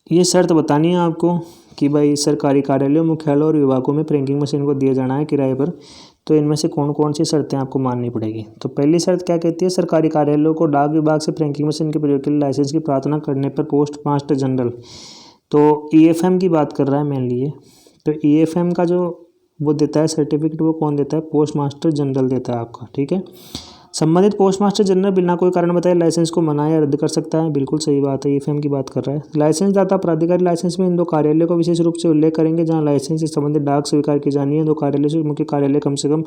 ये शर्त बतानी है आपको कि भाई सरकारी कार्यालयों, मुख्यालयों और विभागों में फ्रैंकिंग मशीन को दिया जाना है किराए पर, तो इनमें से कौन कौन सी शर्तें आपको माननी पड़ेगी? तो पहली शर्त क्या कहती है? सरकारी कार्यालयों को डाक विभाग से फ्रैंकिंग मशीन के प्रयोग के लिए लाइसेंस की प्रार्थना करने पर पोस्ट मास्टर जनरल, तो EFM की बात कर रहा है मेनली ये। तो EFM का जो वो देता है सर्टिफिकेट, वो कौन देता है? पोस्ट मास्टर जनरल देता है आपका, ठीक है। संबंधित पोस्ट मास्टर जनरल बिना कोई कारण बताए लाइसेंस को मना या रद्द कर सकता है। बिल्कुल सही बात है, ये फैम की बात कर रहा है। लाइसेंस दाता प्राधिकारी लाइसेंस में इन 2 कार्यालयों को विशेष रूप से उल्लेख करेंगे जहां लाइसेंस से संबंधित डाक स्वीकार की जानी है। 2 कार्यालयों से मुख्य कार्यालय कम से कम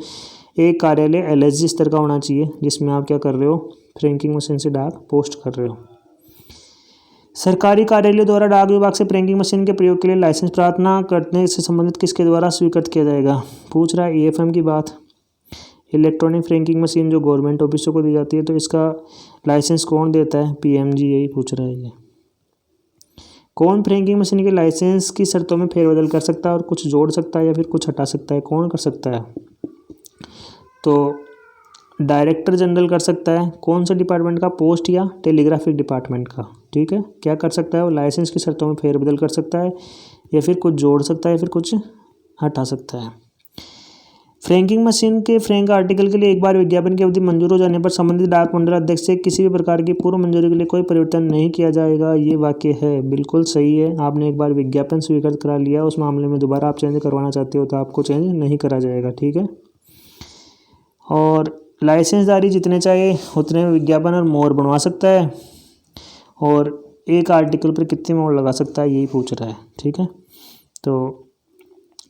एक कार्यालय LSG स्तर का होना चाहिए, जिसमें आप क्या कर रहे हो? फ्रैंकिंग मशीन से डाक पोस्ट कर रहे हो। सरकारी कार्यालय द्वारा डाक विभाग से फ्रैंकिंग मशीन के प्रयोग के लिए लाइसेंस प्रार्थना करने से संबंधित किसके द्वारा स्वीकृत किया जाएगा? पूछ रहा है EFM की बात। इलेक्ट्रॉनिक फ्रैंकिंग मशीन जो गवर्नमेंट ऑफिसों को दी जाती है, तो इसका लाइसेंस कौन देता है? PMG, यही पूछ रहा है ये। कौन फ्रैंकिंग मशीन के लाइसेंस की शर्तों में फेरबदल कर सकता है और कुछ जोड़ सकता है या फिर कुछ हटा सकता है? कौन कर सकता है? तो डायरेक्टर जनरल कर सकता है। कौन सा डिपार्टमेंट का? पोस्ट या टेलीग्राफिक डिपार्टमेंट का, ठीक है। क्या कर सकता है? वो लाइसेंस की शर्तों में फेरबदल कर सकता है या फिर कुछ जोड़ सकता है या फिर कुछ हटा सकता है। फ्रैंकिंग मशीन के फ्रैंक आर्टिकल के लिए एक बार विज्ञापन की अवधि मंजूर हो जाने पर संबंधित डाक मंडल अध्यक्ष से किसी भी प्रकार की पूर्व मंजूरी के लिए कोई परिवर्तन नहीं किया जाएगा। ये वाक्य है, बिल्कुल सही है। आपने एक बार विज्ञापन स्वीकृत करा लिया, उस मामले में दोबारा आप चेंज करवाना चाहते हो तो आपको चेंज नहीं करा जाएगा, ठीक है। और लाइसेंसदारी जितने चाहिए उतने विज्ञापन और मोहर बनवा सकता है, और एक आर्टिकल पर कितनी मोहर लगा सकता है, यही पूछ रहा है, ठीक है। तो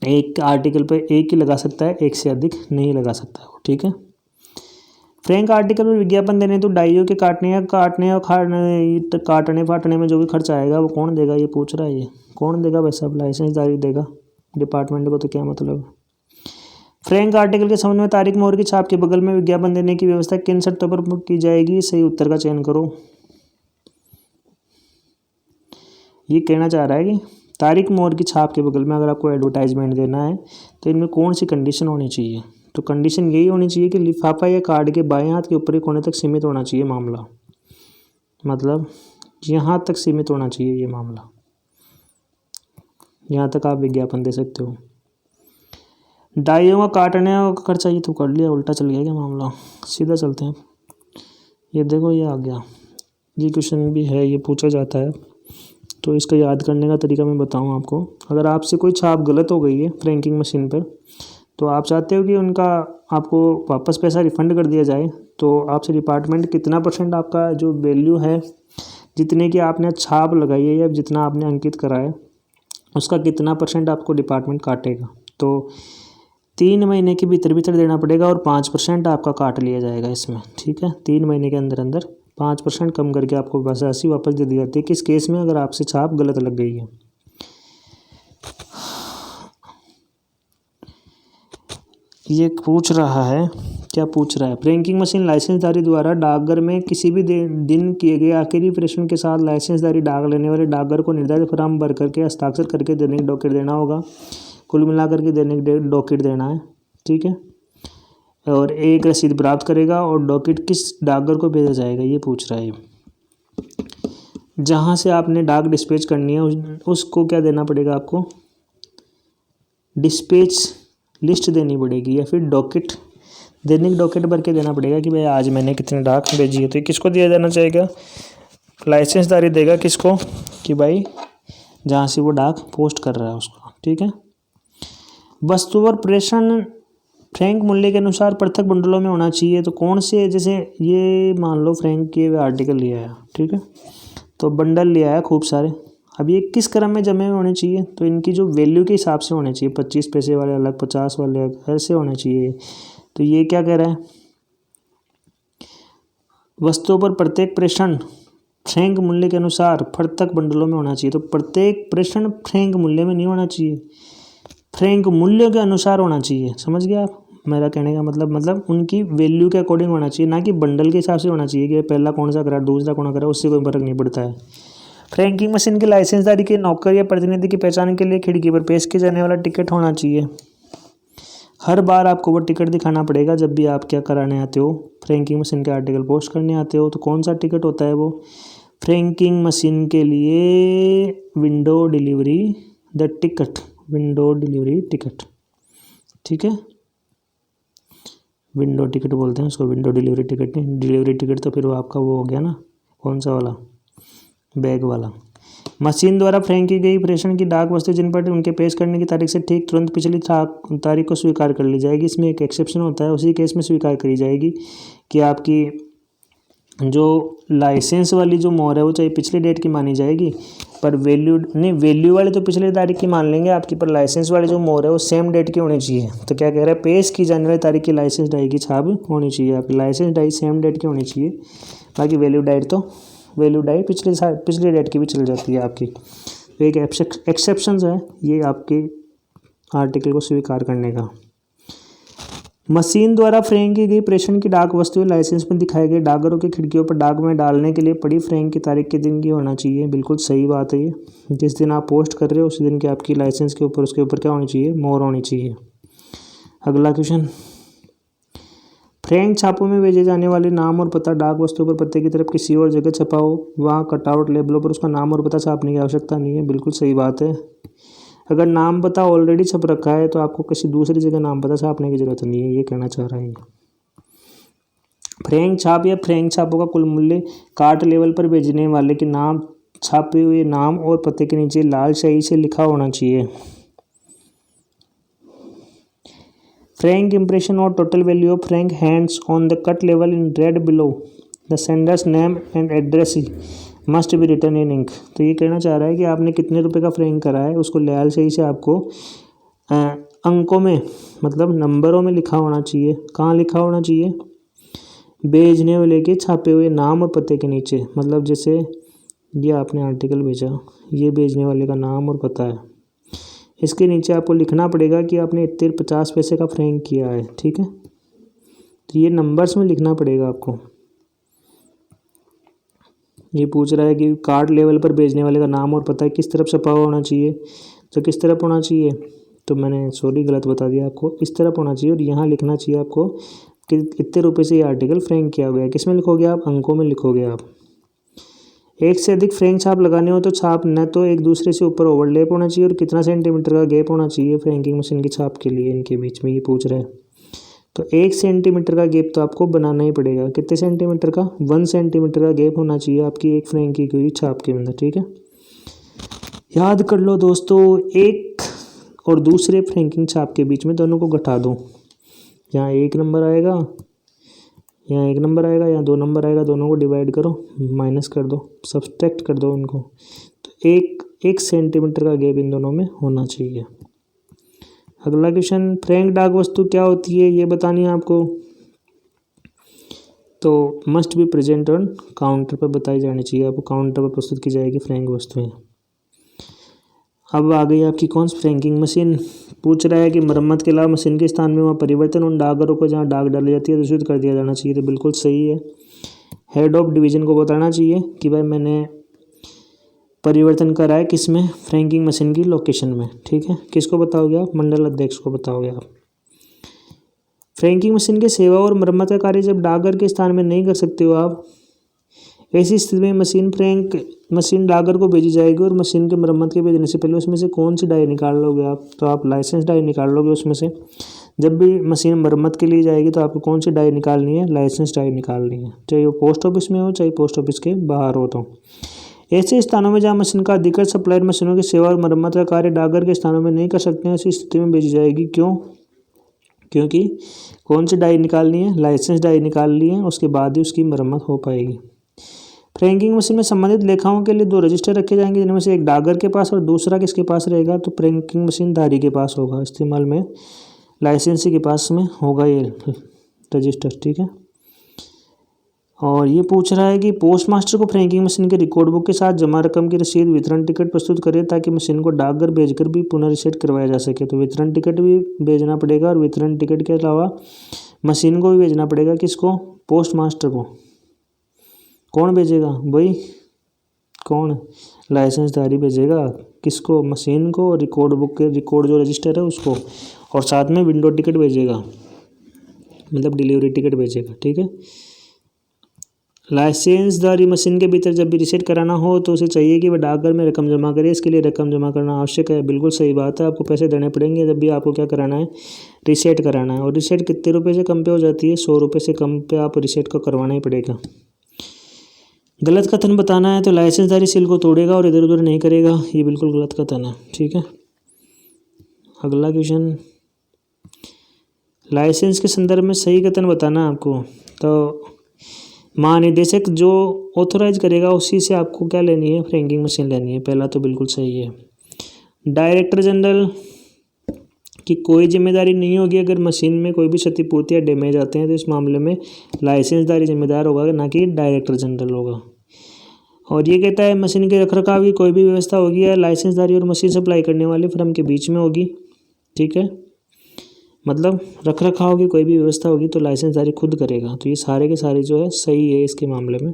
एक आर्टिकल पर एक ही लगा सकता है, एक से अधिक नहीं लगा सकता वो, ठीक है। फ्रैंक आर्टिकल पर विज्ञापन देने तो डाइयों के काटने या काटने फाटने में जो भी खर्च आएगा वो कौन देगा? ये पूछ रहा है। ये कौन देगा भाई साहब? लाइसेंसदारी देगा, डिपार्टमेंट को तो क्या मतलब। फ्रैंक आर्टिकल के संबंध में तारीख मोहर की छाप के बगल में विज्ञापन देने की व्यवस्था किन शर्तों पर की जाएगी? सही उत्तर का चयन करो। ये कहना चाह रहा है कि तारीख मोहर की छाप के बगल में अगर आपको एडवर्टाइजमेंट देना है तो इनमें कौन सी कंडीशन होनी चाहिए? तो कंडीशन यही होनी चाहिए कि लिफाफा या कार्ड के बाएं हाथ के ऊपरी कोने तक सीमित होना चाहिए मामला, मतलब यहाँ तक सीमित होना चाहिए ये मामला, यहाँ तक आप विज्ञापन दे सकते हो। डाइयों का काटने का खर्चा, ये तो कर लिया, उल्टा चल गया क्या मामला? सीधा चलते हैं। ये देखो, ये आ गया, ये क्वेश्चन भी है, ये पूछा जाता है, तो इसका याद करने का तरीका मैं बताऊं आपको। अगर आपसे कोई छाप गलत हो गई है फ्रैंकिंग मशीन पर, तो आप चाहते हो कि उनका आपको वापस पैसा रिफ़ंड कर दिया जाए, तो आपसे डिपार्टमेंट कितना % आपका जो वैल्यू है, जितने की आपने छाप लगाई है या जितना आपने अंकित करा है, उसका कितना % आपको डिपार्टमेंट काटेगा। तो 3 महीने के भीतर देना पड़ेगा और 5% आपका काट लिया जाएगा इसमें, ठीक है। 3 महीने के अंदर अंदर 5% कम करके आपको बस ऐसी वापस दे दी जाती है। किस केस में? अगर आपसे छाप गलत लग गई है। ये पूछ रहा है, क्या पूछ रहा है? फ्रैंकिंग मशीन लाइसेंसदारी द्वारा डाकघर में किसी भी दिन किए गए आखिरी प्रेषण के साथ लाइसेंसदारी डाक लेने वाले डाकघर को निर्धारित फॉर्म भर करके हस्ताक्षर करके दैनिक डॉकेट देना होगा। कुल मिलाकर के दैनिक डॉकेट देना है, ठीक है। और एक रसीद प्राप्त करेगा और डॉकेट किस डाकघर को भेजा जाएगा, ये पूछ रहा है। जहाँ से आपने डाक डिस्पैच करनी है उसको क्या देना पड़ेगा आपको? डिस्पैच लिस्ट देनी पड़ेगी या फिर डॉकेट, दैनिक डॉकेट भर के देना पड़ेगा कि भाई आज मैंने कितनी डाक भेजी है। तो किसको दिया जाना चाहेगा? लाइसेंसदारी देगा किसको? कि भाई जहाँ से वो डाक पोस्ट कर रहा है उसको, ठीक है। वस्तु और प्रेषण फ्रैंक मूल्य के अनुसार पृथक बंडलों में होना चाहिए। तो कौन से, जैसे ये मान लो फ्रैंक के आर्टिकल लिया है, ठीक है, तो बंडल लिया है खूब सारे। अब ये किस क्रम में जमे हुए होने चाहिए? तो इनकी जो वैल्यू के हिसाब से होने चाहिए, 25 पैसे वाले अलग, 50 वाले अलग, ऐसे होने चाहिए। तो ये क्या कह रहा है? वस्तुओं पर प्रत्येक प्रेषण फ्रैंक मूल्य के अनुसार पृथक बंडलों में होना चाहिए। तो प्रत्येक प्रेषण फ्रैंक मूल्य में नहीं होना चाहिए, फ्रैंक मूल्य के अनुसार होना चाहिए। समझ गए आप मेरा कहने का मतलब उनकी वैल्यू के अकॉर्डिंग होना चाहिए, ना कि बंडल के हिसाब से होना चाहिए कि पहला कौन सा करा दूसरा कौन करा, उससे कोई फर्क नहीं पड़ता है। फ्रैंकिंग मशीन के लाइसेंसदारी के नौकर या प्रतिनिधि की पहचान के लिए खिड़की पर पेश किया जाने वाला टिकट होना चाहिए। हर बार आपको वो टिकट दिखाना पड़ेगा जब भी आप क्या कराने आते हो, फ्रैंकिंग मशीन के आर्टिकल पोस्ट करने आते हो। तो कौन सा टिकट होता है वो? फ्रैंकिंग मशीन के लिए window delivery the ticket, window delivery ticket, ठीक है। विंडो टिकट बोलते हैं उसको, विंडो डिलीवरी टिकट नहीं। डिलीवरी टिकट तो फिर वो आपका वो हो गया ना, कौन सा वाला? बैग वाला। मशीन द्वारा फ्रैंक की गई प्रेषण की डाक वस्तु जिन पर उनके पेश करने की तारीख से ठीक तुरंत पिछली तारीख को स्वीकार कर ली जाएगी। इसमें एक एक्सेप्शन होता है, उसी केस में स्वीकार करी जाएगी कि आपकी जो लाइसेंस वाली जो मोहर है वो चाहे पिछली डेट की मानी जाएगी, पर वैल्यू वाली तो पिछली तारीख की मान लेंगे आपकी, पर लाइसेंस वाली जो मोहर है वो सेम डेट की होनी चाहिए। तो क्या कह रहा है, पेश की जाने वाली तारीख की लाइसेंस डाई की छाप होनी चाहिए, आपकी लाइसेंस डाई सेम डेट की होनी चाहिए। बाकी वैल्यू डाई पिछली डेट की भी चल जाती है आपकी। तो एक एक्सेप्शन है ये आपके आर्टिकल को स्वीकार करने का। मशीन द्वारा फ्रैंक की गई प्रेषण की डाक वस्तुएं लाइसेंस में दिखाए गए डाकघरों की खिड़कियों पर डाक में डालने के लिए पड़ी फ्रैंक की तारीख के दिन की होना चाहिए। बिल्कुल सही बात है ये, जिस दिन आप पोस्ट कर रहे हो उसी दिन की आपकी लाइसेंस के ऊपर उसके ऊपर क्या होनी चाहिए, मोहर होनी चाहिए। अगला क्वेश्चन, फ्रैंक छापों में भेजे जाने वाले नाम और पता डाक वस्तु पर पत्ते की तरफ किसी और जगह छपा हो, वहाँ कटआउट लेबलों पर उसका नाम और पता छापने की आवश्यकता नहीं है। बिल्कुल सही बात है। अगर नाम पता ऑलरेडी छप रखा है तो आपको किसी दूसरी जगह नाम पता छापने की जरूरत नहीं है, ये कहना चाह रहा है। फ्रैंक छाप या फ्रैंक छापों का कुल मूल्य कार्ट लेवल पर भेजने वाले के नाम, छापे हुए नाम और पते के नीचे लाल स्याही से लिखा होना चाहिए। फ्रैंक इम्प्रेशन और total value of frank hands on the cut level in red below the sender's name and address must be return in ink. तो ये कहना चाह रहा है कि आपने कितने रुपए का फ्रैंक करा है उसको लाल स्याही से आपको अंकों में मतलब नंबरों में लिखा होना चाहिए। कहाँ लिखा होना चाहिए, भेजने वाले के छापे हुए नाम और पते के नीचे। मतलब जैसे ये आपने आर्टिकल भेजा, ये भेजने वाले का नाम और पता है, इसके नीचे आपको लिखना पड़ेगा कि आपने इतने 50 पैसे का फ्रैंक किया है। ठीक है, तो ये नंबर्स में लिखना पड़ेगा आपको। ये पूछ रहा है कि कार्ड लेवल पर भेजने वाले का नाम और पता किस तरफ छपा हुआ होना चाहिए, तो किस तरफ होना चाहिए, तो मैंने सॉरी गलत बता दिया आपको, इस तरफ होना चाहिए और यहाँ लिखना चाहिए आपको कि इतने रुपए से ये आर्टिकल फ्रैंक किया गया है। किस में लिखोगे आप, अंकों में लिखोगे आप। एक से अधिक फ्रैंक छाप लगाने हो तो छाप न तो एक दूसरे से ऊपर ओवरलैप होना चाहिए और कितना सेंटीमीटर का गैप होना चाहिए फ्रैंकिंग मशीन की छाप के लिए इनके बीच में, ये पूछ रहा है। तो 1 सेंटीमीटर का गैप तो आपको बनाना ही पड़ेगा। कितने सेंटीमीटर का, 1 सेंटीमीटर का गैप होना चाहिए आपकी एक फ्रैंक की हुई छाप के अंदर। ठीक है, याद कर लो दोस्तों, एक और दूसरे फ्रैंकिंग छाप के बीच में दोनों को घटा दो। यहाँ 1 नंबर आएगा, यहाँ 1 नंबर आएगा, यहाँ 2 नंबर आएगा, दोनों को डिवाइड करो, माइनस कर दो, सब्सट्रैक्ट कर दो उनको। तो 1 सेंटीमीटर का गैप इन दोनों में होना चाहिए। अगला क्वेश्चन, फ्रैंक डाक वस्तु क्या होती है ये बतानी है आपको, तो must be present on counter पर बताई जानी चाहिए। आपको काउंटर पर प्रस्तुत की जाएगी फ्रैंक वस्तुएं। अब आ गई आपकी कौन सी फ्रैंकिंग मशीन। पूछ रहा है कि मरम्मत के अलावा मशीन के स्थान में वहाँ परिवर्तन उन डाकघरों को जहाँ डाक डाली जाती है दूषित कर दिया जाना चाहिए। तो बिल्कुल सही है, हेड ऑफ डिवीज़न को बताना चाहिए कि भाई मैंने परिवर्तन करा है किस में, फ्रैंकिंग मशीन की लोकेशन में। ठीक है, किसको बताओगे आप, मंडल अध्यक्ष को बताओगे आप। फ्रैंकिंग मशीन के सेवा और मरम्मत का कार्य जब डाकघर के स्थान में नहीं कर सकते हो आप, ऐसी स्थिति में मशीन डाकघर को भेजी जाएगी और मशीन के मरम्मत के भेजने से पहले उसमें से कौन सी डाई निकाल लोगे आप, तो आप लाइसेंस डाई निकाल लोगे उसमें से। जब भी मशीन मरम्मत के लिए जाएगी तो आपको कौन सी डाई निकालनी है, लाइसेंस डाई निकालनी है, चाहे वो पोस्ट ऑफिस में हो चाहे पोस्ट ऑफिस के बाहर हो। तो ऐसे स्थानों में जहाँ मशीन का अधिकृत सप्लायर मशीनों की सेवा और मरम्मत का कार्य डाकघर के स्थानों में नहीं कर सकते हैं, ऐसी स्थिति में भेजी जाएगी। क्यों, क्योंकि कौन सी डाई निकालनी है, लाइसेंस डाई निकालनी है, उसके बाद ही उसकी मरम्मत हो पाएगी। फ्रैंकिंग मशीन में संबंधित लेखाओं के लिए 2 रजिस्टर रखे जाएंगे, जिनमें से एक डाकघर के पास और दूसरा किसके पास रहेगा, तो फ्रैंकिंग मशीन धारी के पास होगा, इस्तेमाल में लाइसेंसी के पास में होगा ये रजिस्टर। ठीक है, और ये पूछ रहा है कि पोस्ट मास्टर को फ्रैंकिंग मशीन के रिकॉर्ड बुक के साथ जमा रकम की रसीद, वितरण टिकट प्रस्तुत करें ताकि मशीन को डाकघर भेजकर भी पुनः रीसेट करवाया जा सके। तो वितरण टिकट भी भेजना पड़ेगा और वितरण टिकट के अलावा मशीन को भी भेजना पड़ेगा। किसको, पोस्ट मास्टर को। कौन भेजेगा भाई, कौन, लाइसेंसधारी भेजेगा। किसको, मशीन को, और रिकॉर्ड बुक के रिकॉर्ड जो रजिस्टर है उसको, और साथ में विंडो टिकट भेजेगा, मतलब डिलीवरी टिकट भेजेगा। ठीक है, लाइसेंसधारी मशीन के भीतर जब भी रीसेट कराना हो तो उसे चाहिए कि वह डाकघर में रकम जमा करे। इसके लिए रकम जमा करना आवश्यक है। बिल्कुल सही बात है, आपको पैसे देने पड़ेंगे जब भी आपको क्या कराना है, रीसेट कराना है। और रीसेट कितने रुपए से कम पे हो जाती है, 100 रुपये से कम पे आप रीसेट को करवाना ही पड़ेगा। गलत कथन बताना है तो लाइसेंसधारी सील को तोड़ेगा और इधर उधर नहीं करेगा, ये बिल्कुल गलत कथन है। ठीक है, अगला क्वेश्चन, लाइसेंस के संदर्भ में सही कथन बताना है आपको। तो महानिदेशक जो ऑथोराइज करेगा उसी से आपको क्या लेनी है, फ्रैंकिंग मशीन लेनी है। पहला तो बिल्कुल सही है। डायरेक्टर जनरल की कोई जिम्मेदारी नहीं होगी अगर मशीन में कोई भी क्षतिपूर्ति या डैमेज आते हैं, तो इस मामले में लाइसेंसदारी जिम्मेदार होगा, ना कि डायरेक्टर जनरल होगा। और ये कहता है मशीन के रखरखाव की कोई भी व्यवस्था होगी या लाइसेंसदारी और मशीन सप्लाई करने वाले फर्म के बीच में होगी। ठीक है, मतलब रखरखाव की कोई भी व्यवस्था होगी तो लाइसेंसदारी खुद करेगा। तो ये सारे के सारे जो है सही है इसके मामले में।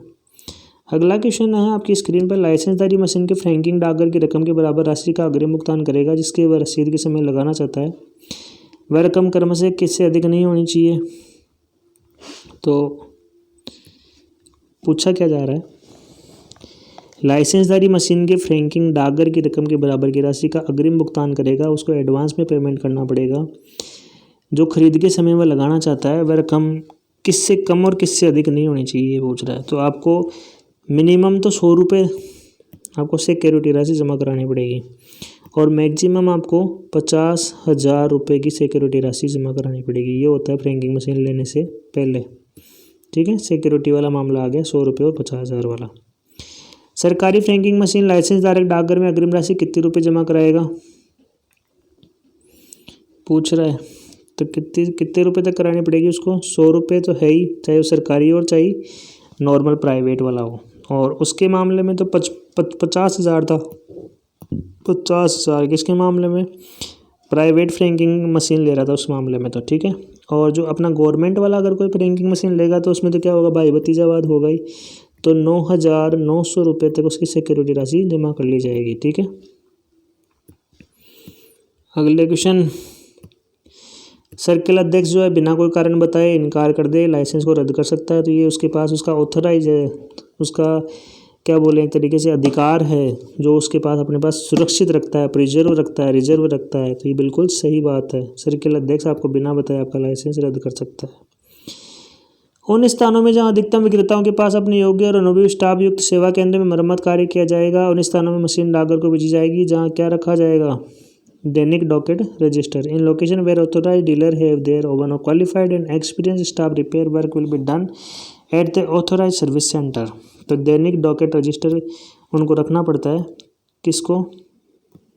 अगला क्वेश्चन है आपकी स्क्रीन पर, लाइसेंसदारी मशीन के फ्रैंकिंग डाकघर की रकम के बराबर राशि का अग्रिम भुगतान करेगा जिसके वह रसीद के समय लगाना चाहता है। वह रकम क्रम से किससे अधिक नहीं होनी चाहिए। तो पूछा क्या जा रहा है, लाइसेंसदारी मशीन के फ्रैंकिंग डाकघर की रकम के बराबर की राशि का अग्रिम भुगतान करेगा, उसको एडवांस में पेमेंट करना पड़ेगा। जो खरीद के समय वह लगाना चाहता है वह रकम किससे कम और किससे अधिक नहीं होनी चाहिए, ये पूछ रहा है। तो आपको मिनिमम तो 100 रुपये आपको सिक्योरिटी राशि जमा करानी पड़ेगी और मैक्सिमम आपको 50,000 रुपये की सिक्योरिटी राशि जमा करानी पड़ेगी। ये होता है फ्रैंकिंग मशीन लेने से पहले। ठीक है, सिक्योरिटी वाला मामला आ गया 100 रुपये और 50,000 वाला। सरकारी फ्रैंकिंग मशीन लाइसेंस धारक डाकघर में अग्रिम राशि कितने रुपये जमा कराएगा, पूछ रहा है। तो कितने रुपए तक करानी पड़ेगी उसको, 100 रुपये तो है ही, चाहे वो सरकारी और चाहे नॉर्मल प्राइवेट वाला हो। और उसके मामले में तो 50,000 था, 50,000 किसके मामले में, प्राइवेट फ्रैंकिंग मशीन ले रहा था उस मामले में। तो ठीक है, और जो अपना गवर्नमेंट वाला अगर कोई फ्रैंकिंग मशीन लेगा तो उसमें तो क्या होगा, भाई भतीजावाद होगा ही। तो 9,900 रुपये तक उसकी सिक्योरिटी राशि जमा कर ली जाएगी। ठीक है, अगले क्वेश्चन, सर्किल अध्यक्ष जो है बिना कोई कारण बताए इनकार कर दे लाइसेंस को रद्द कर सकता है। तो ये उसके पास उसका ऑथराइज है, उसका क्या बोले एक तरीके से अधिकार है जो उसके पास अपने पास सुरक्षित रखता है, प्रिजर्व रखता है, रिजर्व रखता है। तो ये बिल्कुल सही बात है, सर्किल अध्यक्ष आपको बिना बताए आपका लाइसेंस रद्द कर सकता है। उन स्थानों में जहां अधिकतम विक्रेताओं के पास अपने योग्य और अनुभवी स्टाफ युक्त सेवा केंद्र में मरम्मत कार्य किया जाएगा, उन स्थानों में मशीन डाकघर को भेजी जाएगी जहां क्या रखा जाएगा, दैनिक docket register. In location where authorised dealer have their own qualified and experience staff, repair work will be done at the authorised service centre. तो दैनिक डॉकेट रजिस्टर उनको रखना पड़ता है, किसको,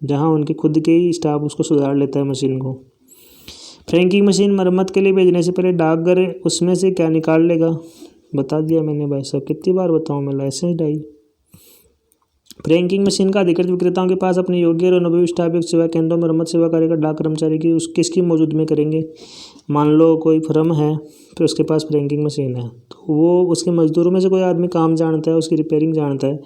जहां उनके खुद के ही स्टाफ उसको सुधार लेता है मशीन को। फ्रैंकिंग मशीन मरम्मत के लिए भेजने से पहले डाकघर उसमें से क्या निकाल लेगा, बता दिया मैंने भाई साहब, कितनी बार बताऊँ मैं, लाइसेंस डाई। फ्रैंकिंग मशीन का अधिकृत विक्रेताओं के पास अपने योग्य और अनुभवी स्टाफ युक्त सेवा केंद्रों में मरम्मत सेवा कार्य का डाक कर्मचारी की किसकी मौजूद में करेंगे। मान लो कोई फर्म है फिर उसके पास फ्रैंकिंग मशीन है, तो वो उसके मजदूरों में से कोई आदमी काम जानता है, उसकी रिपेयरिंग जानता है।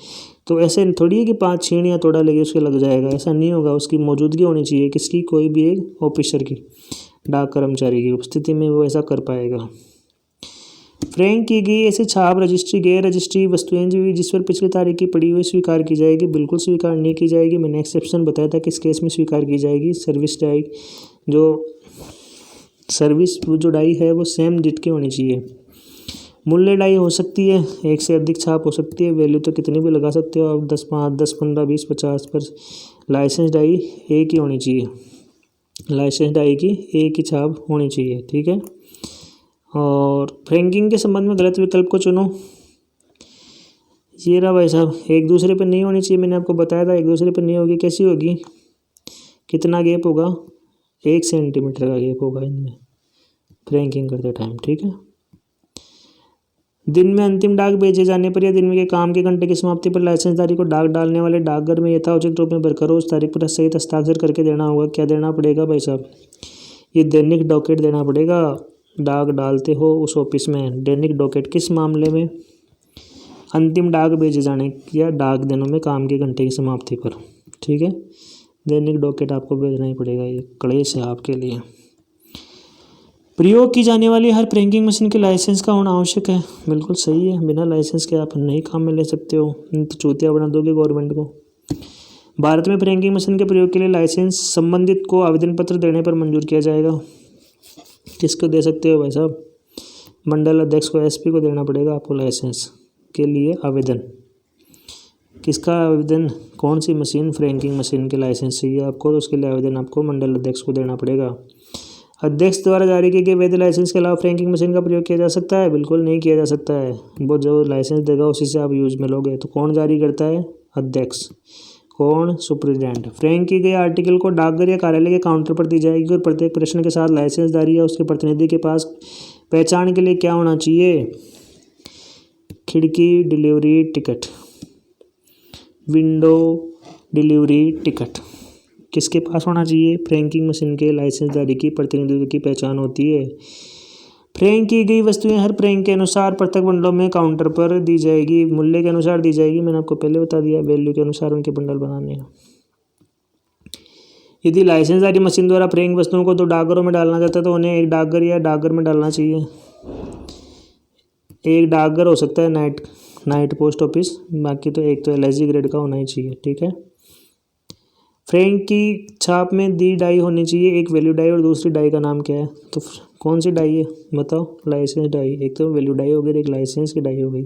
तो ऐसे थोड़ी है कि 5 छीण या तोड़ा लेके उसके लग जाएगा, ऐसा नहीं होगा। उसकी मौजूदगी होनी चाहिए, किसकी, कोई भी एक ऑफिसर की, डाक कर्मचारी की उपस्थिति में वो ऐसा कर पाएगा। फ्रैंक की गई ऐसे छाप, रजिस्ट्री, गैर रजिस्ट्री वस्तुएं जो जिस पर पिछली तारीख की पड़ी हुई स्वीकार की जाएगी, बिल्कुल स्वीकार नहीं की जाएगी। मैंने एक्सेप्शन बताया था किस केस में स्वीकार की जाएगी। सर्विस डाई जो सर्विस जो डाई है वो सेम डिट की होनी चाहिए। मूल्य डाई हो सकती है, एक से अधिक छाप हो सकती है, वैल्यू तो कितनी भी लगा सकते हो आप, 10, 5, 10, 15, 20, 50 पर। लाइसेंस डाई एक ही होनी चाहिए, लाइसेंस डाई की एक ही छाप होनी चाहिए। ठीक है, और फ्रैंकिंग के संबंध में गलत विकल्प को चुनो। ये रहा भाई साहब, एक दूसरे पर नहीं होनी चाहिए, मैंने आपको बताया था एक दूसरे पर नहीं होगी। कैसी होगी, कितना गैप होगा, 1 सेंटीमीटर का गैप होगा इनमें फ्रैंकिंग करते टाइम। ठीक है, दिन में अंतिम डाक भेजे जाने पर या दिन में के काम के घंटे की समाप्ति पर लाइसेंसधारी को डाक डालने वाले डाकघर में यथाउचित रूप में भरकर उस तारीख पर सहित हस्ताक्षर करके देना होगा। क्या देना पड़ेगा भाई साहब, ये दैनिक डॉकेट देना पड़ेगा। डाक डालते हो उस ऑफिस में, दैनिक डॉकेट किस मामले में, अंतिम डाक भेजे जाने या डाक दिनों में काम के घंटे की समाप्ति पर। ठीक है, दैनिक डॉकेट आपको भेजना ही पड़ेगा, ये क्लेश है आपके लिए। प्रयोग की जाने वाली हर फ्रैंकिंग मशीन के लाइसेंस का होना आवश्यक है, बिल्कुल सही है। बिना लाइसेंस के आप नहीं काम में ले सकते हो, तो चूतिया बना दोगे गवर्नमेंट को। भारत में फ्रैंकिंग मशीन के प्रयोग के लिए लाइसेंस संबंधित को आवेदन पत्र देने पर मंजूर किया जाएगा। किसको दे सकते हो भाई साहब, मंडल अध्यक्ष को, एसपी को देना पड़ेगा आपको लाइसेंस। के लिए आवेदन। किसका आवेदन? कौन सी मशीन? फ्रैंकिंग मशीन के लाइसेंस चाहिए आपको, तो उसके लिए आवेदन आपको मंडल अध्यक्ष को देना पड़ेगा। अध्यक्ष द्वारा जारी किए गए वैध लाइसेंस के अलावा फ्रैंकिंग मशीन का प्रयोग किया जा सकता है? बिल्कुल नहीं किया जा सकता है। वो जो लाइसेंस देगा उसी से आप यूज में लोगे। तो कौन जारी करता है? अध्यक्ष। कौन? सुप्रिटेंडेंट। फ्रैंक की गई आर्टिकल को डाकघर या कार्यालय के काउंटर पर दी जाएगी और प्रत्येक प्रश्न के साथ लाइसेंसदारी या उसके प्रतिनिधि के पास पहचान के लिए क्या होना चाहिए? खिड़की delivery ticket, window delivery ticket. किसके पास होना चाहिए? फ्रैंकिंग मशीन के लाइसेंसदारी की प्रतिनिधित्व की पहचान होती है। फ्रैंक की गई वस्तुएं हर फ्रैंक के अनुसार पृथक बंडलों में काउंटर पर दी जाएगी, मूल्य के अनुसार दी जाएगी। मैंने आपको पहले बता दिया, वैल्यू के अनुसार उनके बंडल बनाने हैं। यदि लाइसेंसदारी मशीन द्वारा फ्रैंक वस्तुओं को दो डाकघरों में डालना चाहता है तो उन्हें एक डाकघर या डाकघर में डालना चाहिए। एक डाकघर हो सकता है नाइट पोस्ट ऑफिस, बाकी तो एक तो LIC ग्रेड का होना ही चाहिए। ठीक है। फ्रैंक की छाप में दी डाई होनी चाहिए, एक वैल्यू डाई और दूसरी डाई का नाम क्या है? तो कौन सी डाई है बताओ? लाइसेंस डाई। एक तो वैल्यू डाई हो गई, एक लाइसेंस की डाई हो गई।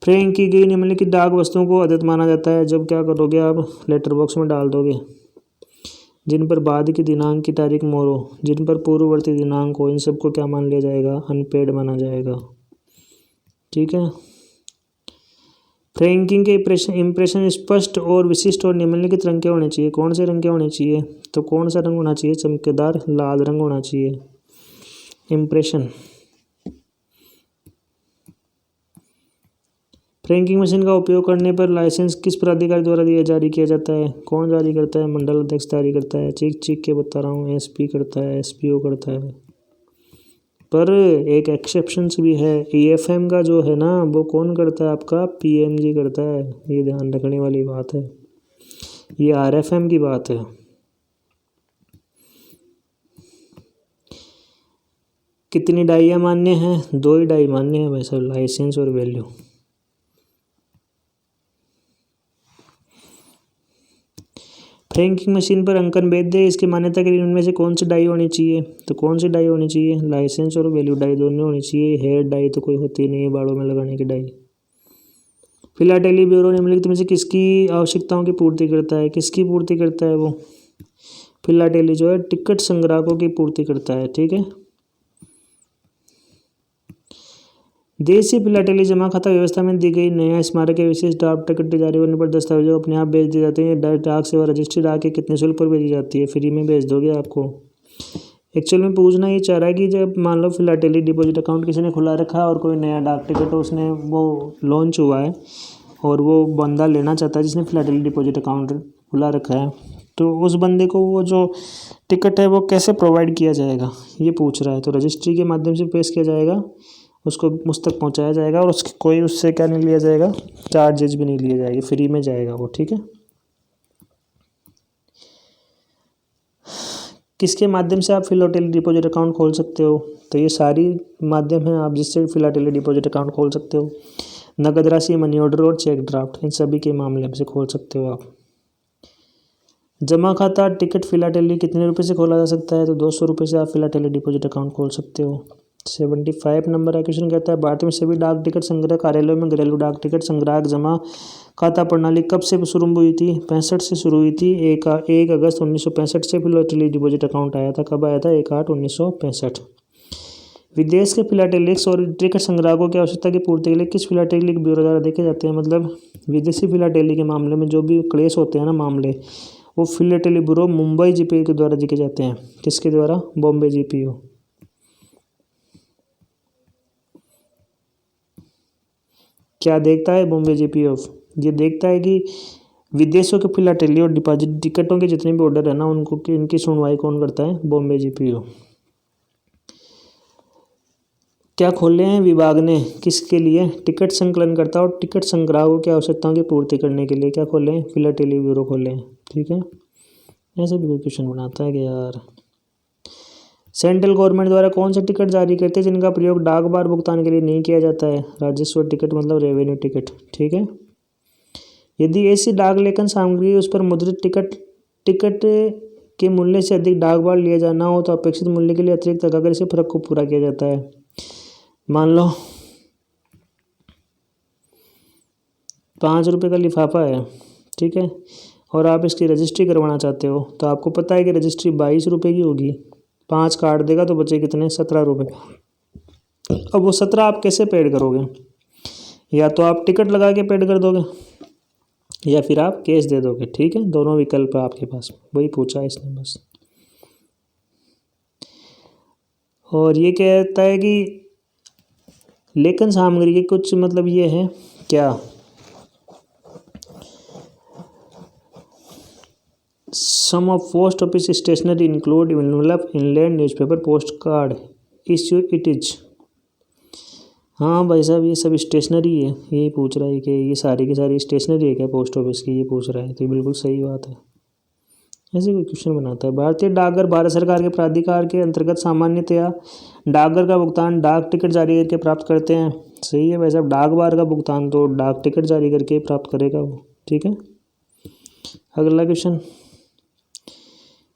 फ्रैंक की गई निम्नलिखित डाक वस्तुओं को अद्वितीय माना जाता है जब क्या करोगे आप? लेटर बॉक्स में डाल दोगे। जिन पर बाद की दिनांक की तारीख मोहर हो, जिन पर पूर्ववर्ती दिनांक हो, इन सबको क्या मान लिया जाएगा? अनपेड माना जाएगा। ठीक है। फ्रैंकिंग के इंप्रेशन स्पष्ट और विशिष्ट और निम्नलिखित रंग के होने चाहिए। कौन से रंग के होने चाहिए? तो कौन सा रंग होना चाहिए? चमकदार लाल रंग होना चाहिए। इंप्रेशन। फ्रैंकिंग मशीन का उपयोग करने पर लाइसेंस किस प्राधिकारी द्वारा जारी किया जाता है? कौन जारी करता है? मंडल अध्यक्ष जारी करता है। चीख के बता रहा हूँ, SP करता है, SPO करता है। पर एक एक्सेप्शंस भी है। EFM का जो है ना, वो कौन करता है? आपका PMG करता है। ये ध्यान रखने वाली बात है। ये RFM की बात है। कितनी डाइयाँ मान्य हैं? 2 ही डाई मान्य है वैसे, लाइसेंस और वैल्यू। फ्रैंकिंग मशीन पर अंकन वैध है, इसकी मान्यता के लिए उनमें से कौन सी डाई होनी चाहिए? तो कौन सी डाई होनी चाहिए? लाइसेंस और वैल्यू डाई दोनों होनी चाहिए। हेयर डाई तो कोई होती नहीं है, बालों में लगाने की डाई। फिलाटेली ब्यूरो निम्नलिखित में से किसकी आवश्यकताओं की पूर्ति करता है? किसकी पूर्ति करता है वो? फिलाटेली जो है टिकट संग्राहकों की पूर्ति करता है। ठीक है। देशी फिलाटेली जमा खाता व्यवस्था में दी गई नया स्मारक या विशेष ड्राफ्ट टिकट जारी होने पर दस्तावेजों अपने आप भेज दिए जाते हैं। डाक सेवा रजिस्ट्री डाक के कितने शुल्क पर भेजी जाती है? फ्री में भेज दोगे आपको। एक्चुअल में पूछना ये चाह रहा है कि जब मान लो फिलाटेली डिपॉजिट अकाउंट किसी ने खुला रखा है और कोई नया डाक टिकट उसने वो लॉन्च हुआ है और वो बंदा लेना चाहता है जिसने फिलाटेली डिपॉजिट अकाउंट खुला रखा है, तो उस बंदे को वो जो टिकट है वो कैसे प्रोवाइड किया जाएगा ये पूछ रहा है। तो रजिस्ट्री के माध्यम से पेश किया जाएगा, उसको मुझ तक पहुंचाया जाएगा और उसकी कोई उससे क्या नहीं लिया जाएगा? चार्जेज भी नहीं लिए जाएंगे, फ्री में जाएगा वो। ठीक है। किसके माध्यम से आप फिलाटेली डिपॉजिट अकाउंट खोल सकते हो? तो ये सारी माध्यम है आप जिससे फिलाटेली डिपॉजिट अकाउंट खोल सकते हो। नगद राशि, मनी ऑर्डर और चेक ड्राफ्ट, इन सभी के मामले में से खोल सकते हो आप। जमा खाता टिकट फिलाटेली कितने रुपए से खोला जा सकता है? तो 200 रुपये से आप फिलाटेली डिपॉजिट अकाउंट खोल सकते हो। 75 नंबर का क्वेश्चन कहता है भारत में सभी डाक टिकट संग्रह कार्यालयों में घरेलू डाक टिकट संग्राहक जमा खाता प्रणाली कब से शुरू हुई थी? 65 से शुरू हुई थी। 1 अगस्त 1965 से फिलाटेली डिपॉजिट अकाउंट आया था। कब आया था? 1/8/1965। विदेश के फिलाटेलिक्स और टिकट संग्राहकों की आवश्यकता की पूर्ति के लिए किस फिलाटेलिक ब्यूरो द्वारा देखे जाते हैं? मतलब विदेशी फिलाटेली के मामले में जो भी क्लेश होते हैं ना मामले, वो फिलाटेली ब्यूरो मुंबई GPO के द्वारा देखे जाते हैं। किसके द्वारा? बॉम्बे GPO। क्या देखता है बॉम्बे GPO? ये देखता है कि विदेशों के फिलाटेली और डिपॉजिट टिकटों के जितने भी ऑर्डर है ना उनको इनकी सुनवाई कौन करता है? बॉम्बे GPO। क्या खोले हैं विभाग ने? किसके लिए? टिकट संकलनकर्ता और टिकट संग्राहकों की आवश्यकताओं की पूर्ति करने के लिए क्या खोले हैं? फिलाटेली ब्यूरो खोले हैं। ठीक है। ऐसे भी कोई क्वेश्चन बनाता है कि यार सेंट्रल गवर्नमेंट द्वारा कौन से टिकट जारी करते हैं जिनका प्रयोग डाक बार भुगतान के लिए नहीं किया जाता है? राजस्व टिकट मतलब रेवेन्यू टिकट। ठीक है। यदि ऐसी डाक लेखन सामग्री उस पर मुद्रित टिकट के मूल्य से अधिक डाक बार लिया जाना हो तो अपेक्षित मूल्य के लिए अतिरिक्त लगाकर इसे फर्क को पूरा किया जाता है। मान लो
₹5 का लिफाफा है, ठीक है, और आप इसकी रजिस्ट्री करवाना चाहते हो, तो आपको पता है कि रजिस्ट्री ₹22 की होगी। 5 काट देगा तो बचे कितने? ₹17। अब वो 17 आप कैसे पेड करोगे? या तो आप टिकट लगा के पेड कर दोगे या फिर आप कैश दे दोगे, ठीक है, दोनों विकल्प है आपके पास, वही पूछा है इसने बस। और ये कहता है कि लेखन सामग्री के कुछ मतलब ये है क्या, some of post office stationery include envelope, inland newspaper, post card issue it is. हाँ भाई साहब, ये सब स्टेशनरी है, यही पूछ रहा है कि ये सारी की सारी स्टेशनरी है क्या पोस्ट ऑफिस की, ये पूछ रहा है, तो बिल्कुल सही बात है। ऐसे कोई क्वेश्चन बनाता है। भारतीय डाकघर भारत सरकार के प्राधिकार के अंतर्गत सामान्यतया डाकघर का भुगतान डाक टिकट जारी करके प्राप्त करते हैं। सही है भाई साहब, डाकबार का भुगतान तो डाक टिकट जारी करके प्राप्त करेगा वो, ठीक है। अगला क्वेश्चन,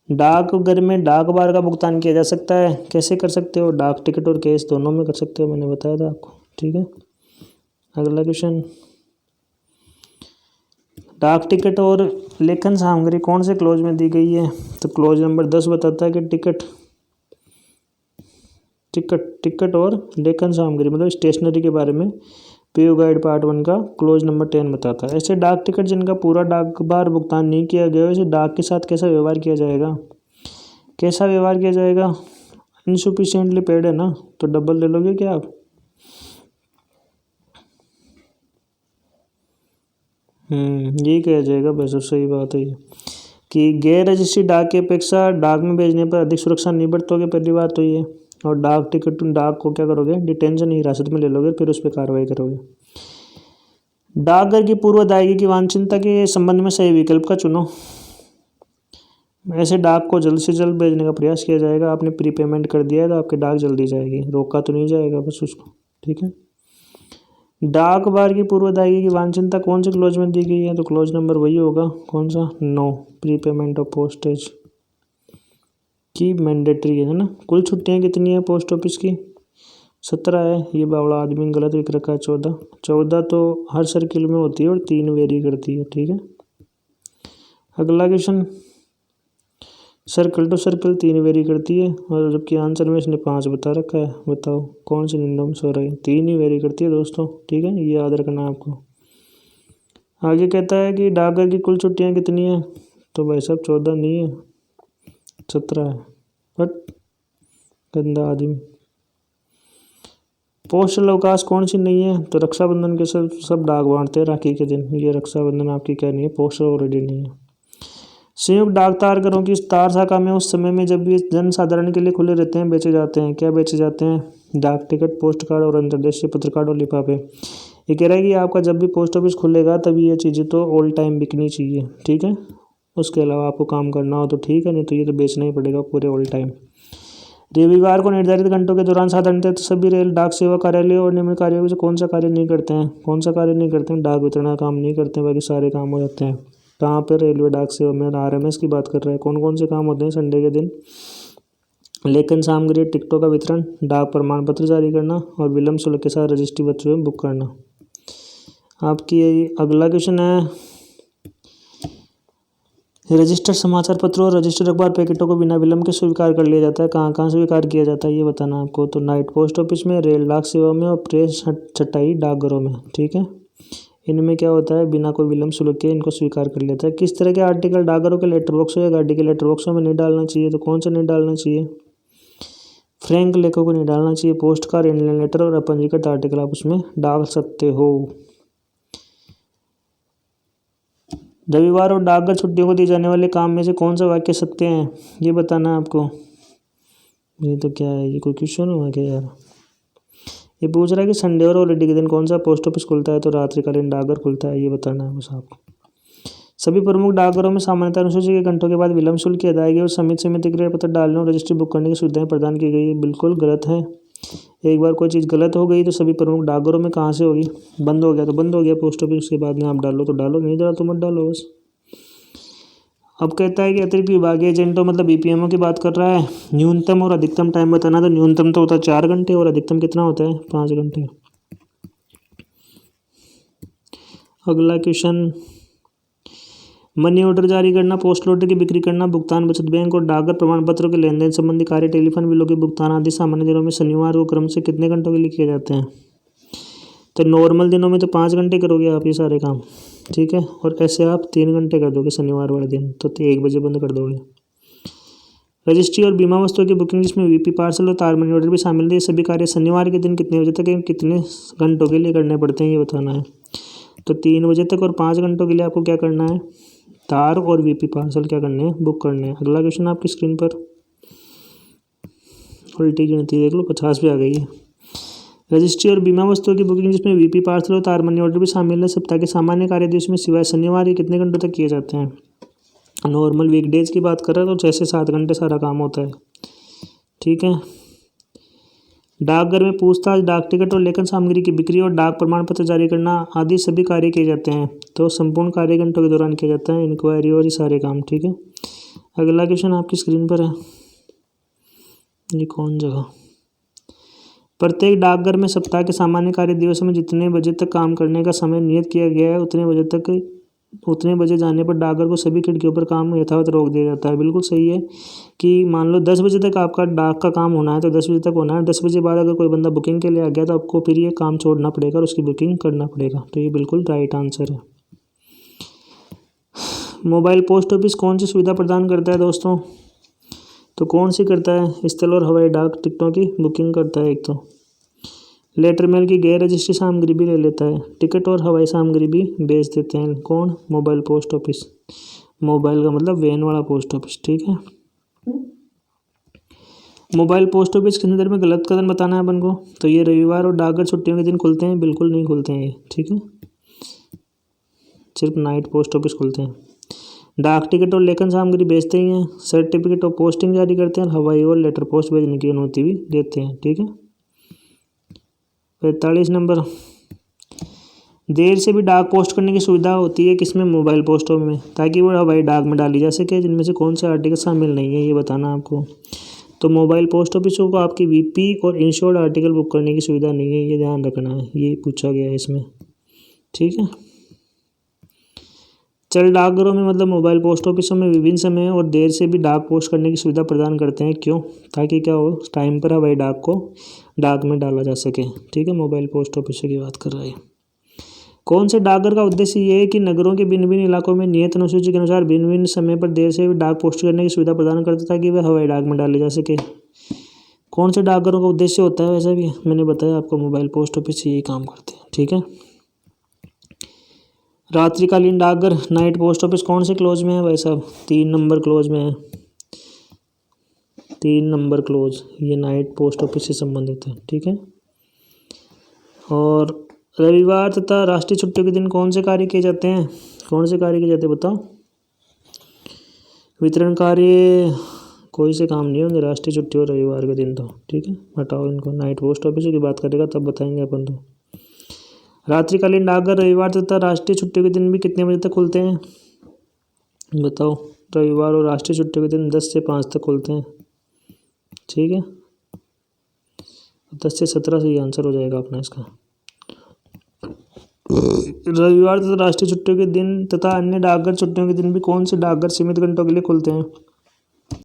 डाकघर में डाकबार का भुगतान किया जा सकता है, कैसे कर सकते हो? डाक टिकट और कैश दोनों में कर सकते हो, मैंने बताया था आपको, ठीक है। अगला क्वेश्चन, डाक टिकट और लेखन सामग्री कौन से क्लोज में दी गई है? तो क्लोज नंबर 10 बताता है कि टिकट और लेखन सामग्री मतलब स्टेशनरी के बारे में पीयू गाइड पार्ट 1 का क्लोज नंबर 10 बताता है। ऐसे डाक टिकट जिनका पूरा डाकबार भुगतान नहीं किया गया, इसे डाक के साथ कैसा व्यवहार किया जाएगा? कैसा व्यवहार किया जाएगा? इनसुफिशिएंटली पेड है ना, तो डबल ले लोगे क्या आप? यही कहा जाएगा, बस सही बात है ये कि गैर रजिस्ट्री डाक की अपेक्षा डाक में भेजने पर अधिक सुरक्षा नहीं बरतोगे, पहली बात तो ये। और डाक टिकट डाक को क्या करोगे? डिटेंशन हिरासत में ले लोगे, फिर उस पर कार्रवाई करोगे। डाकघर की पूर्व अदायगी की वांछनीयता के संबंध में सही विकल्प का चुनो। ऐसे डाक को जल्द से जल्द भेजने का प्रयास किया जाएगा। आपने प्री पेमेंट कर दिया है तो आपकी डाक जल्दी जाएगी, रोका तो नहीं जाएगा बस उसको, ठीक है। डाक बार की पूर्व अदायगी की वांछनीयता कौन से क्लोज में दी गई है? तो क्लोज नंबर वही होगा, कौन सा? 9, प्री पेमेंट ऑफ पोस्टेज की मैंडेटरी है ना। कुल छुट्टियां कितनी है पोस्ट ऑफिस की? 17 है। ये बावड़ा आदमी गलत लिख रखा है, 14 तो हर सर्किल में होती है और 3 वेरी करती है, ठीक है। अगला question, circle to circle 3 vary करती है और जबकि आंसर में इसने 5 बता रखा है, बताओ कौन सी निंदा में सो रही है? 3 ही वेरी करती है दोस्तों, ठीक है, ये याद रखना है आपको। आगे कहता है कि डाकघर की कुल छुट्टियां कितनी है? तो भाई साहब 14 नहीं है, 17 है। बट गंदा आदमी। पोस्टल अवकाश कौन सी नहीं है? तो रक्षाबंधन के सब डाक बांटते हैं राखी के दिन, ये रक्षाबंधन आपकी क्या नहीं है, पोस्टल ऑलरेडी नहीं है। संयुक्त डाक तारघरों की तार शाखा में उस समय में जब भी जन साधारण के लिए खुले रहते हैं बेचे जाते हैं, क्या बेचे जाते हैं? डाक टिकट, पोस्ट कार्ड और अंतर्देशीय पत्र कार्ड और लिफाफे। ये कह रहा है कि आपका जब भी पोस्ट ऑफिस खुलेगा तभी ये चीज़ें तो ऑल टाइम बिकनी चाहिए, ठीक है। उसके अलावा आपको काम करना हो तो ठीक है, नहीं तो ये तो बेचना ही पड़ेगा पूरे ऑल टाइम। रविवार को निर्धारित घंटों के दौरान साधारणतः सभी रेल डाक सेवा कार्यालय और निम्न कार्यों में से कौन सा कार्य नहीं करते हैं? कौन सा कार्य नहीं करते हैं? डाक वितरण का काम नहीं करते हैं, बाकी सारे काम हो जाते हैं। कहाँ पे? रेलवे डाक सेवा में। RMS की बात कर रहा है। कौन कौन से काम होते हैं संडे के दिन? लेखन सामग्री, टिकटों का वितरण, डाक प्रमाण पत्र जारी करना और विलम्ब शुल्क के साथ रजिस्ट्री बच्चों में बुक करना। आपकी अगला क्वेश्चन है, रजिस्टर्ड समाचार पत्रों और रजिस्टर्ड अखबार पैकेटों को बिना विलम्ब के स्वीकार कर लिया जाता है। कहाँ कहाँ स्वीकार किया जाता है ये बताना आपको। तो नाइट पोस्ट ऑफिस में, रेल डाक सेवा में और प्रेस छटाई डाकघरों में, ठीक है। इनमें क्या होता है? बिना कोई विलम्ब शुल्क के इनको स्वीकार कर लेता है। किस तरह के आर्टिकल डाकघरों के लेटर बॉक्स या गाड़ी के लेटर बॉक्सों में नहीं डालना चाहिए? तो कौन सा नहीं डालना चाहिए? फ्रैंक लेखों को नहीं डालना चाहिए। पोस्ट कार्ड, इंडियन लेटर और अपंजीकृत आर्टिकल आप उसमें डाल सकते हो। रविवार और डाकघर छुट्टियों को दी जाने वाले काम में से कौन सा वाक्य सत्य है? ये बताना है आपको। ये तो क्या है, ये कोई क्वेश्चन हुआ क्या यार? ये पूछ रहा है कि संडे और हॉलीडे के दिन कौन सा पोस्ट ऑफिस खुलता है? तो रात्रिकालीन डाकघर खुलता है, ये बताना है बस आपको। सभी प्रमुख डाकघरों में सामान्यतः अनुसूची के घंटों के बाद विलम्ब शुल्क की अदायगी और समिति क्रिया पत्र डालने और रजिस्ट्री बुक करने की सुविधाएं प्रदान की गई है। बिल्कुल गलत है। एक बार कोई चीज़ गलत हो गई तो सभी प्रमुख डाकघरों में कहाँ से होगी? बंद हो गया तो बंद हो गया पोस्ट ऑफिस, उसके बाद में आप डालो तो डालो, नहीं डालो तो मत डालो बस। अब कहता है कि अतिरिक्त विभागीय एजेंटों मतलब BPMO की बात कर रहा है। न्यूनतम और अधिकतम टाइम बताना। तो न्यूनतम तो होता है 4 घंटे और अधिकतम कितना होता है? 5 घंटे। अगला क्वेश्चन, मनी ऑर्डर जारी करना, पोस्टल ऑर्डर की बिक्री करना, भुगतान बचत बैंक और डाकघर प्रमाण पत्रों के लेन देन संबंधी कार्य, टेलीफोन बिलों के भुगतान आदि सामान्य दिनों में शनिवार को क्रम से कितने घंटों के लिए किए जाते हैं? तो नॉर्मल दिनों में तो 5 घंटे करोगे आप ये सारे काम, ठीक है, और ऐसे आप 3 घंटे कर दोगे शनिवार वाले दिन, तो 1 बजे बंद कर दोगे। रजिस्ट्री और बीमा वस्तुओं की बुकिंग जिसमें वीपी पार्सल और तार मनी ऑर्डर भी शामिल है, ये सभी कार्य शनिवार के दिन कितने बजे तक एवं कितने घंटों के लिए करने पड़ते हैं ये बताना है। तो 3 बजे तक और 5 घंटों के लिए आपको क्या करना है, तार और वीपी पार्सल क्या करने हैं, बुक करने हैं। अगला क्वेश्चन आपकी स्क्रीन पर, उल्टी गिनती देख लो, 50 पे आ गई है। रजिस्ट्री और बीमा वस्तुओं की बुकिंग जिसमें वीपी पार्सल और तार मनी ऑर्डर भी शामिल है, सप्ताह के सामान्य कार्य दिवस में सिवाय शनिवार ये कितने घंटों तक किए जाते हैं? नॉर्मल वीकडेज की बात कर रहे हैं तो 6 से 7 घंटे सारा काम होता है, ठीक है। डाकघर में पूछताछ, डाक टिकट और लेखन सामग्री की बिक्री और डाक प्रमाण पत्र जारी करना आदि सभी कार्य किए जाते हैं, तो संपूर्ण कार्य घंटों के दौरान किया जाता है, इंक्वायरी और ये सारे काम, ठीक है। अगला क्वेश्चन आपकी स्क्रीन पर है, ये कौन जगह, प्रत्येक डाकघर में सप्ताह के सामान्य कार्य दिवसों में जितने बजे तक काम करने का समय नियत किया गया है उतने बजे जाने पर डाकघर को सभी खिड़कियों पर काम यथावत रोक दिया जाता है। बिल्कुल सही है कि मान लो 10 बजे तक आपका डाक का काम होना है तो 10 बजे तक होना है, 10 बजे बाद अगर कोई बंदा बुकिंग के लिए आ गया तो आपको फिर ये काम छोड़ना पड़ेगा और उसकी बुकिंग करना पड़ेगा, तो ये बिल्कुल राइट आंसर है। मोबाइल पोस्ट ऑफिस कौन सी सुविधा प्रदान करता है दोस्तों? तो कौन सी करता है? स्थल और हवाई डाक टिकटों की बुकिंग करता है एक तो। लेटर मेल की गैर रजिस्ट्री सामग्री भी ले लेता है, टिकट और हवाई सामग्री भी बेच देते हैं, कौन? Mobile post office. मोबाइल का मतलब वैन वाला पोस्ट ऑफिस, ठीक है। मोबाइल पोस्ट ऑफिस के संदर्भ में गलत कदम बताना है अपन को, तो ये रविवार और डाकघर छुट्टियों के दिन खुलते हैं, बिल्कुल नहीं खुलते हैं ये, ठीक है, सिर्फ नाइट पोस्ट ऑफिस खुलते हैं। डाक टिकट और लेखन सामग्री बेचते ही हैं, सर्टिफिकेट और पोस्टिंग जारी करते हैं, हवाई और लेटर पोस्ट भेजने की अनुमति भी देते हैं, ठीक है। 45 नंबर, देर से भी डाक पोस्ट करने की सुविधा होती है किसमें? मोबाइल पोस्टों में, ताकि वो हवाई डाक में डाली जा सके, जिनमें से कौन से आर्टिकल शामिल नहीं है ये बताना आपको। तो मोबाइल पोस्ट ऑफिसों को आपकी वीपी और इंश्योर्ड आर्टिकल बुक करने की सुविधा नहीं है, ये ध्यान रखना है, ये पूछा गया है इसमें, ठीक है। चल डाकघरों में मतलब मोबाइल पोस्ट ऑफिसों में विभिन्न समय और देर से भी डाक पोस्ट करने की सुविधा प्रदान करते हैं, क्यों? ताकि क्या हो, टाइम पर हवाई डाक को डाक में डाला जा सके, ठीक है। मोबाइल पोस्ट ऑफिसों की बात कर रहे हैं। कौन से डाकघर का उद्देश्य ये है कि नगरों के भिन्न भिन्न इलाकों में नियत अनुसूची के अनुसार भिन्न भिन्न समय पर देर से भी डाक पोस्ट करने की सुविधा प्रदान करता है ताकि वह हवाई डाक में डाले जा सके? कौन से डाकघरों का उद्देश्य होता है? वैसा भी मैंने बताया आपको, मोबाइल पोस्ट ऑफिस यही काम करते हैं, ठीक है। रात्रिकालीन डाकघर, नाइट पोस्ट ऑफिस कौन से क्लोज में है भाई साहब? 3 नंबर क्लोज में है, 3 नंबर क्लोज, ये नाइट पोस्ट ऑफिस से संबंधित है, ठीक है। और रविवार तथा राष्ट्रीय छुट्टियों के दिन कौन से कार्य किए जाते हैं? कौन से कार्य किए जाते हैं बताओ? वितरण कार्य कोई से काम नहीं होंगे राष्ट्रीय छुट्टी और रविवार के दिन तो, ठीक है, हटाओ इनको। नाइट पोस्ट ऑफिस की बात करेगा तब बताएंगे अपन तो। रात्रिकालीन डाकघर रविवार तथा राष्ट्रीय छुट्टियों के दिन भी कितने बजे तक खुलते हैं बताओ? रविवार और राष्ट्रीय छुट्टियों के दिन 10 से 5 तक खुलते हैं, ठीक है। 10 से 17 से ये आंसर हो जाएगा अपना इसका। रविवार तथा राष्ट्रीय छुट्टियों के दिन तथा अन्य डाकघर छुट्टियों के दिन भी कौन से डाकघर सीमित घंटों के लिए खुलते हैं?